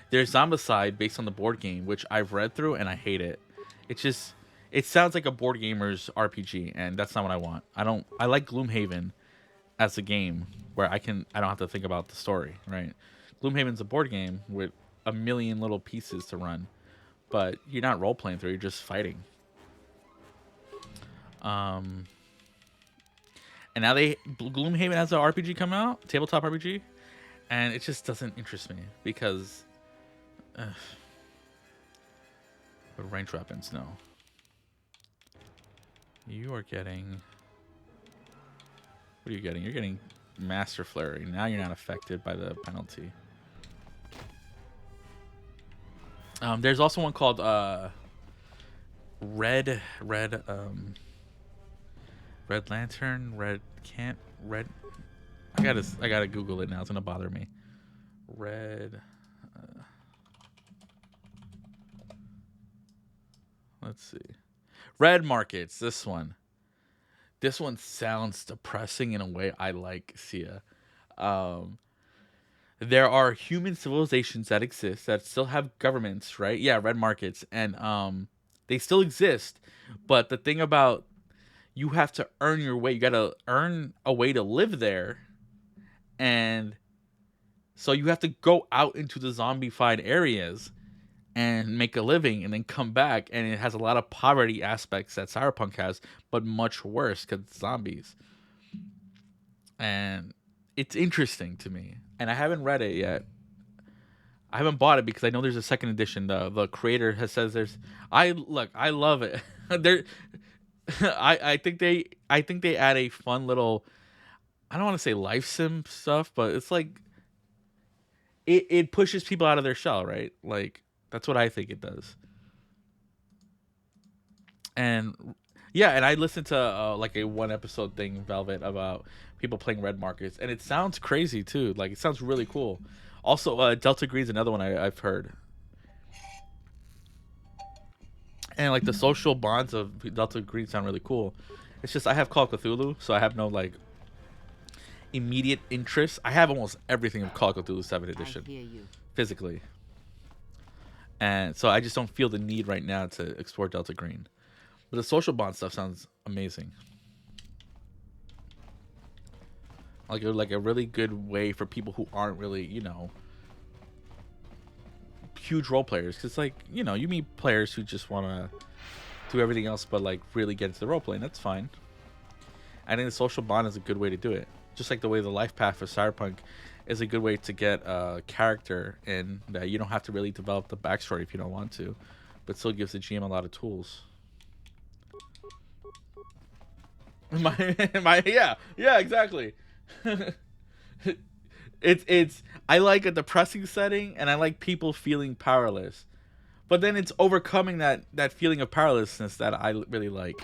Speaker 1: There's Zombicide based on the board game, which I've read through and I hate it. It sounds like a board gamer's RPG, and that's not what I want. I like Gloomhaven as a game where I don't have to think about the story, right? Gloomhaven's a board game with a million little pieces to run, but you're not role playing through, you're just fighting. And now Gloomhaven has an RPG come out, tabletop RPG, and it just doesn't interest me because but ranged weapons, no. You are getting, what are you getting? You're getting Master Flurry. Now you're not affected by the penalty. There's also one called Red Lantern, I gotta Google it now. It's gonna bother me. Let's see. Red Markets. This one sounds depressing in a way I like, Sia. There are human civilizations that exist that still have governments, right? Yeah, red markets, and they still exist. But the thing about, you have to earn your way. You gotta earn a way to live there, and so you have to go out into the zombified areas and make a living, and then come back. And it has a lot of poverty aspects that Cyberpunk has, but much worse because it's zombies. And it's interesting to me, and I haven't read it yet. I haven't bought it because I know there's a second edition. The creator says there's. I love it. I think they add a fun little, I don't want to say life sim stuff, but it's like it pushes people out of their shell, right? Like that's what I think it does. And yeah, and I listened to like a one episode thing, Velvet, about people playing red markets, and it sounds crazy too. Like it sounds really cool. Also, Delta Green's another one I've heard. And like the social bonds of Delta Green sound really cool. It's just I have Call of Cthulhu, so I have no like immediate interest. I have almost everything of Call of Cthulhu 7th edition physically, and so I just don't feel the need right now to explore Delta Green. But the social bond stuff sounds amazing. Like a really good way for people who aren't really, huge role players, because like you meet players who just want to do everything else but like really get into the role playing. That's fine. I think the social bond is a good way to do it, just like the way the life path for Cyberpunk is a good way to get a character in that you don't have to really develop the backstory if you don't want to, but still gives the GM a lot of tools. Yeah, exactly. It's I like a depressing setting, and I like people feeling powerless, but then it's overcoming that feeling of powerlessness that I really like.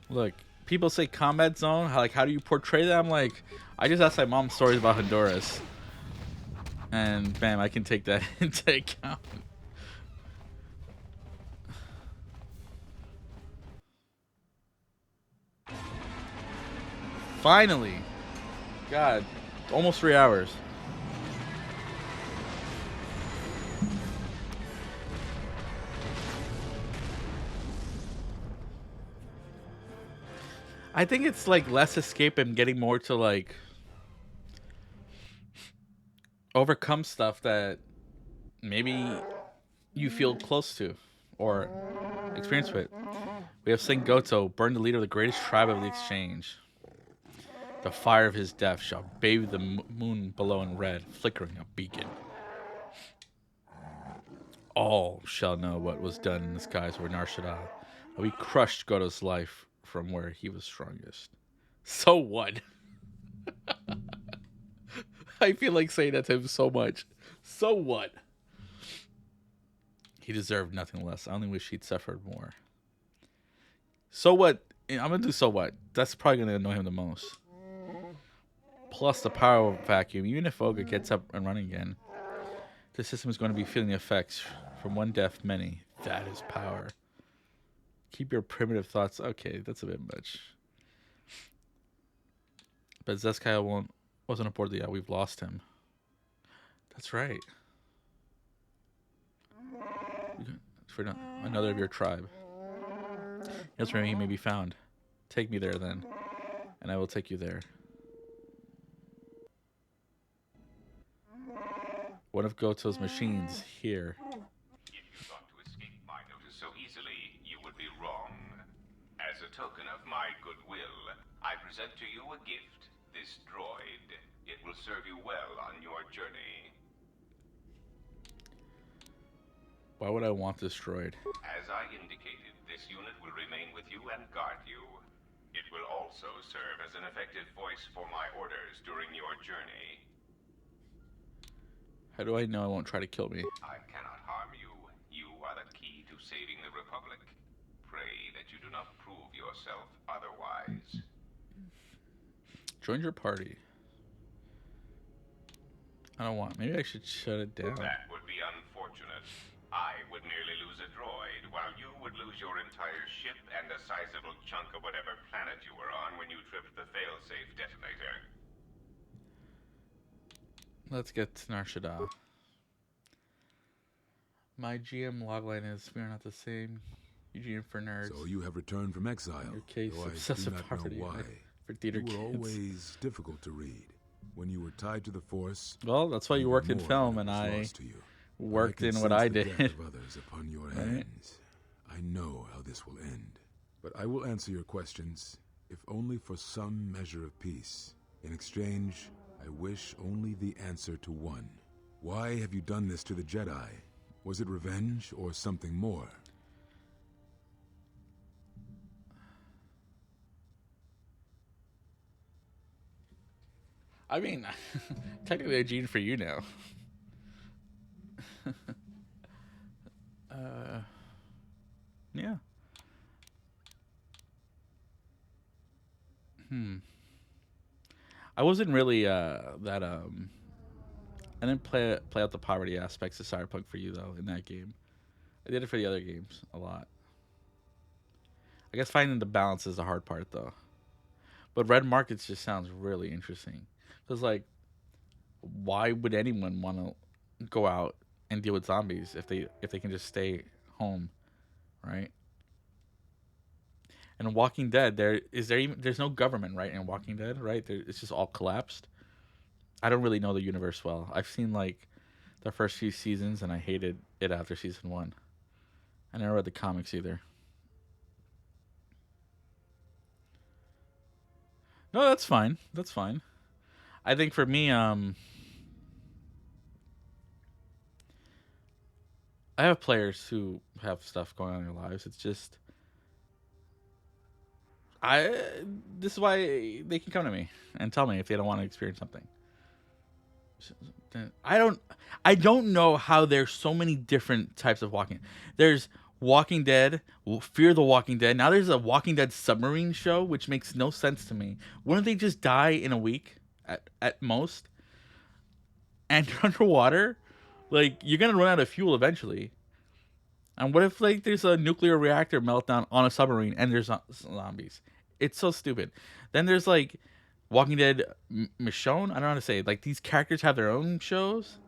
Speaker 1: Look, people say combat zone. How do you portray that? I'm like, I just asked my mom stories about Honduras, and bam, I can take that into account. Finally, God, almost 3 hours. I think it's like less escape and getting more to like overcome stuff that maybe you feel close to or experience with. We have Saint Goto, burn the leader of the greatest tribe of the exchange. The fire of his death shall bathe the moon below in red, flickering a beacon. All shall know what was done in the skies where Nar Shaddaa. We crushed Goto's life from where he was strongest. So what? I feel like saying that to him so much. So what? He deserved nothing less. I only wish he'd suffered more. So what? I'm going to do so what. That's probably going to annoy him the most. Plus the power vacuum. Even if Olga gets up and running again, the system is going to be feeling the effects from one death, many. That is power. Keep your primitive thoughts. Okay, that's a bit much. But Zeskyle wasn't aboard the yacht. We've lost him. That's right. For another of your tribe. Yes, where he may be found. Take me there then, and I will take you there. One of Goto's machines here.
Speaker 9: If you thought to escape my notice so easily, you would be wrong. As a token of my goodwill, I present to you a gift. This droid. It will serve you well on your journey.
Speaker 1: Why would I want this droid?
Speaker 9: As I indicated, this unit will remain with you and guard you. It will also serve as an effective voice for my orders during your journey.
Speaker 1: How do I know it won't try to kill me?
Speaker 9: I cannot harm you. You are the key to saving the Republic. Pray that you do not prove yourself otherwise.
Speaker 1: Join your party. I don't want. Maybe I should shut it down.
Speaker 9: That would be unfortunate. I would nearly lose a droid, while you would lose your entire ship and a sizable chunk of whatever planet you were on when you tripped the failsafe detonator.
Speaker 1: Let's get to Nar Shaddaa. My GM logline is we are not the same. Eugene for nerds.
Speaker 11: So you have returned from exile.
Speaker 1: Your case,
Speaker 11: though I
Speaker 1: obsessive
Speaker 11: do not
Speaker 1: poverty.
Speaker 11: know why.
Speaker 1: For theater
Speaker 11: You were
Speaker 1: kids.
Speaker 11: always difficult to read. When you were tied to the Force.
Speaker 1: Well, that's why you worked in film, and I worked in what I did.
Speaker 11: Of others upon your hands. I know how this will end, but I will answer your questions, if only for some measure of peace. In exchange, I wish only the answer to one. Why have you done this to the Jedi? Was it revenge or something more?
Speaker 1: I mean, technically a gene for you now. Yeah. I wasn't really that I didn't play out the poverty aspects of Cyberpunk for you though in that game. I did it for the other games a lot. I guess finding the balance is the hard part though. But Red Markets just sounds really interesting. Because like, why would anyone want to go out and deal with zombies if they can just stay home, right? And Walking Dead, there's no government, right? In Walking Dead, right? It's just all collapsed. I don't really know the universe well. I've seen like the first few seasons, and I hated it after season 1. I never read the comics either. No, that's fine. That's fine. I think for me, I have players who have stuff going on in their lives. It's just, this is why they can come to me and tell me if they don't want to experience something. I don't know how there's so many different types of walking. There's Walking Dead, Fear the Walking Dead. Now there's a Walking Dead submarine show, which makes no sense to me. Wouldn't they just die in a week at most? And you're underwater, like you're gonna run out of fuel eventually. And what if like there's a nuclear reactor meltdown on a submarine and there's zombies? It's so stupid. Then there's like Walking Dead Michonne. I don't know how to say it. Like these characters have their own shows.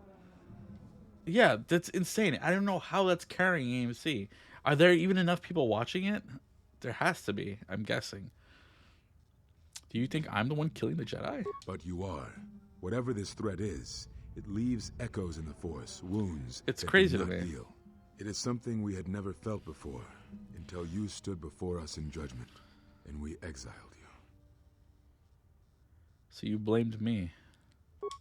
Speaker 1: Yeah, that's insane. I don't know how that's carrying AMC. Are there even enough people watching it? There has to be, I'm guessing. Do you think I'm the one killing the Jedi?
Speaker 11: But you are. Whatever this threat is, it leaves echoes in the Force, wounds.
Speaker 1: It's
Speaker 11: that
Speaker 1: crazy
Speaker 11: do
Speaker 1: to
Speaker 11: not
Speaker 1: me.
Speaker 11: heal. It is something we had never felt before, until you stood before us in judgment, and we exiled you.
Speaker 1: So you blamed me.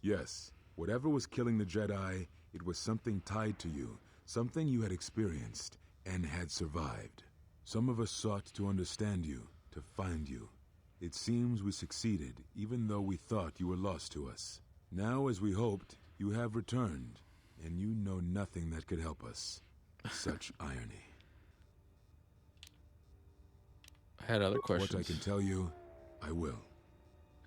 Speaker 11: Yes, whatever was killing the Jedi, it was something tied to you, something you had experienced and had survived. Some of us sought to understand you, to find you. It seems we succeeded, even though we thought you were lost to us. Now, as we hoped, you have returned, and you know nothing that could help us. Such irony.
Speaker 1: I had other questions.
Speaker 11: What I can tell you, I will.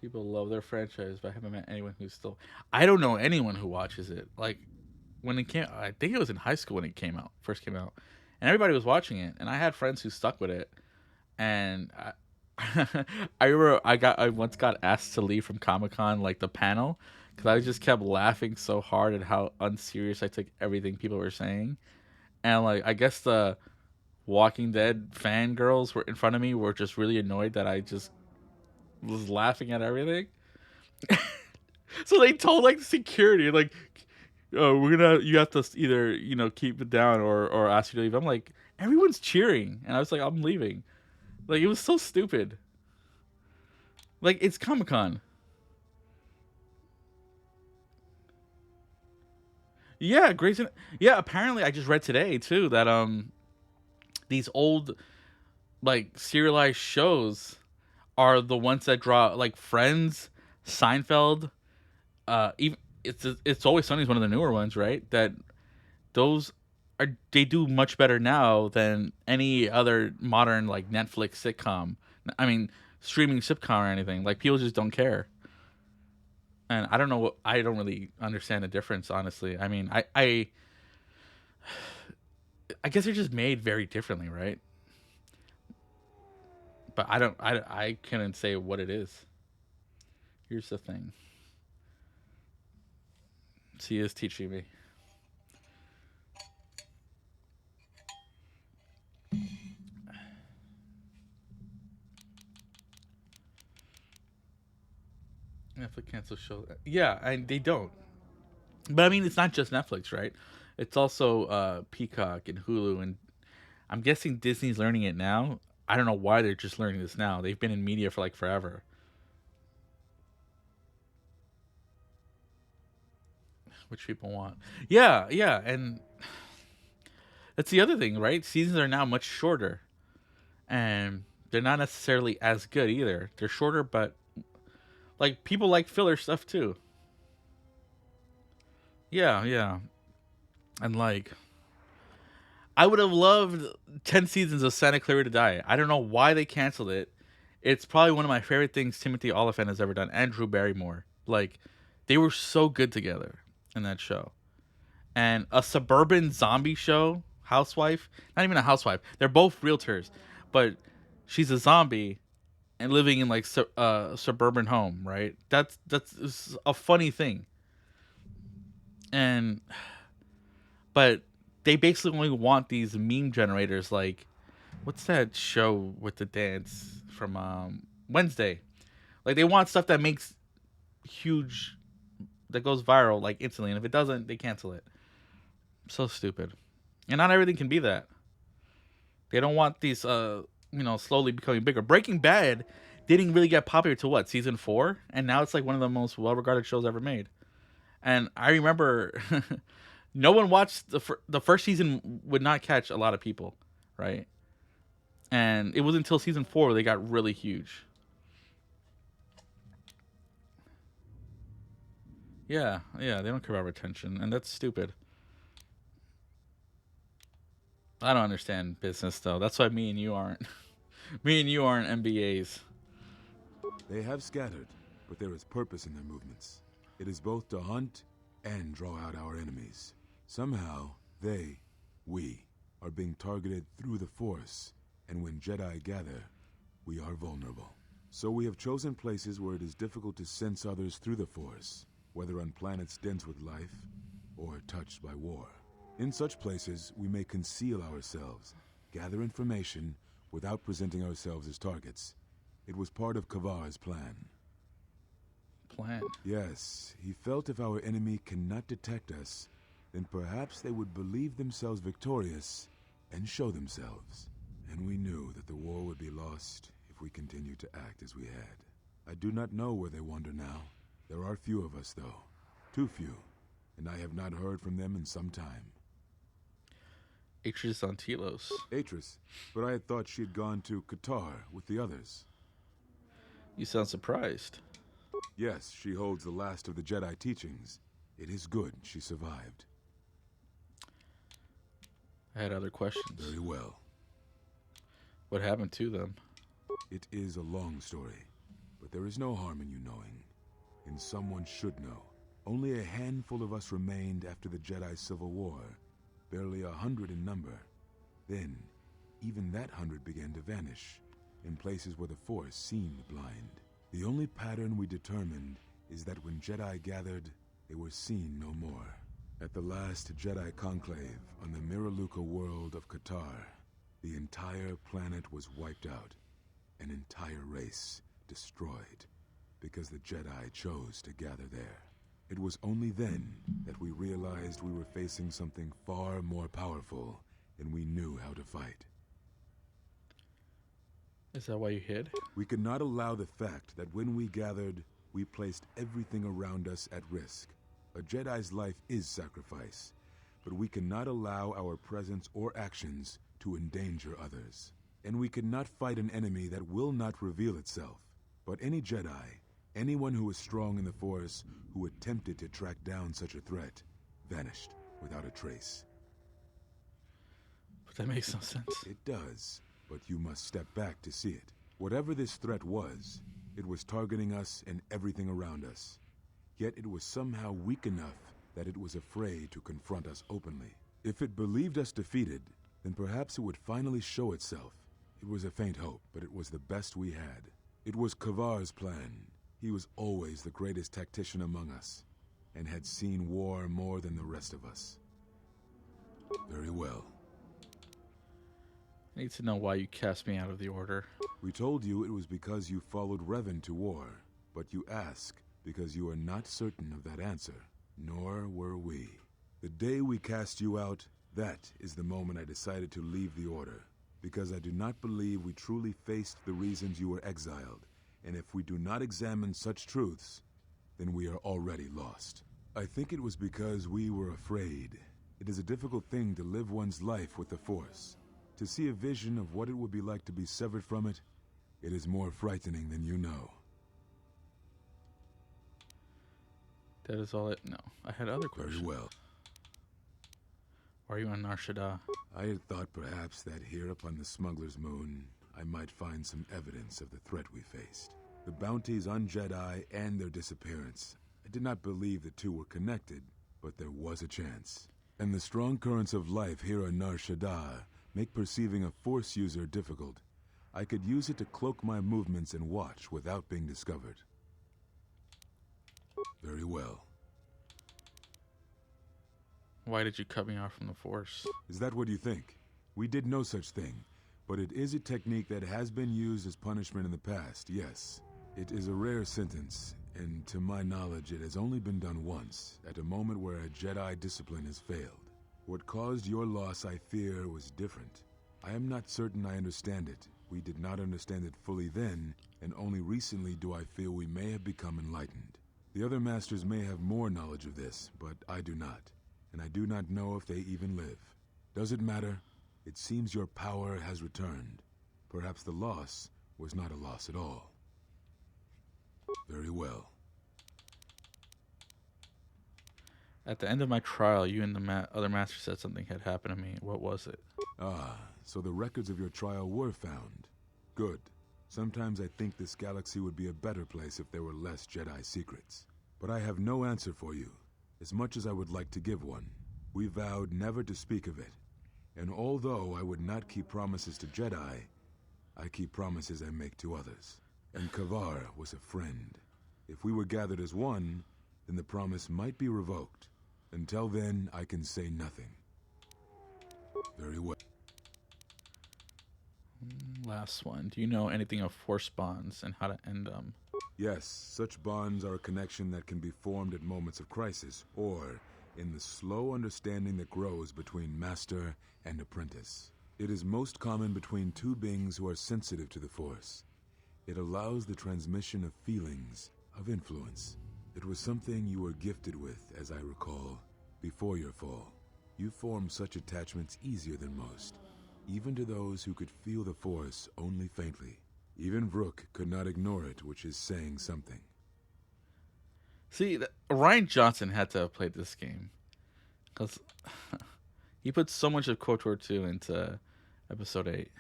Speaker 1: People love their franchise, but I haven't met anyone who's still... I don't know anyone who watches it. Like, when it came... I think it was in high school when it first came out. And everybody was watching it. And I had friends who stuck with it. And I remember I once got asked to leave from Comic-Con, like, the panel. Because I just kept laughing so hard at how unserious I took everything people were saying. And, like, I guess the Walking Dead fangirls were in front of me were just really annoyed that I just was laughing at everything. So they told like security, like, you have to either, keep it down or ask you to leave. I'm like, everyone's cheering. And I was like, I'm leaving. Like, it was so stupid. Like, it's Comic-Con. Yeah, Grayson. Yeah, apparently I just read today too that these old like serialized shows are the ones that draw, like Friends, Seinfeld, even it's Always Sunny is one of the newer ones, right? That those they do much better now than any other modern like Netflix sitcom. I mean, streaming sitcom or anything. Like people just don't care. And I don't know I don't really understand the difference, honestly. I mean, I guess they're just made very differently, right? But I couldn't say what it is. Here's the thing. She is teaching me. Netflix cancel show. Yeah, and they don't. But I mean, it's not just Netflix, right? It's also Peacock and Hulu, and I'm guessing Disney's learning it now. I don't know why they're just learning this now. They've been in media for like forever. Which people want. Yeah, yeah, and that's the other thing, right? Seasons are now much shorter, and they're not necessarily as good either. They're shorter, but like people like filler stuff too. Yeah, yeah, and like I would have loved 10 seasons of Santa Clarita Diet. I don't know why they canceled it. It's probably one of my favorite things Timothy Olyphant has ever done, and Drew Barrymore. Like, they were so good together in that show. And a suburban zombie show, housewife, not even a housewife. They're both realtors, but she's a zombie and living in like a suburban home, right? That's a funny thing. But they basically only want these meme generators, like what's that show with the dance from Wednesday? Like they want stuff that makes huge, that goes viral like instantly, and if it doesn't, they cancel it. So stupid. And not everything can be that. They don't want these slowly becoming bigger. Breaking Bad didn't really get popular till what, season 4, and now it's like one of the most well-regarded shows ever made. And I remember no one watched the first season, would not catch a lot of people, right? And it was until season 4 they got really huge. Yeah, they don't care about retention, and that's stupid. I don't understand business though. That's why me and you aren't. Me and you aren't MBAs.
Speaker 11: They have scattered, but there is purpose in their movements. It is both to hunt and draw out our enemies. Somehow, we, are being targeted through the Force, and when Jedi gather, we are vulnerable. So we have chosen places where it is difficult to sense others through the Force, whether on planets dense with life or touched by war. In such places, we may conceal ourselves, gather information without presenting ourselves as targets. It was part of Kavar's plan.
Speaker 1: Plan?
Speaker 11: Yes, he felt if our enemy cannot detect us, then perhaps they would believe themselves victorious and show themselves. And we knew that the war would be lost if we continued to act as we had. I do not know where they wander now. There are few of us, though. Too few. And I have not heard from them in some time.
Speaker 1: Atris on Telos.
Speaker 11: Atris? But I had thought she had gone to Qatar with the others.
Speaker 1: You sound surprised.
Speaker 11: Yes, she holds the last of the Jedi teachings. It is good she survived.
Speaker 1: I had other questions.
Speaker 11: Very well.
Speaker 1: What happened to them?
Speaker 11: It is a long story, but there is no harm in you knowing. And someone should know. Only a handful of us remained after the Jedi Civil War, barely 100 in number. Then, even that 100 began to vanish, in places where the Force seemed blind. The only pattern we determined is that when Jedi gathered, they were seen no more. At the last Jedi conclave on the Miraluka world of Qatar, the entire planet was wiped out, an entire race destroyed, because the Jedi chose to gather there. It was only then that we realized we were facing something far more powerful than we knew how to fight.
Speaker 1: Is that why you hid?
Speaker 11: We could not allow the fact that when we gathered, we placed everything around us at risk. A Jedi's life is sacrifice, but we cannot allow our presence or actions to endanger others. And we cannot fight an enemy that will not reveal itself. But any Jedi, anyone who is strong in the Force, who attempted to track down such a threat, vanished without a trace.
Speaker 1: But that makes no sense.
Speaker 11: It does, but you must step back to see it. Whatever this threat was, it was targeting us and everything around us. Yet it was somehow weak enough that it was afraid to confront us openly. If it believed us defeated, then perhaps it would finally show itself. It was a faint hope, but it was the best we had. It was Kavar's plan. He was always the greatest tactician among us, and had seen war more than the rest of us. Very well.
Speaker 1: I need to know why you cast me out of the Order.
Speaker 11: We told you it was because you followed Revan to war, but you ask because you are not certain of that answer, nor were we. The day we cast you out, that is the moment I decided to leave the Order, because I do not believe we truly faced the reasons you were exiled, and if we do not examine such truths, then we are already lost. I think it was because we were afraid. It is a difficult thing to live one's life with the Force. To see a vision of what it would be like to be severed from it, it is more frightening than you know.
Speaker 1: That is all it... No, I had other questions.
Speaker 11: Very well.
Speaker 1: Why are you on Nar Shaddaa?
Speaker 11: I had thought perhaps that here upon the Smuggler's Moon, I might find some evidence of the threat we faced. The bounties on Jedi and their disappearance. I did not believe the two were connected, but there was a chance. And the strong currents of life here on Nar Shaddaa make perceiving a Force user difficult. I could use it to cloak my movements and watch without being discovered. Very well.
Speaker 1: Why did you cut me off from the Force?
Speaker 11: Is that what you think? We did no such thing, but it is a technique that has been used as punishment in the past, yes. It is a rare sentence, and to my knowledge it has only been done once, at a moment where a Jedi discipline has failed. What caused your loss, I fear, was different. I am not certain I understand it. We did not understand it fully then, and only recently do I feel we may have become enlightened. The other masters may have more knowledge of this, but I do not, and I do not know if they even live. Does it matter? It seems your power has returned. Perhaps the loss was not a loss at all. Very well.
Speaker 1: At the end of my trial, you and the other master said something had happened to me. What was it?
Speaker 11: Ah, so the records of your trial were found. Good. Sometimes I think this galaxy would be a better place if there were less Jedi secrets. But I have no answer for you, as much as I would like to give one. We vowed never to speak of it. And although I would not keep promises to Jedi, I keep promises I make to others. And Kavar was a friend. If we were gathered as one, then the promise might be revoked. Until then, I can say nothing. Very well.
Speaker 1: Last one. Do you know anything of force bonds and how to end them?
Speaker 11: Yes, such bonds are a connection that can be formed at moments of crisis, or in the slow understanding that grows between master and apprentice. It is most common between two beings who are sensitive to the Force. It allows the transmission of feelings, of influence. It was something you were gifted with, as I recall, before your fall. You formed such attachments easier than most, even to those who could feel the Force only faintly. Even Vrook could not ignore it, which is saying something.
Speaker 1: See, Ryan Johnson had to have played this game, because he put so much of KOTOR 2 into Episode 8.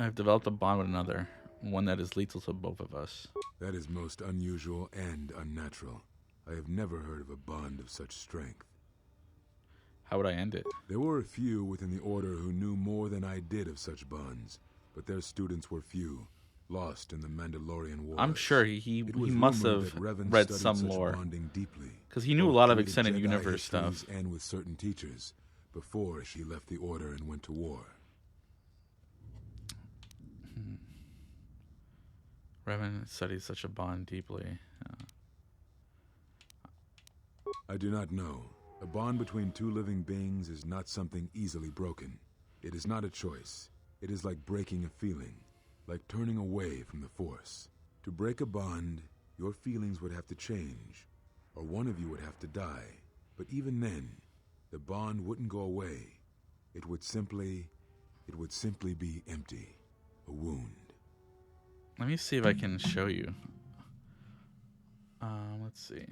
Speaker 1: I've developed a bond with another, one that is lethal to both of us.
Speaker 11: That is most unusual and unnatural. I have never heard of a bond of such strength.
Speaker 1: How would I end it?
Speaker 11: There were a few within the Order who knew more than I did of such bonds, but their students were few, lost in the Mandalorian Wars.
Speaker 1: I'm sure he must have read some lore, because he knew a lot of extended universe stuff.
Speaker 11: And with certain teachers, before she left the Order and went to war.
Speaker 1: Revan studied such a bond deeply.
Speaker 11: I do not know. A bond between two living beings is not something easily broken. It is not a choice. It is like breaking a feeling, like turning away from the Force. To break a bond, your feelings would have to change, or one of you would have to die. But even then, the bond wouldn't go away. It would simply be empty, a wound.
Speaker 1: Let me see if I can show you. Let's see.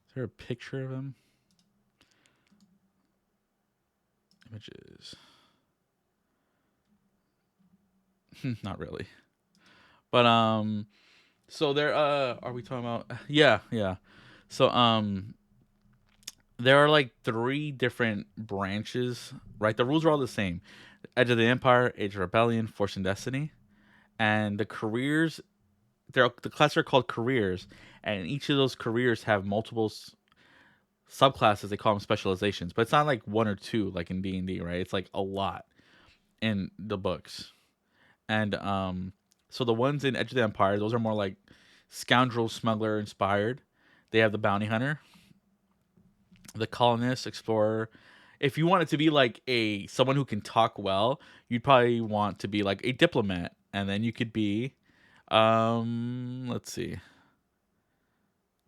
Speaker 1: Is there a picture of him? Images. Not really. But so there are we talking about yeah. So there are like 3 different branches, right? The rules are all the same. Edge of the Empire, Age of Rebellion, Force and Destiny. And the careers, the classes are called careers, and each of those careers have multiple subclasses. They call them specializations, but it's not like 1 or 2 like in D&D, right? It's like a lot in the books. And so the ones in Edge of the Empire, those are more like scoundrel, smuggler inspired. They have the bounty hunter, the colonist, explorer. If you want it to be like someone who can talk well, you'd probably want to be like a diplomat, and then you could be, let's see,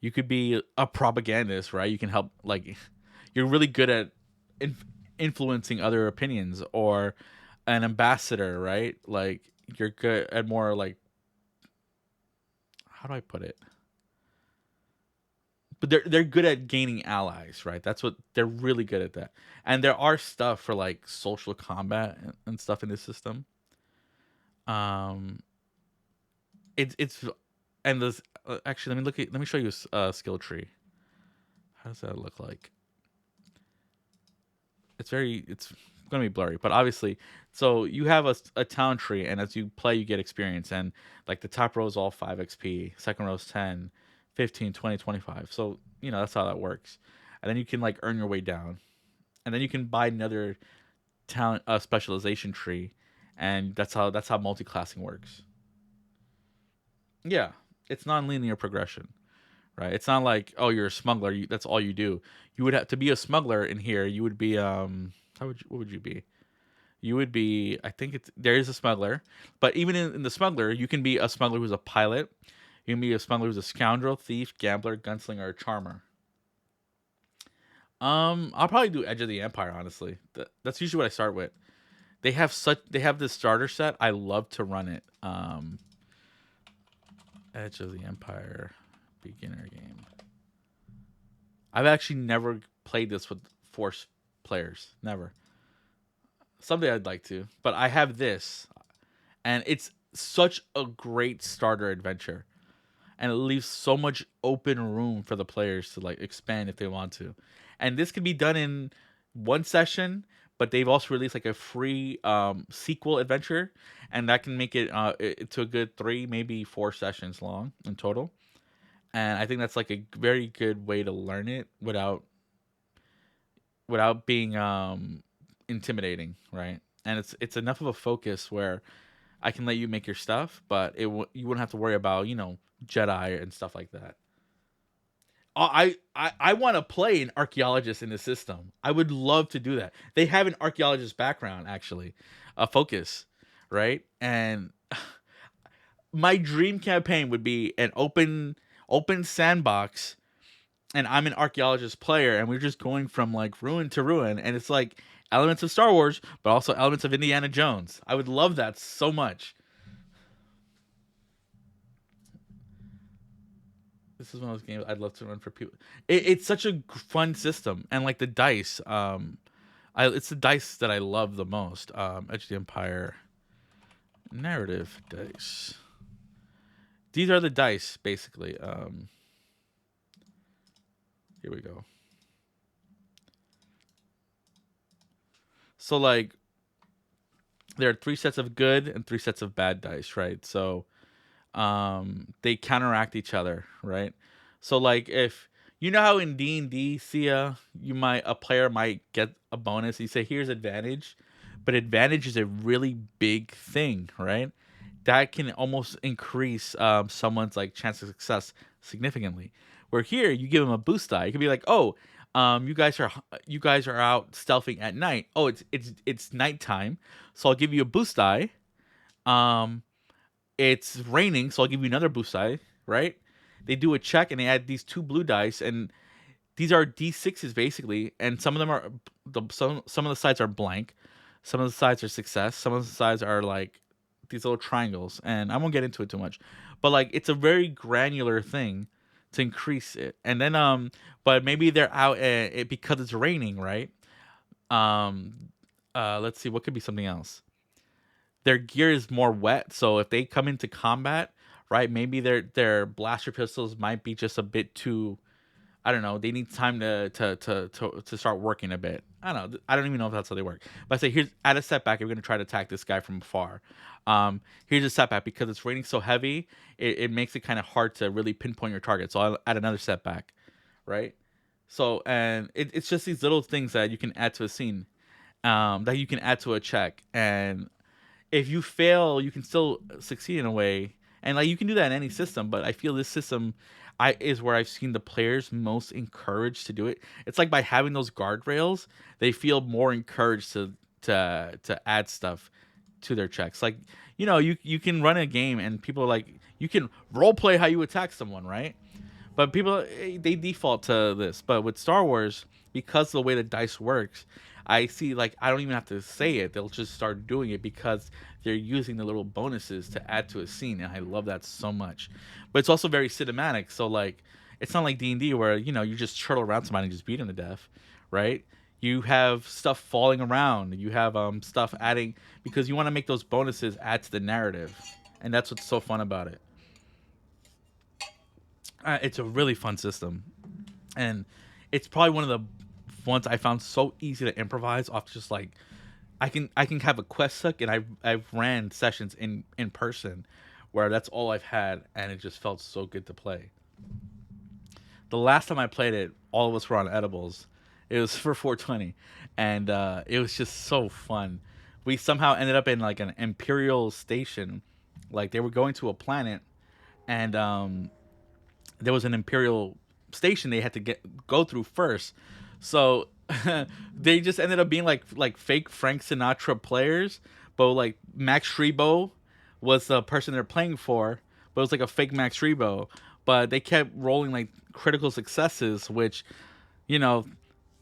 Speaker 1: you could be a propagandist, right? You can help, like, you're really good at influencing other opinions, or an ambassador, right? Like, you're good at more like, how do I put it? But they're good at gaining allies, right? That's what they're really good at that. And there are stuff for like social combat and stuff in this system. It's and this actually let me show you a skill tree. How does that look like? It's gonna be blurry, but obviously, so you have a talent tree, and as you play, you get experience, and like the top row is all 5 XP, second row is 10. 15, 20, 25. So, that's how that works. And then you can like earn your way down. And then you can buy another talent specialization tree, and that's how multi-classing works. Yeah, it's non-linear progression, right? It's not like, oh, you're a smuggler, that's all you do. You would have to be a smuggler in here. You would be what would you be? You would be, I think there is a smuggler, but even in the smuggler, you can be a smuggler who's a pilot. You can be a smuggler who's a scoundrel, thief, gambler, gunslinger, or charmer. I'll probably do Edge of the Empire, honestly. That's usually what I start with. They have this starter set. I love to run it. Edge of the Empire. beginner game. I've actually never played this with 4 players. Never. Someday I'd like to, but I have this, and it's such a great starter adventure, and it leaves so much open room for the players to like expand if they want to. And this can be done in one session, but they've also released like a free sequel adventure, and that can make it to a good 3, maybe 4 sessions long in total. And I think that's like a very good way to learn it without being intimidating, right? And it's enough of a focus where I can let you make your stuff, but you wouldn't have to worry about Jedi and stuff like that. I want to play an archaeologist in the system. I would love to do that. They have an archaeologist background actually, a focus, right? And my dream campaign would be an open sandbox, and I'm an archaeologist player, and we're just going from like ruin to ruin, and it's like elements of Star Wars, but also elements of Indiana Jones. I would love that so much. This is one of those games I'd love to run for people. It's such a fun system, and like the dice, it's the dice that I love the most. Edge of the Empire narrative dice. These are the dice, basically. Here we go. So like, there are 3 sets of good and 3 sets of bad dice, right? So they counteract each other, right? So like, if you know how in D&D, Sia, a player might get a bonus. You say here's advantage, but advantage is a really big thing, right? That can almost increase someone's like chance of success significantly. Where here you give them a boost die. You could be like, oh, you guys are out stealthing at night. Oh, it's nighttime, so I'll give you a boost die. It's raining, so I'll give you another boost die, right? They do a check and they add these 2 blue dice, and these are D6s basically, and some of them are some of the sides are blank, some of the sides are success, some of the sides are like these little triangles, and I won't get into it too much, but like it's a very granular thing to increase it. And then but maybe they're out because it's raining, right? Let's see, what could be something else. Their gear is more wet, so if they come into combat, right, maybe their blaster pistols might be just a bit too, I don't know, they need time to start working a bit. I don't know. I don't even know if that's how they work. But I say, here's at a setback, we're gonna try to attack this guy from afar. Here's a setback because it's raining so heavy, it makes it kind of hard to really pinpoint your target. So I'll add another setback, right? So and it's just these little things that you can add to a scene, that you can add to a check, and if you fail, you can still succeed in a way. And like you can do that in any system, but I feel this system is where I've seen the players most encouraged to do it. It's like by having those guardrails, they feel more encouraged to add stuff to their checks. Like, you can run a game and people are like, you can role play how you attack someone, right? But people, they default to this. But with Star Wars, because of the way the dice works, I see, like, I don't even have to say it. They'll just start doing it because they're using the little bonuses to add to a scene, and I love that so much. But it's also very cinematic, so, like, it's not like D&D where, you just churtle around somebody and just beat them to death, right? You have stuff falling around. You have stuff adding, because you want to make those bonuses add to the narrative, and that's what's so fun about it. It's a really fun system, and it's probably one of the ones I found so easy to improvise off. Just like I can have a quest hook, and I've ran sessions in person where that's all I've had, and it just felt so good to play. The last time I played it, all of us were on edibles. It was for 420, and it was just so fun. We somehow ended up in like an Imperial station, like they were going to a planet, and there was an Imperial station they had to go through first. So they just ended up being like fake Frank Sinatra players, but like Max Rebo was the person they're playing for, but it was like a fake Max Rebo. But they kept rolling like critical successes, which,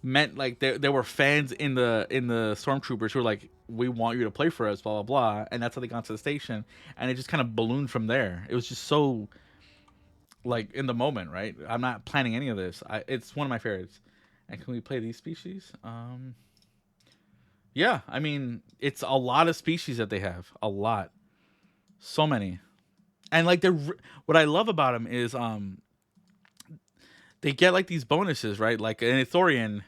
Speaker 1: meant like there were fans in the stormtroopers who were like, we want you to play for us, blah blah blah, and that's how they got to the station, and it just kind of ballooned from there. It was just so like in the moment, right? I'm not planning any of this. It's one of my favorites. And can we play these species? Yeah, I mean, it's a lot of species that they have. A lot. So many. And like what I love about them is they get like these bonuses, right? Like an Ithorian.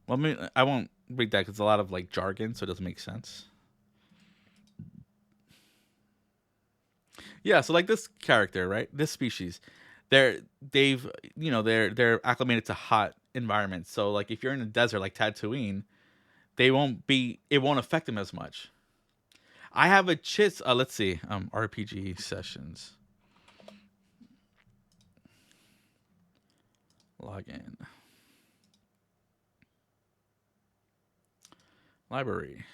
Speaker 1: Well, I won't read that because it's a lot of like jargon, so it doesn't make sense. Yeah, so like this character, right? This species, they're acclimated to hot environments. So like if you're in a desert like Tatooine, it won't affect them as much. I have a chits. Let's see, RPG sessions. Log in. Library.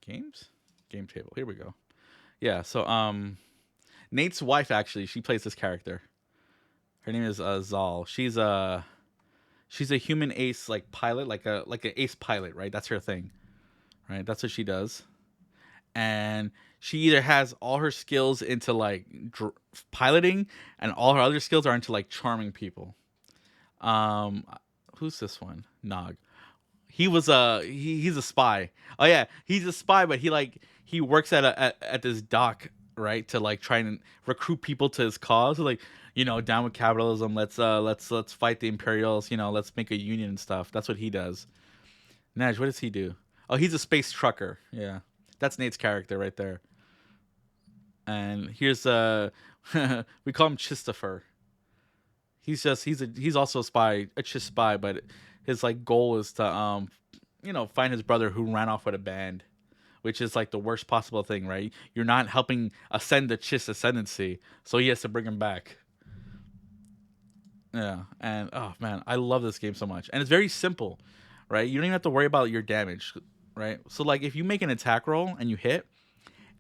Speaker 1: Games? Game table. Here we go. Yeah, so Nate's wife actually, she plays this character. Her name is Zal. She's a human ace like pilot, like an ace pilot, right? That's her thing. Right? That's what she does. And she either has all her skills into like piloting and all her other skills are into like charming people. Who's this one? Nog. He's a spy. Oh yeah, he's a spy, but he works at this dock, right, to like try and recruit people to his cause. Like, down with capitalism. Let's fight the Imperials. Let's make a union and stuff. That's what he does. Naj, what does he do? Oh, he's a space trucker. Yeah, that's Nate's character right there. And here's we call him Christopher. He's also a spy, a Chist spy, but his like goal is to find his brother who ran off with a band, which is like the worst possible thing, right? You're not helping ascend the Chist ascendancy, so he has to bring him back. Yeah, and oh man, I love this game so much, and it's very simple, right? You don't even have to worry about your damage, right? So like if you make an attack roll and you hit,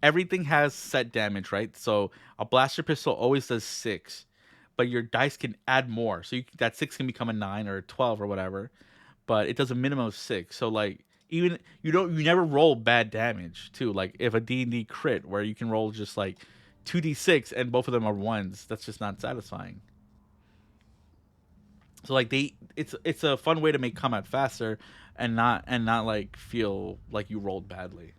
Speaker 1: everything has set damage, right? So a blaster pistol always does 6. But your dice can add more, so that 6 can become a 9 or a 12 or whatever. But it does a minimum of 6. So like even you never roll bad damage too. Like if a D&D crit where you can roll just like 2d6 and both of them are 1s, that's just not satisfying. So like it's a fun way to make combat faster and not like feel like you rolled badly.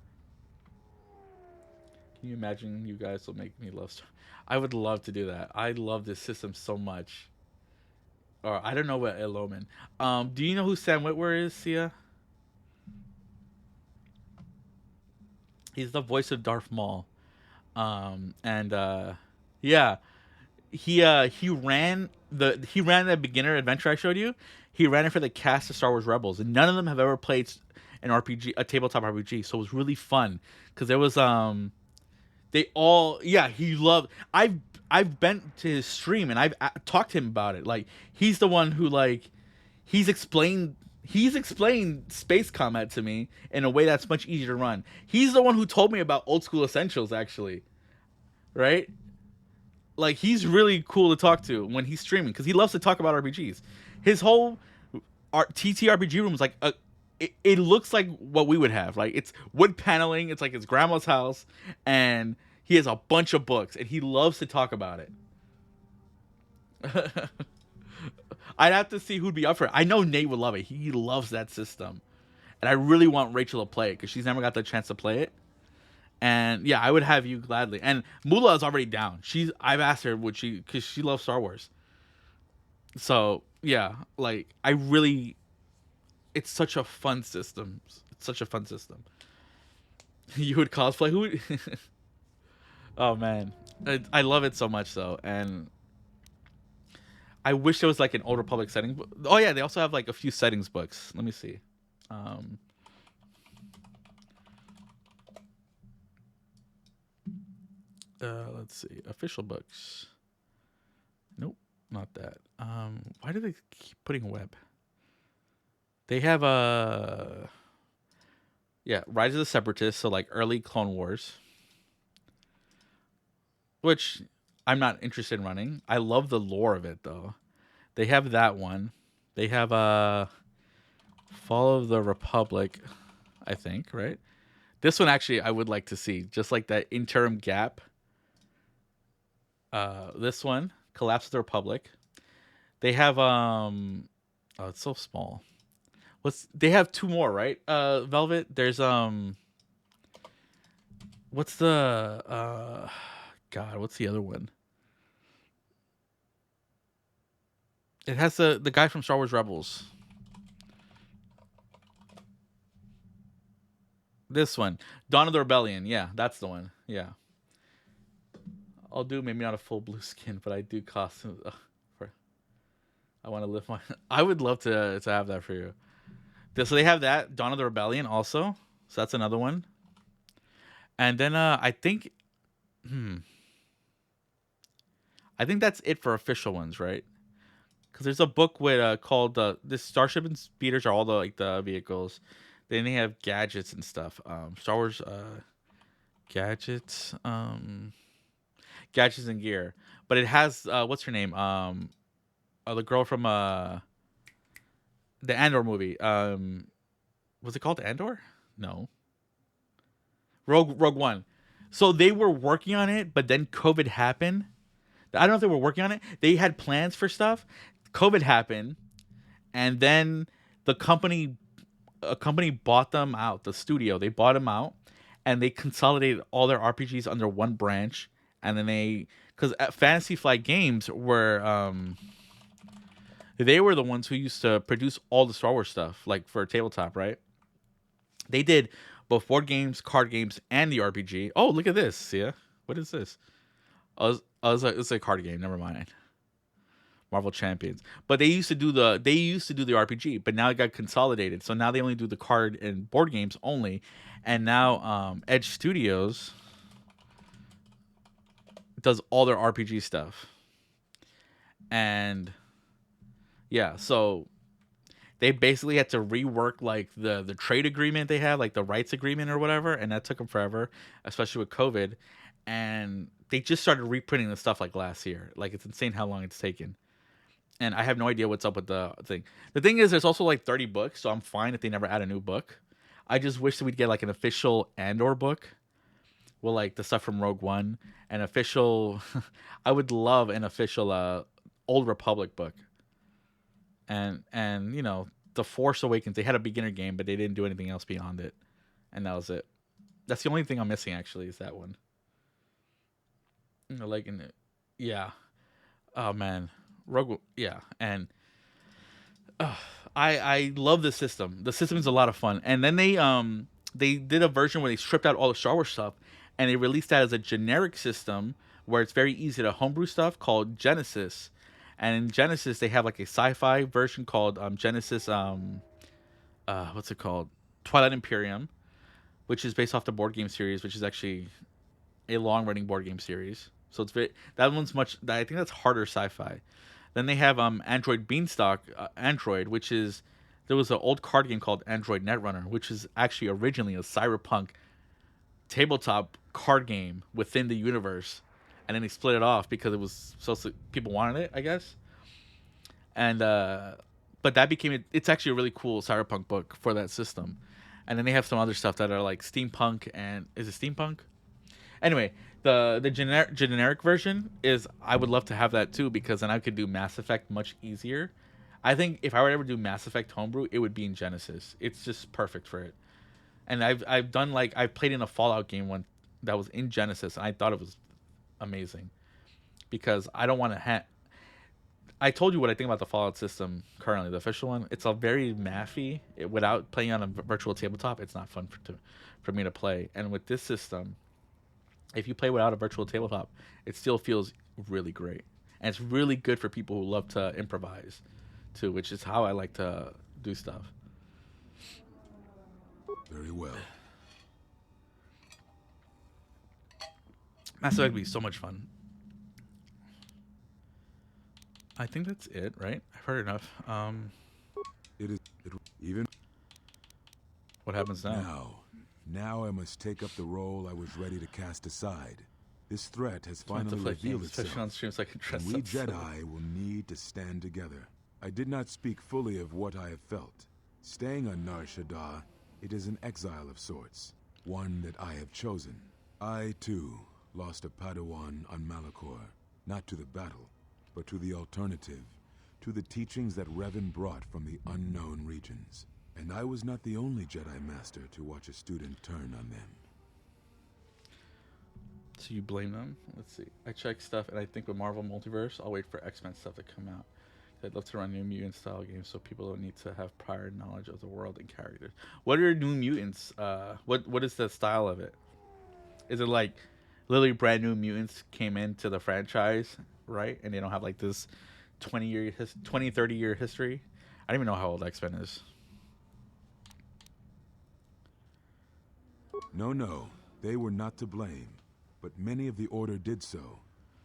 Speaker 1: Can you imagine you guys will make me love Star? I would love to do that. I love this system so much. Or I don't know what Eloman. Do you know who Sam Witwer is, Sia? He's the voice of Darth Maul. Yeah, he ran the beginner adventure I showed you. He ran it for the cast of Star Wars Rebels, and none of them have ever played an RPG, a tabletop RPG. So it was really fun because there was he loved. I've been to his stream and I've talked to him about it. Like he's the one who like he's explained space combat to me in a way that's much easier to run. He's the one who told me about Old School Essentials actually. Right? Like he's really cool to talk to when he's streaming because he loves to talk about RPGs. His whole TTRPG room is like it looks like what we would have. Like it's wood paneling. It's like his grandma's house, and he has a bunch of books, and he loves to talk about it. I'd have to see who'd be up for it. I know Nate would love it. He loves that system, and I really want Rachel to play it because she's never got the chance to play it. And yeah, I would have you gladly. And Mula is already down. I've asked her would she because she loves Star Wars. So yeah, like I really. It's such a fun system. It's such a fun system. You would cosplay? Who would... Oh, man. I love it so much, though. And I wish there was, like, an Old Republic setting. Oh, yeah. They also have, like, a few settings books. Let me see. Let's see. Official books. Nope. Not that. Why do they keep putting web? They have Rise of the Separatists, so like early Clone Wars, which I'm not interested in running. I love the lore of it though. They have that one. They have Fall of the Republic, I think, right? This one actually I would like to see, just like that interim gap. This one, Collapse of the Republic. They have oh, it's so small. They have two more, right? Velvet. There's what's the God, what's the other one? It has the guy from Star Wars Rebels. This one, Dawn of the Rebellion. Yeah, that's the one. Yeah, I'll do maybe not a full blue skin, but I do costume. For I want to live my. I would love to have that for you. So they have that Dawn of the Rebellion also. So that's another one. And then I think, I think that's it for official ones, right? Because there's a book with called this Starship and Speeders are all the like the vehicles. Then they have gadgets and stuff. Star Wars gadgets, gadgets and gear. But it has what's her name? The girl from the Andor movie. Was it called Andor? No. Rogue One. So they were working on it, but then COVID happened. I don't know if they were working on it. They had plans for stuff. COVID happened, and then a company bought them out. The studio, they bought them out, and they consolidated all their RPGs under one branch. And then because Fantasy Flight Games were they were the ones who used to produce all the Star Wars stuff, like for tabletop, right? They did both board games, card games, and the RPG. Oh, look at this! Yeah, what is this? It's a card game. Never mind. Marvel Champions. But they used to do the RPG, but now it got consolidated. So now they only do the card and board games only. And now Edge Studios does all their RPG stuff. And yeah, so they basically had to rework like the trade agreement they had, like the rights agreement or whatever, and that took them forever, especially with COVID. And they just started reprinting the stuff like last year. Like it's insane how long it's taken. And I have no idea what's up with the thing. The thing is, there's also like 30 books, so I'm fine if they never add a new book. I just wish that we'd get like an official Andor book with like the stuff from Rogue One, an official. I would love an official Old Republic book. And you know, the Force Awakens, they had a beginner game, but they didn't do anything else beyond it, and that was it. That's the only thing I'm missing actually is that one. Like in it, yeah. Oh man. Rogue, yeah, and I love the system. The system is a lot of fun. And then they did a version where they stripped out all the Star Wars stuff, and they released that as a generic system where it's very easy to homebrew stuff called Genesis. And in Genesis, they have like a sci-fi version called Genesis. What's it called? Twilight Imperium, which is based off the board game series, which is actually a long-running board game series. So it's that one's much. I think that's harder sci-fi. Then they have Android Beanstalk Android, which is there was an old card game called Android Netrunner, which is actually originally a cyberpunk tabletop card game within the universe, and then they split it off because it was people wanted it, I guess. And but that became it's actually a really cool cyberpunk book for that system. And then they have some other stuff that are like steampunk and is it steampunk? Anyway, the generic version is I would love to have that too because then I could do Mass Effect much easier. I think if I were to ever do Mass Effect homebrew, it would be in Genesis. It's just perfect for it. And I've done like I've played in a Fallout game one that was in Genesis and I thought it was amazing because I don't want to I told you what I think about the Fallout system currently, the official one. It's a very mathy. Without playing on a virtual tabletop, it's not fun for me to play. And with this system, if you play without a virtual tabletop, it still feels really great. And it's really good for people who love to improvise, too, which is how I like to do stuff.
Speaker 11: Very well.
Speaker 1: Mass Effect would be so much fun. I think that's it, right? I've heard enough.
Speaker 11: Even.
Speaker 1: What happens now?
Speaker 11: Now I must take up the role I was ready to cast aside. This threat has finally revealed itself,
Speaker 1: on streams, I can
Speaker 11: and we Jedi will need to stand together. I did not speak fully of what I have felt. Staying on Nar Shaddaa, it is an exile of sorts, one that I have chosen. I, too, lost a Padawan on Malachor. not to the battle, but to the alternative, to the teachings that Revan brought from the unknown regions. And I was not the only Jedi Master to watch a student turn on them.
Speaker 1: So you blame them? Let's see. I check stuff, and I think with Marvel Multiverse, I'll wait for X-Men stuff to come out. I'd love to run New Mutant style games so people don't need to have prior knowledge of the world and characters. What are New Mutants? What is the style of it? Is it like literally brand new mutants came into the franchise, right? And they don't have like this 30-year history? I don't even know how old X-Men is.
Speaker 11: No, they were not to blame, but many of the Order did so.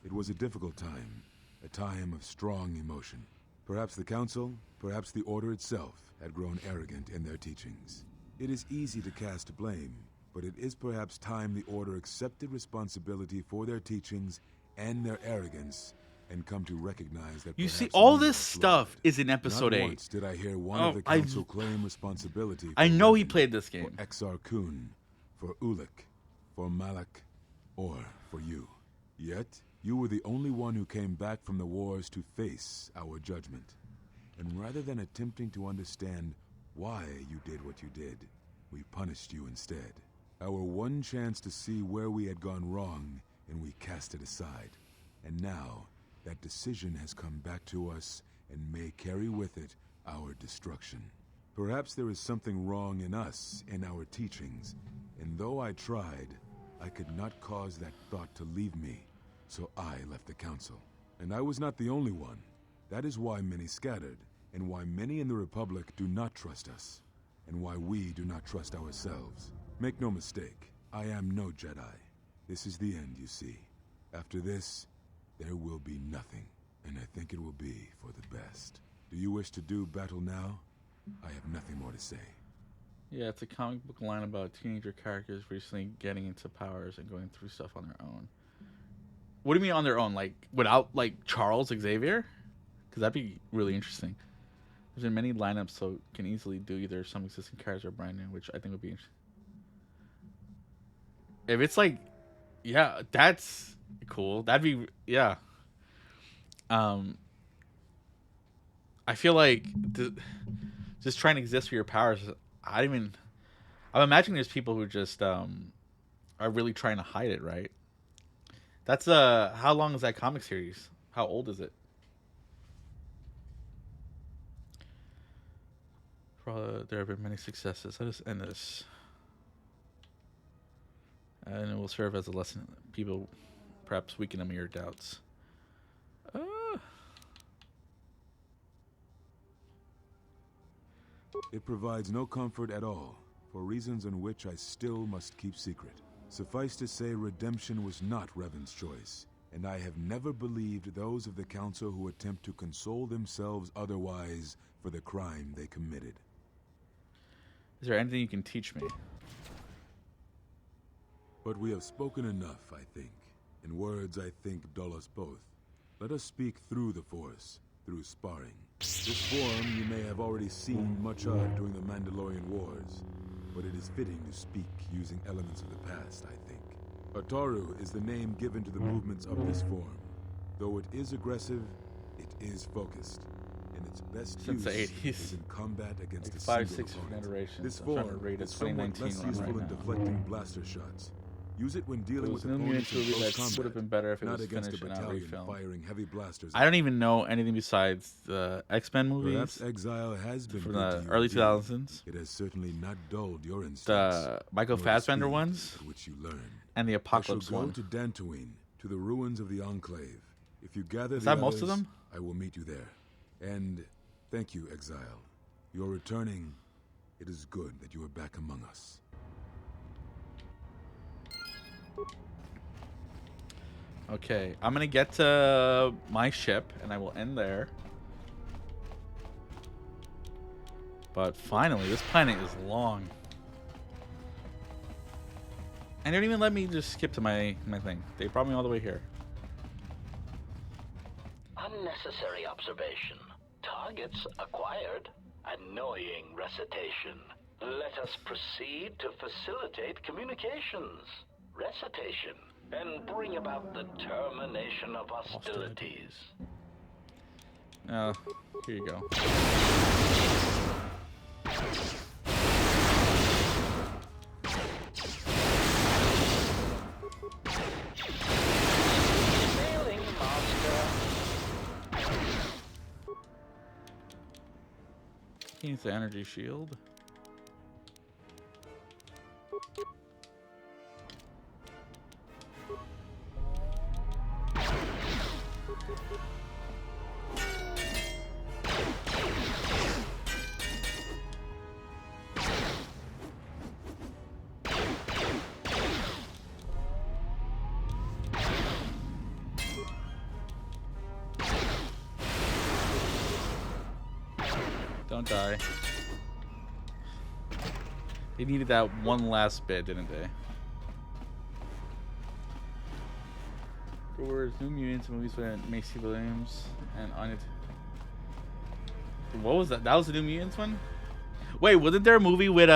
Speaker 11: It was a difficult time, a time of strong emotion. Perhaps the Council, perhaps the Order itself, had grown arrogant in their teachings. It is easy to cast blame, but it is perhaps time the Order accepted responsibility for their teachings and their arrogance, and come to recognize that
Speaker 1: you see,
Speaker 11: perhaps
Speaker 1: all
Speaker 11: we
Speaker 1: this
Speaker 11: were
Speaker 1: stuff
Speaker 11: flawed.
Speaker 1: is in episode
Speaker 11: Not
Speaker 1: 8.
Speaker 11: once did I hear one of the Council claim responsibility for
Speaker 1: I know he
Speaker 11: Revan,
Speaker 1: played this game.
Speaker 11: for Exar Kun, for Ulik, for Malak, or for you. Yet, you were the only one who came back from the wars to face our judgment. And rather than attempting to understand why you did what you did, we punished you instead. Our one chance to see where we had gone wrong, and we cast it aside. And now, that decision has come back to us and may carry with it our destruction. Perhaps there is something wrong in us, in our teachings, and though I tried, I could not cause that thought to leave me, so I left the Council. And I was not the only one. That is why many scattered, and why many in the Republic do not trust us, and why we do not trust ourselves. Make no mistake, I am no Jedi. This is the end, you see. After this, there will be nothing, and I think it will be for the best. Do you wish to do battle now? I have nothing more to say.
Speaker 1: Yeah, it's a comic book line about teenager characters recently getting into powers and going through stuff on their own. What do you mean on their own? Like, without, like, Charles Xavier? Because that'd be really interesting. There's been many lineups, so it can easily do either some existing characters or brand new, which I think would be interesting. If it's like, yeah, that's cool. That'd be, yeah. I feel like just trying to exist for your powers, I'm imagining there's people who just are really trying to hide it, right? That's how long is that comic series? How old is it? There have been many successes. Let us end this. And it will serve as a lesson. People perhaps weaken them your doubts.
Speaker 11: It provides no comfort at all, for reasons in which I still must keep secret. Suffice to say, redemption was not Revan's choice, and I have never believed those of the Council who attempt to console themselves otherwise for the crime they committed.
Speaker 1: Is there anything you can teach me?
Speaker 11: But we have spoken enough, I think. And words, I think, dull us both. Let us speak through the Force, through sparring. This form you may have already seen much of during the Mandalorian Wars, but it is fitting to speak using elements of the past, I think. Ataru is the name given to the movements of this form. Though it is aggressive, it is focused. And its best
Speaker 1: Since
Speaker 11: use
Speaker 1: the 80s.
Speaker 11: is in combat against
Speaker 1: Like
Speaker 11: a
Speaker 1: 5,
Speaker 11: single
Speaker 1: 6
Speaker 11: opponent.
Speaker 1: generations.
Speaker 11: This
Speaker 1: I'm trying to
Speaker 11: form
Speaker 1: rate it
Speaker 11: is somewhat
Speaker 1: 2019
Speaker 11: less
Speaker 1: one
Speaker 11: useful
Speaker 1: right
Speaker 11: in
Speaker 1: now.
Speaker 11: deflecting blaster shots. Use it when dealing with
Speaker 1: New
Speaker 11: opponents
Speaker 1: Mutants
Speaker 11: in
Speaker 1: movie
Speaker 11: close
Speaker 1: that
Speaker 11: combat,
Speaker 1: would have been better if it
Speaker 11: not
Speaker 1: was
Speaker 11: against a
Speaker 1: finished and not
Speaker 11: battalion
Speaker 1: refilmed.
Speaker 11: firing heavy blasters.
Speaker 1: I don't even know anything besides the X-Men movies.
Speaker 11: Perhaps Exile has been
Speaker 1: from
Speaker 11: good to
Speaker 1: the
Speaker 11: you
Speaker 1: early
Speaker 11: indeed.
Speaker 1: 2000s.
Speaker 11: It has certainly not dulled your instincts.
Speaker 1: The Michael
Speaker 11: nor the
Speaker 1: Fassbender
Speaker 11: speed
Speaker 1: ones,
Speaker 11: at which you learn.
Speaker 1: and the Apocalypse
Speaker 11: I shall go
Speaker 1: one.
Speaker 11: to Dantooine, to the ruins of the Enclave. If you gather
Speaker 1: Is
Speaker 11: the
Speaker 1: that most of
Speaker 11: others,
Speaker 1: them?
Speaker 11: I will meet you there. And thank you, Exile. You're returning. It is good that you are back among us.
Speaker 1: Okay, I'm gonna get to my ship, and I will end there. But finally, this planet is long. And they don't even let me just skip to my thing. They brought me all the way here.
Speaker 5: Unnecessary observation. Targets acquired. Annoying recitation. Let us proceed to facilitate communications. Recitation. and bring about the termination of hostilities.
Speaker 1: Oh, here you go.
Speaker 5: Failing, Master.
Speaker 1: He needs the energy shield. Don't die. They needed that one last bit, didn't they? There were New Mutants movies with Macy Williams and Anya. What was that? That was the New Mutants one? Wait, wasn't there a movie with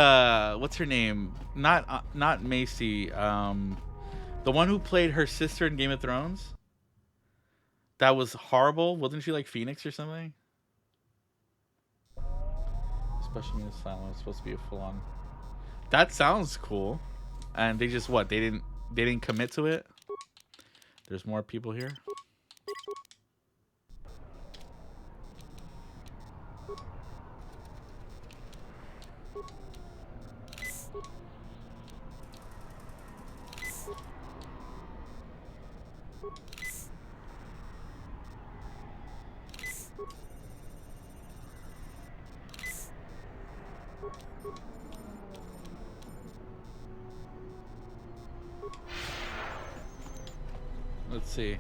Speaker 1: what's her name? Not Macy. The one who played her sister in Game of Thrones. That was horrible. Wasn't she like Phoenix or something? Special Means Silent was supposed to be a full-on. That sounds cool. And they just what? They didn't commit to it. There's more people here. Let's see.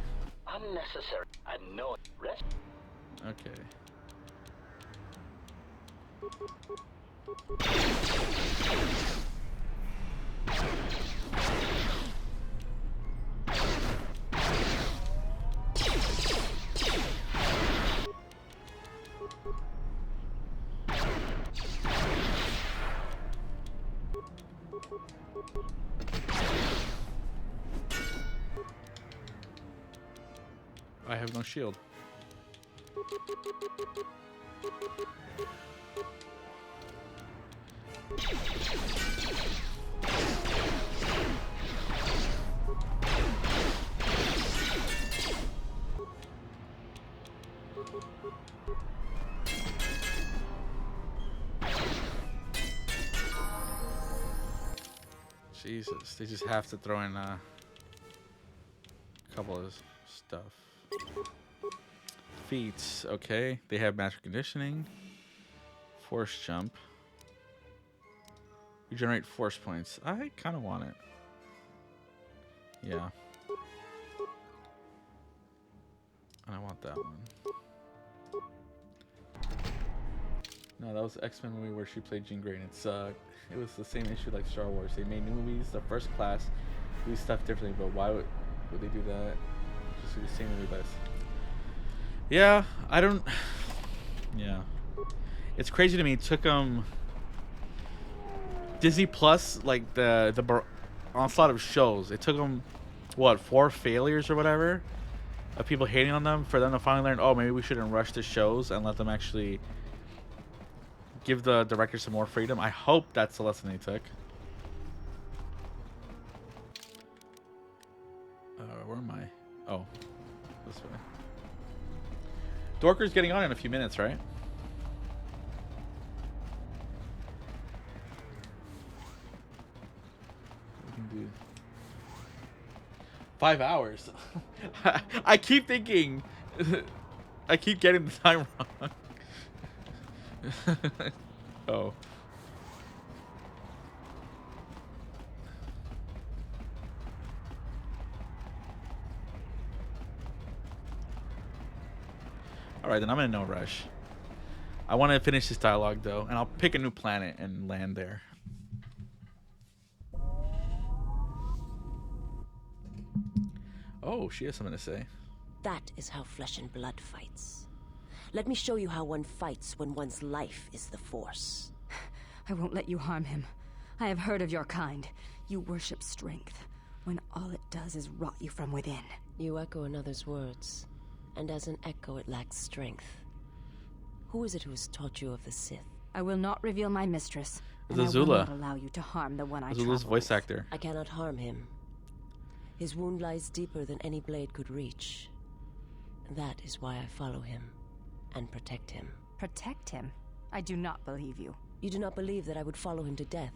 Speaker 5: Unnecessary. I know it. Rest.
Speaker 1: Okay. I have no shield. Jesus, they just have to throw in a couple of stuff. Feats, okay. They have master conditioning. Force jump. Regenerate force points. I kind of want it. Yeah. And I want that one. No, that was the X-Men movie where she played Jean Grey and it sucked. It was the same issue like Star Wars. They made new movies, the first class, do stuff differently, but why would they do that? Just do the same movie best. Yeah, I don't... Yeah. It's crazy to me. It took them... Disney Plus, like the onslaught of shows. It took them, what, 4 failures or whatever? Of people hating on them for them to finally learn, oh, maybe we shouldn't rush the shows and let them actually give the director some more freedom. I hope that's the lesson they took. Where am I? Oh, this way. Dorker's getting on in a few minutes, right? We can do 5 hours. I keep thinking. I keep getting the time wrong. Oh. Alright, then I'm in no rush. I want to finish this dialogue, though, and I'll pick a new planet and land there. Oh, she has something to say.
Speaker 13: That is how flesh and blood fights. Let me show you how one fights when one's life is the Force.
Speaker 14: I won't let you harm him. I have heard of your kind. You worship strength. when all it does is rot you from within.
Speaker 13: You echo another's words, and as an echo it lacks strength. Who is it who has taught you of the Sith?
Speaker 14: I will not reveal my mistress, and
Speaker 1: It's
Speaker 14: I will
Speaker 1: Azula.
Speaker 14: not allow you to harm the one I
Speaker 1: Azula's
Speaker 14: travel
Speaker 1: voice
Speaker 14: with.
Speaker 1: actor.
Speaker 13: I cannot harm him. His wound lies deeper than any blade could reach. That is why I follow him and protect him.
Speaker 14: Protect him? I do not believe you.
Speaker 13: You do not believe that I would follow him to death.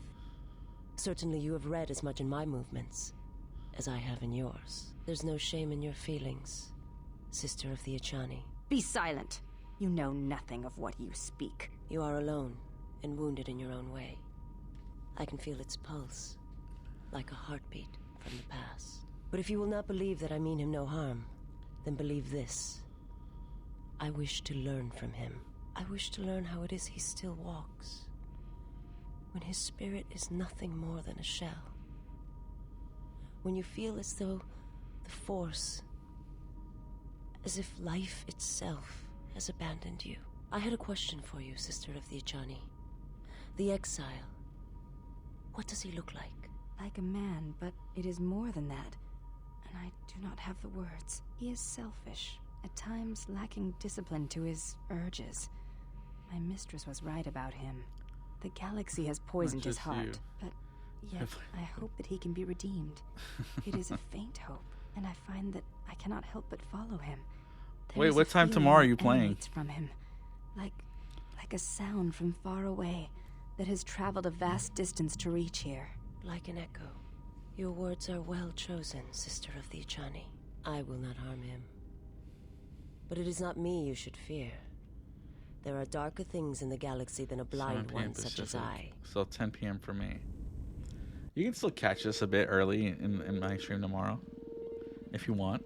Speaker 13: Certainly you have read as much in my movements as I have in yours. There's no shame in your feelings, sister of the Echani.
Speaker 14: Be silent. You know nothing of what you speak.
Speaker 13: You are alone and wounded in your own way. I can feel its pulse, like a heartbeat from the past. But if you will not believe that I mean him no harm, then believe this. I wish to learn from him. I wish to learn how it is he still walks, when his spirit is nothing more than a shell. When you feel as though the Force, as if life itself has abandoned you. I had a question for you, sister of the Echani. The exile. What does he look like?
Speaker 14: Like a man, but it is more than that. And I do not have the words. He is selfish, at times lacking discipline to his urges. My mistress was right about him. The galaxy has poisoned his heart, but yet I hope that he can be redeemed. It is a faint hope, and I find that I cannot help but follow him.
Speaker 1: Wait, what time tomorrow are you playing?
Speaker 14: From him, like a sound from far away that has traveled a vast distance to reach here.
Speaker 13: Like an echo. Your words are well chosen, sister of the Echani. I will not harm him. But it is not me you should fear. There are darker things in the galaxy than a blind one such as I.
Speaker 1: So 10 p.m. for me. You can still catch this a bit early in my stream tomorrow, if you want.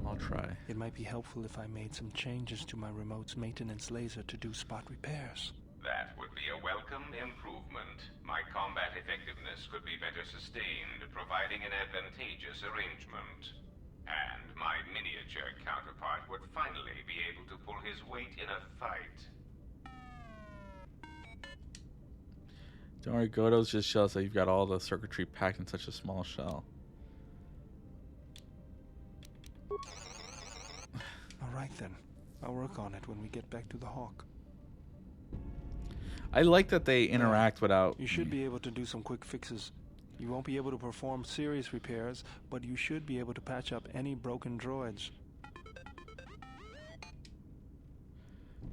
Speaker 1: I'll try.
Speaker 15: It might be helpful if I made some changes to my remote's maintenance laser to do spot repairs.
Speaker 9: That would be a welcome improvement. My combat effectiveness could be better sustained, providing an advantageous arrangement. And my miniature counterpart would finally be able to pull his weight in a fight.
Speaker 1: Don't worry, G0-TO's just shows that you've got all the circuitry packed in such a small shell.
Speaker 15: Alright then. I'll work on it when we get back to the Hawk.
Speaker 1: I like that they interact without...
Speaker 15: You should be able to do some quick fixes. You won't be able to perform serious repairs, but you should be able to patch up any broken droids.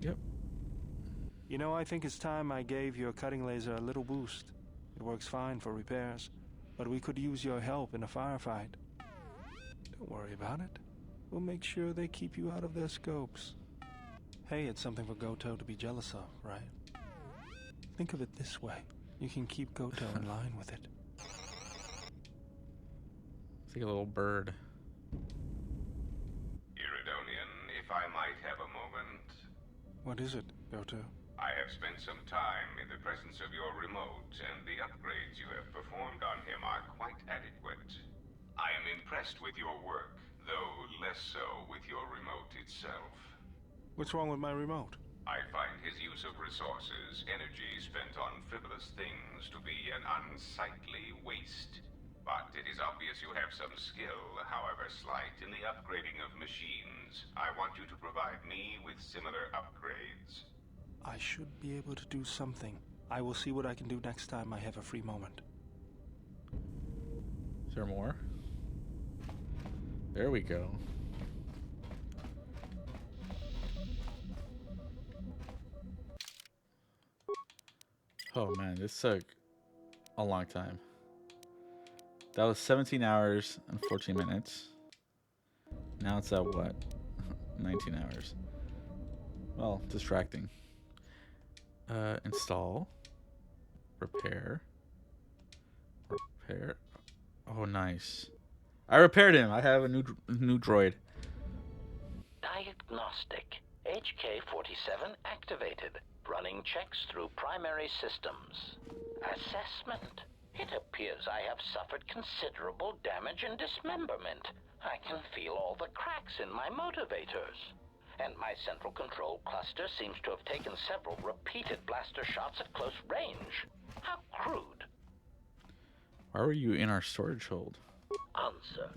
Speaker 1: Yep.
Speaker 15: You know, I think it's time I gave your cutting laser a little boost. It works fine for repairs, but we could use your help in a firefight. Don't worry about it. We'll make sure they keep you out of their scopes. Hey, it's something for G0-TO to be jealous of, right? Think of it this way. You can keep G0-TO in line with it.
Speaker 1: It's like a little bird.
Speaker 9: Iridonian, if I might have a moment.
Speaker 15: What is it, G0-TO?
Speaker 9: I have spent some time in the presence of your remote, and the upgrades you have performed on him are quite adequate. I am impressed with your work, though less so with your remote itself.
Speaker 15: What's wrong with my remote?
Speaker 9: I find his use of resources, energy spent on frivolous things, to be an unsightly waste. But it is obvious you have some skill, however slight, in the upgrading of machines. I want you to provide me with similar upgrades.
Speaker 15: I should be able to do something. I will see what I can do next time I have a free moment.
Speaker 1: Is there more? There we go. Oh man, this took a long time. That was 17 hours and 14 minutes. Now it's at what? 19 hours. Well, distracting. Install. Repair. Repair. Oh, nice. I repaired him. I have a new droid.
Speaker 5: Diagnostic. HK-47 activated. Running checks through primary systems. Assessment. It appears I have suffered considerable damage and dismemberment. I can feel all the cracks in my motivators. And my central control cluster seems to have taken several repeated blaster shots at close range. How crude.
Speaker 1: Why were you in our storage hold?
Speaker 5: Answer.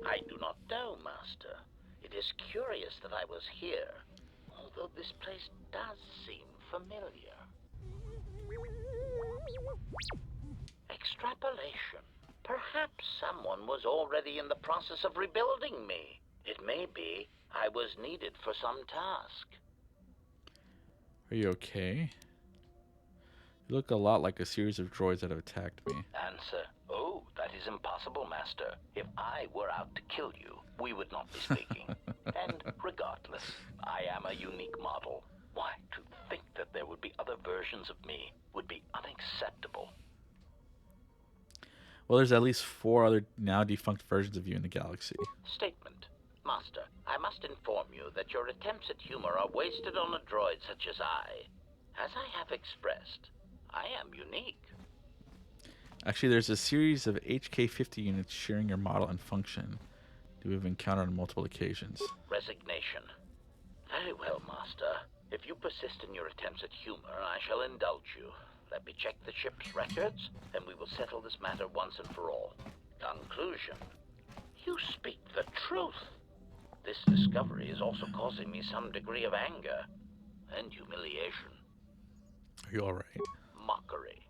Speaker 5: I do not know, Master. It is curious that I was here, although this place does seem familiar. Extrapolation. Perhaps someone was already in the process of rebuilding me. It may be I was needed for some task.
Speaker 1: Are you okay? You look a lot like a series of droids that have attacked me.
Speaker 5: Answer. Oh, that is impossible, Master. If I were out to kill you, we would not be speaking. And regardless, I am a unique model. Why, to think that there would be other versions of me would be unacceptable.
Speaker 1: Well, there's at least 4 other now defunct versions of you in the galaxy.
Speaker 5: Statement. Master, I must inform you that your attempts at humor are wasted on a droid such as I. As I have expressed, I am unique.
Speaker 1: Actually, there's a series of HK-50 units sharing your model and function that we've encountered on multiple occasions.
Speaker 5: Resignation. Very well, Master. If you persist in your attempts at humor, I shall indulge you. Let me check the ship's records, and we will settle this matter once and for all. Conclusion. You speak the truth. This discovery is also causing me some degree of anger and humiliation.
Speaker 1: Are you alright?
Speaker 5: Mockery.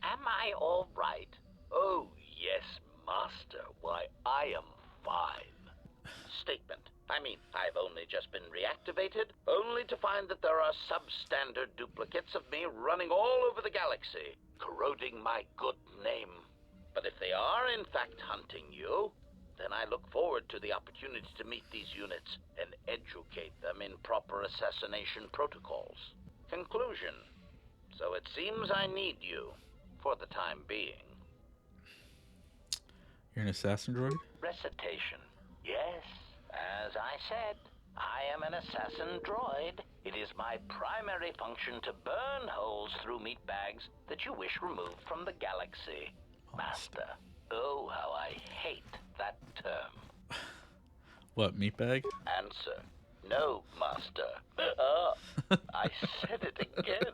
Speaker 5: Am I all right? Oh, yes, Master. Why, I am fine. Statement. I've only just been reactivated, only to find that there are substandard duplicates of me running all over the galaxy, corroding my good name. But if they are, in fact, hunting you, then I look forward to the opportunity to meet these units and educate them in proper assassination protocols. Conclusion. So it seems I need you, for the time being.
Speaker 1: You're an assassin droid?
Speaker 5: Recitation. Yes, as I said, I am an assassin droid. It is my primary function to burn holes through meat bags that you wish removed from the galaxy. Master, oh, how I hate that term.
Speaker 1: What, meatbag?
Speaker 5: Answer. No, Master. I said it again.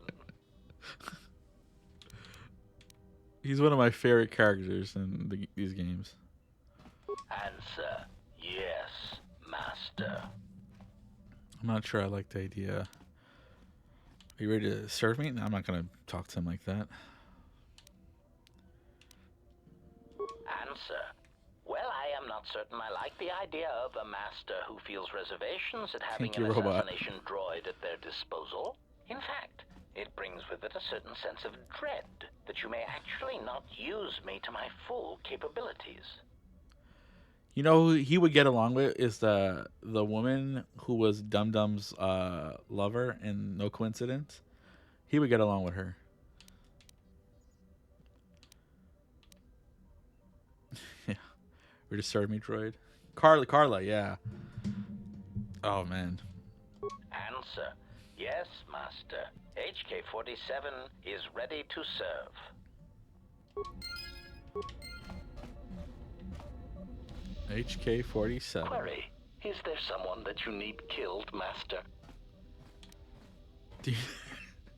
Speaker 1: He's one of my favorite characters in these games.
Speaker 5: Answer. Yes, Master.
Speaker 1: I'm not sure I like the idea. Are you ready to serve me? No, I'm not going to talk to him like that.
Speaker 5: Answer. Well, I am not certain I like the idea of a master who feels reservations at having
Speaker 1: Thank you,
Speaker 5: an
Speaker 1: robot.
Speaker 5: assassination droid at their disposal. In fact, it brings with it a certain sense of dread that you may actually not use me to my full capabilities.
Speaker 1: You know who he would get along with is the woman who was Dum Dum's lover in No Coincidence. He would get along with her. Yeah. Ready to serve me, droid? Carla, yeah. Oh, man.
Speaker 5: Answer. Yes, Master. HK-47 is ready to serve.
Speaker 1: HK-47.
Speaker 5: Query. Is there someone that you need killed, Master?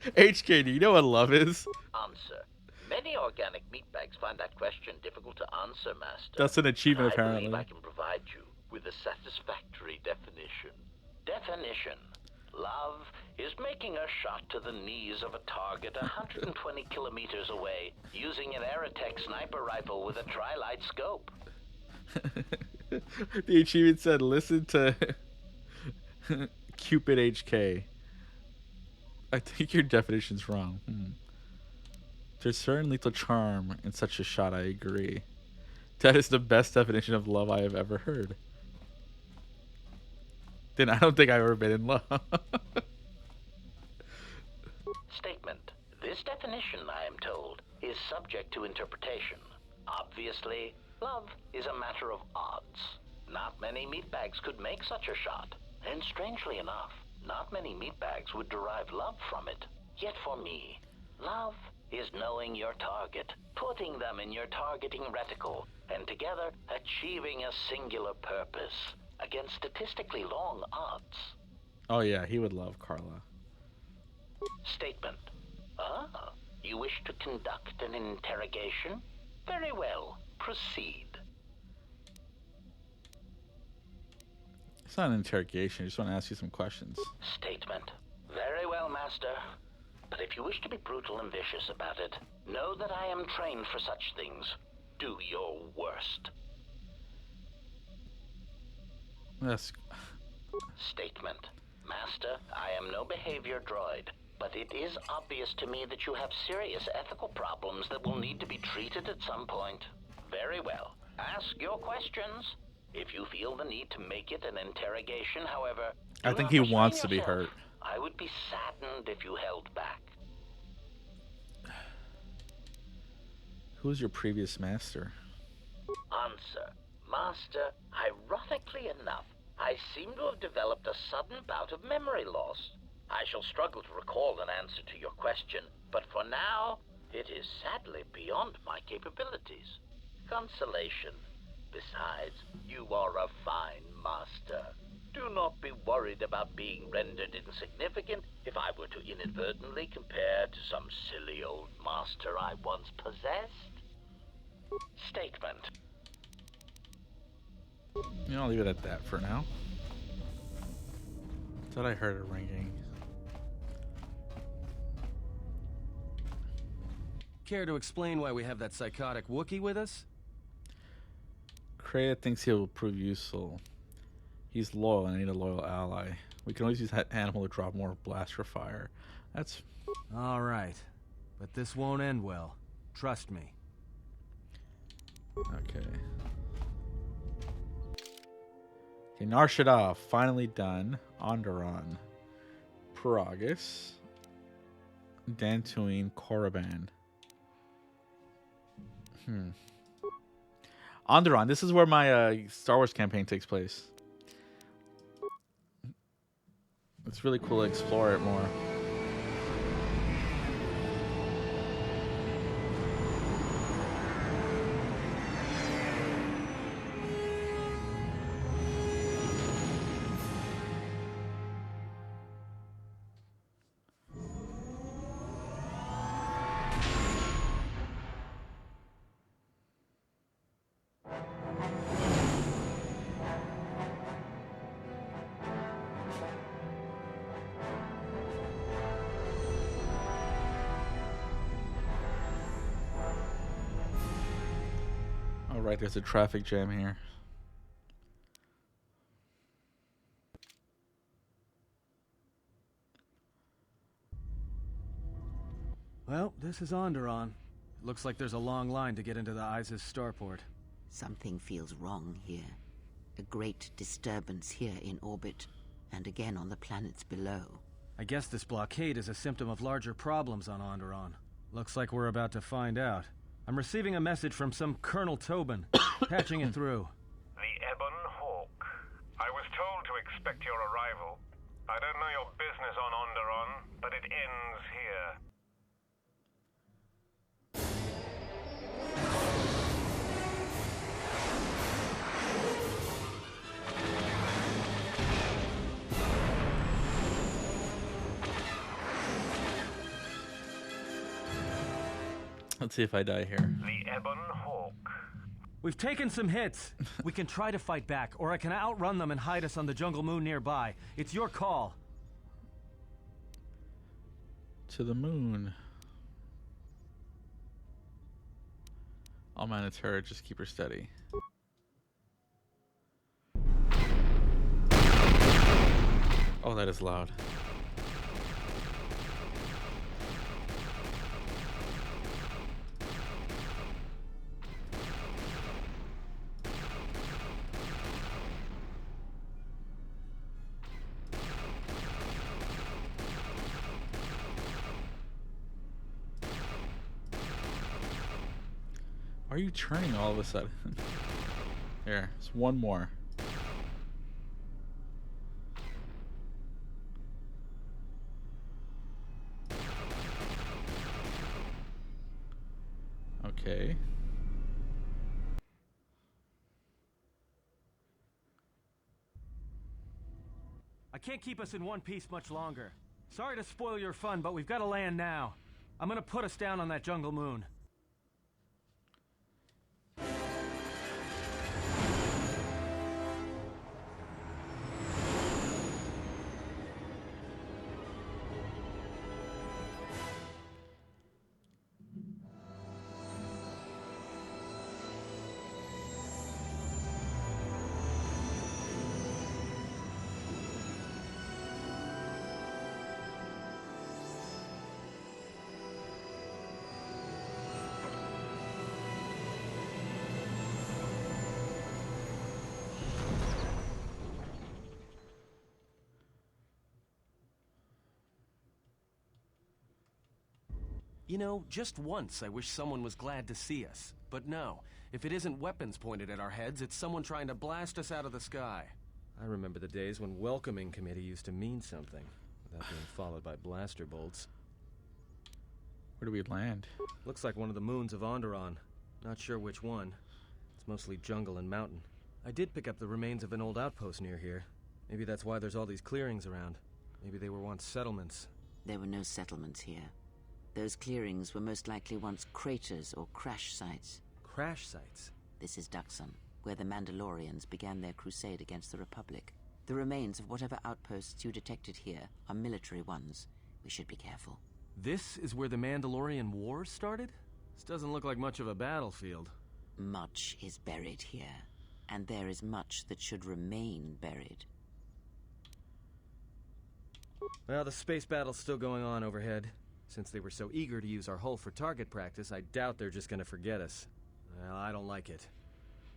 Speaker 1: HK, do you know what love is?
Speaker 5: Answer. Many organic meatbags find that question difficult to answer, Master.
Speaker 1: That's an achievement,
Speaker 5: I
Speaker 1: apparently.
Speaker 5: believe I can provide you with a satisfactory definition. Definition. Love is making a shot to the knees of a target 120 kilometers away using an Aerotech sniper rifle with a tri-light scope.
Speaker 1: The achievement said, listen to Cupid HK. I think your definition's wrong. There's certain lethal charm in such a shot, I agree. That is the best definition of love I have ever heard. Then I don't think I've ever been in love.
Speaker 5: Statement. This definition, I am told, is subject to interpretation. Obviously, love is a matter of odds. Not many meatbags could make such a shot. And strangely enough, not many meatbags would derive love from it. Yet for me, love is knowing your target, putting them in your targeting reticle, and together achieving a singular purpose against statistically long odds.
Speaker 1: Oh yeah, he would love Carla.
Speaker 5: Statement. Ah, you wish to conduct an interrogation? Very well, proceed.
Speaker 1: It's not an interrogation. I just want to ask you some questions.
Speaker 5: Statement. Very well, Master. But if you wish to be brutal and vicious about it, know that I am trained for such things. Do your worst.
Speaker 1: That's...
Speaker 5: Statement. Master, I am no behavior droid, but it is obvious to me that you have serious ethical problems that will need to be treated at some point. Very well. Ask your questions. If you feel the need to make it an interrogation, however,
Speaker 1: I think he wants to be hurt.
Speaker 5: I would be saddened if you held back.
Speaker 1: Who's your previous master?
Speaker 5: Answer. Master, ironically enough, I seem to have developed a sudden bout of memory loss. I shall struggle to recall an answer to your question, but for now, it is sadly beyond my capabilities. Consolation. Besides, you are a fine master. Do not be worried about being rendered insignificant if I were to inadvertently compare to some silly old master I once possessed. Statement.
Speaker 1: You know, I'll leave it at that for now. Thought I heard a ringing.
Speaker 6: Care to explain why we have that psychotic Wookiee with us?
Speaker 1: Kreia thinks he will prove useful. He's loyal and I need a loyal ally. We can always use that animal to drop more blaster fire. That's...
Speaker 6: Alright. But this won't end well. Trust me.
Speaker 1: Okay. Okay, Nar Shaddaa, finally done. Onderon. Peragus. Dantooine, Korriban. Onderon, this is where my Star Wars campaign takes place. It's really cool to explore it more. Right, there's a traffic jam here.
Speaker 6: Well, this is Onderon. Looks like there's a long line to get into the ISIS starport.
Speaker 10: Something feels wrong here. A great disturbance here in orbit, and again on the planets below.
Speaker 6: I guess this blockade is a symptom of larger problems on Onderon. Looks like we're about to find out. I'm receiving a message from some Colonel Tobin. Patching it through.
Speaker 16: The Ebon Hawk. I was told to expect your arrival. I don't know your business on Onderon, but it ends here.
Speaker 1: Let's see if I die here.
Speaker 16: The Ebon Hawk.
Speaker 6: We've taken some hits. We can try to fight back, or I can outrun them and hide us on the jungle moon nearby. It's your call.
Speaker 1: To the moon. Oh man, it's her. Just keep her steady. Oh, that is loud. Why are you turning all of a sudden? Here, it's one more. Okay.
Speaker 6: I can't keep us in one piece much longer. Sorry to spoil your fun, but we've got to land now. I'm gonna put us down on that jungle moon. You know, just once I wish someone was glad to see us. But no, if it isn't weapons pointed at our heads, it's someone trying to blast us out of the sky. I remember the days when welcoming committee used to mean something, without being followed by blaster bolts.
Speaker 1: Where do we land?
Speaker 6: Looks like one of the moons of Onderon. Not sure which one. It's mostly jungle and mountain. I did pick up the remains of an old outpost near here. Maybe that's why there's all these clearings around. Maybe they were once settlements.
Speaker 10: There were no settlements here. Those clearings were most likely once craters or crash sites.
Speaker 6: Crash sites?
Speaker 10: This is Duxon, where the Mandalorians began their crusade against the Republic. The remains of whatever outposts you detected here are military ones. We should be careful.
Speaker 6: This is where the Mandalorian Wars started? This doesn't look like much of a battlefield.
Speaker 10: Much is buried here, and there is much that should remain buried.
Speaker 6: Well, the space battle's still going on overhead. Since they were so eager to use our hull for target practice, I doubt they're just gonna forget us. Well, I don't like it.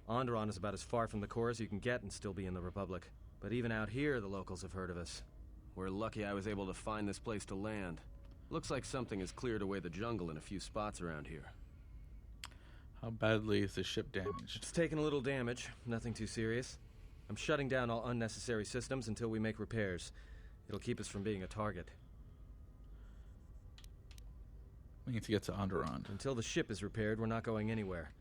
Speaker 6: Onderon is about as far from the core as you can get and still be in the Republic. But even out here, the locals have heard of us. We're lucky I was able to find this place to land. Looks like something has cleared away the jungle in a few spots around here.
Speaker 1: How badly is the ship damaged?
Speaker 6: It's taken a little damage, nothing too serious. I'm shutting down all unnecessary systems until we make repairs. It'll keep us from being a target.
Speaker 1: We need to get to Onderon.
Speaker 6: Until the ship is repaired, we're not going anywhere.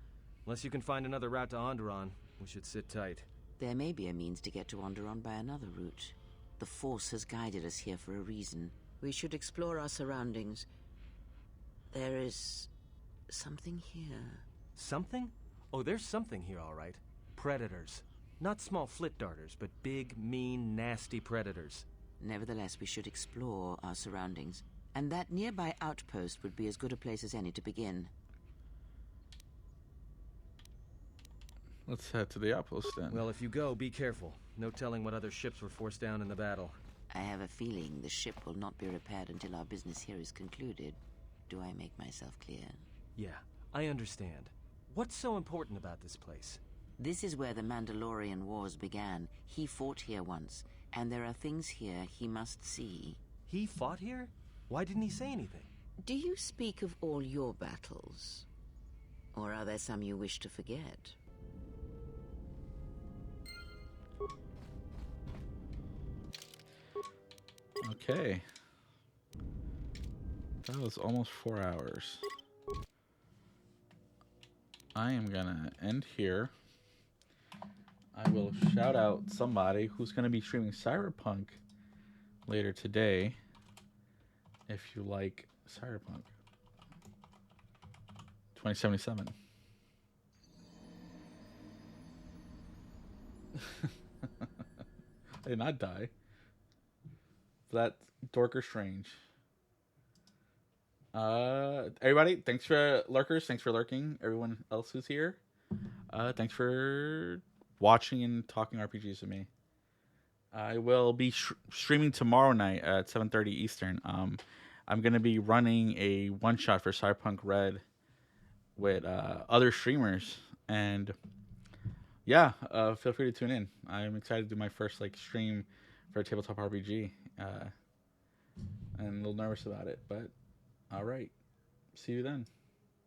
Speaker 6: Unless you can find another route to Onderon, we should sit tight.
Speaker 10: There may be a means to get to Onderon by another route. The Force has guided us here for a reason. We should explore our surroundings. There is something here.
Speaker 6: Something? Oh, there's something here, all right. Predators. Not small flit darters, but big, mean, nasty predators.
Speaker 10: Nevertheless, we should explore our surroundings. And that nearby outpost would be as good a place as any to begin.
Speaker 1: Let's head to the outpost then.
Speaker 6: Well, if you go, be careful. No telling what other ships were forced down in the battle.
Speaker 10: I have a feeling the ship will not be repaired until our business here is concluded. Do I make myself clear?
Speaker 6: Yeah, I understand. What's so important about this place?
Speaker 10: This is where the Mandalorian Wars began. He fought here once, and there are things here he must see.
Speaker 6: He fought here? Why didn't he say anything?
Speaker 10: Do you speak of all your battles? Or are there some you wish to forget?
Speaker 1: Okay. That was almost 4 hours. I am gonna end here. I will shout out somebody who's gonna be streaming Cyberpunk later today. If you like Cyberpunk 2077. I did not die. That's Dorker Strange. Everybody, thanks for lurkers. Thanks for lurking. Everyone else who's here. Thanks for watching and talking RPGs with me. I will be streaming tomorrow night at 7:30 Eastern. I'm going to be running a one-shot for Cyberpunk Red with other streamers. And yeah, feel free to tune in. I'm excited to do my first stream for a tabletop RPG. And a little nervous about it, but all right. See you then.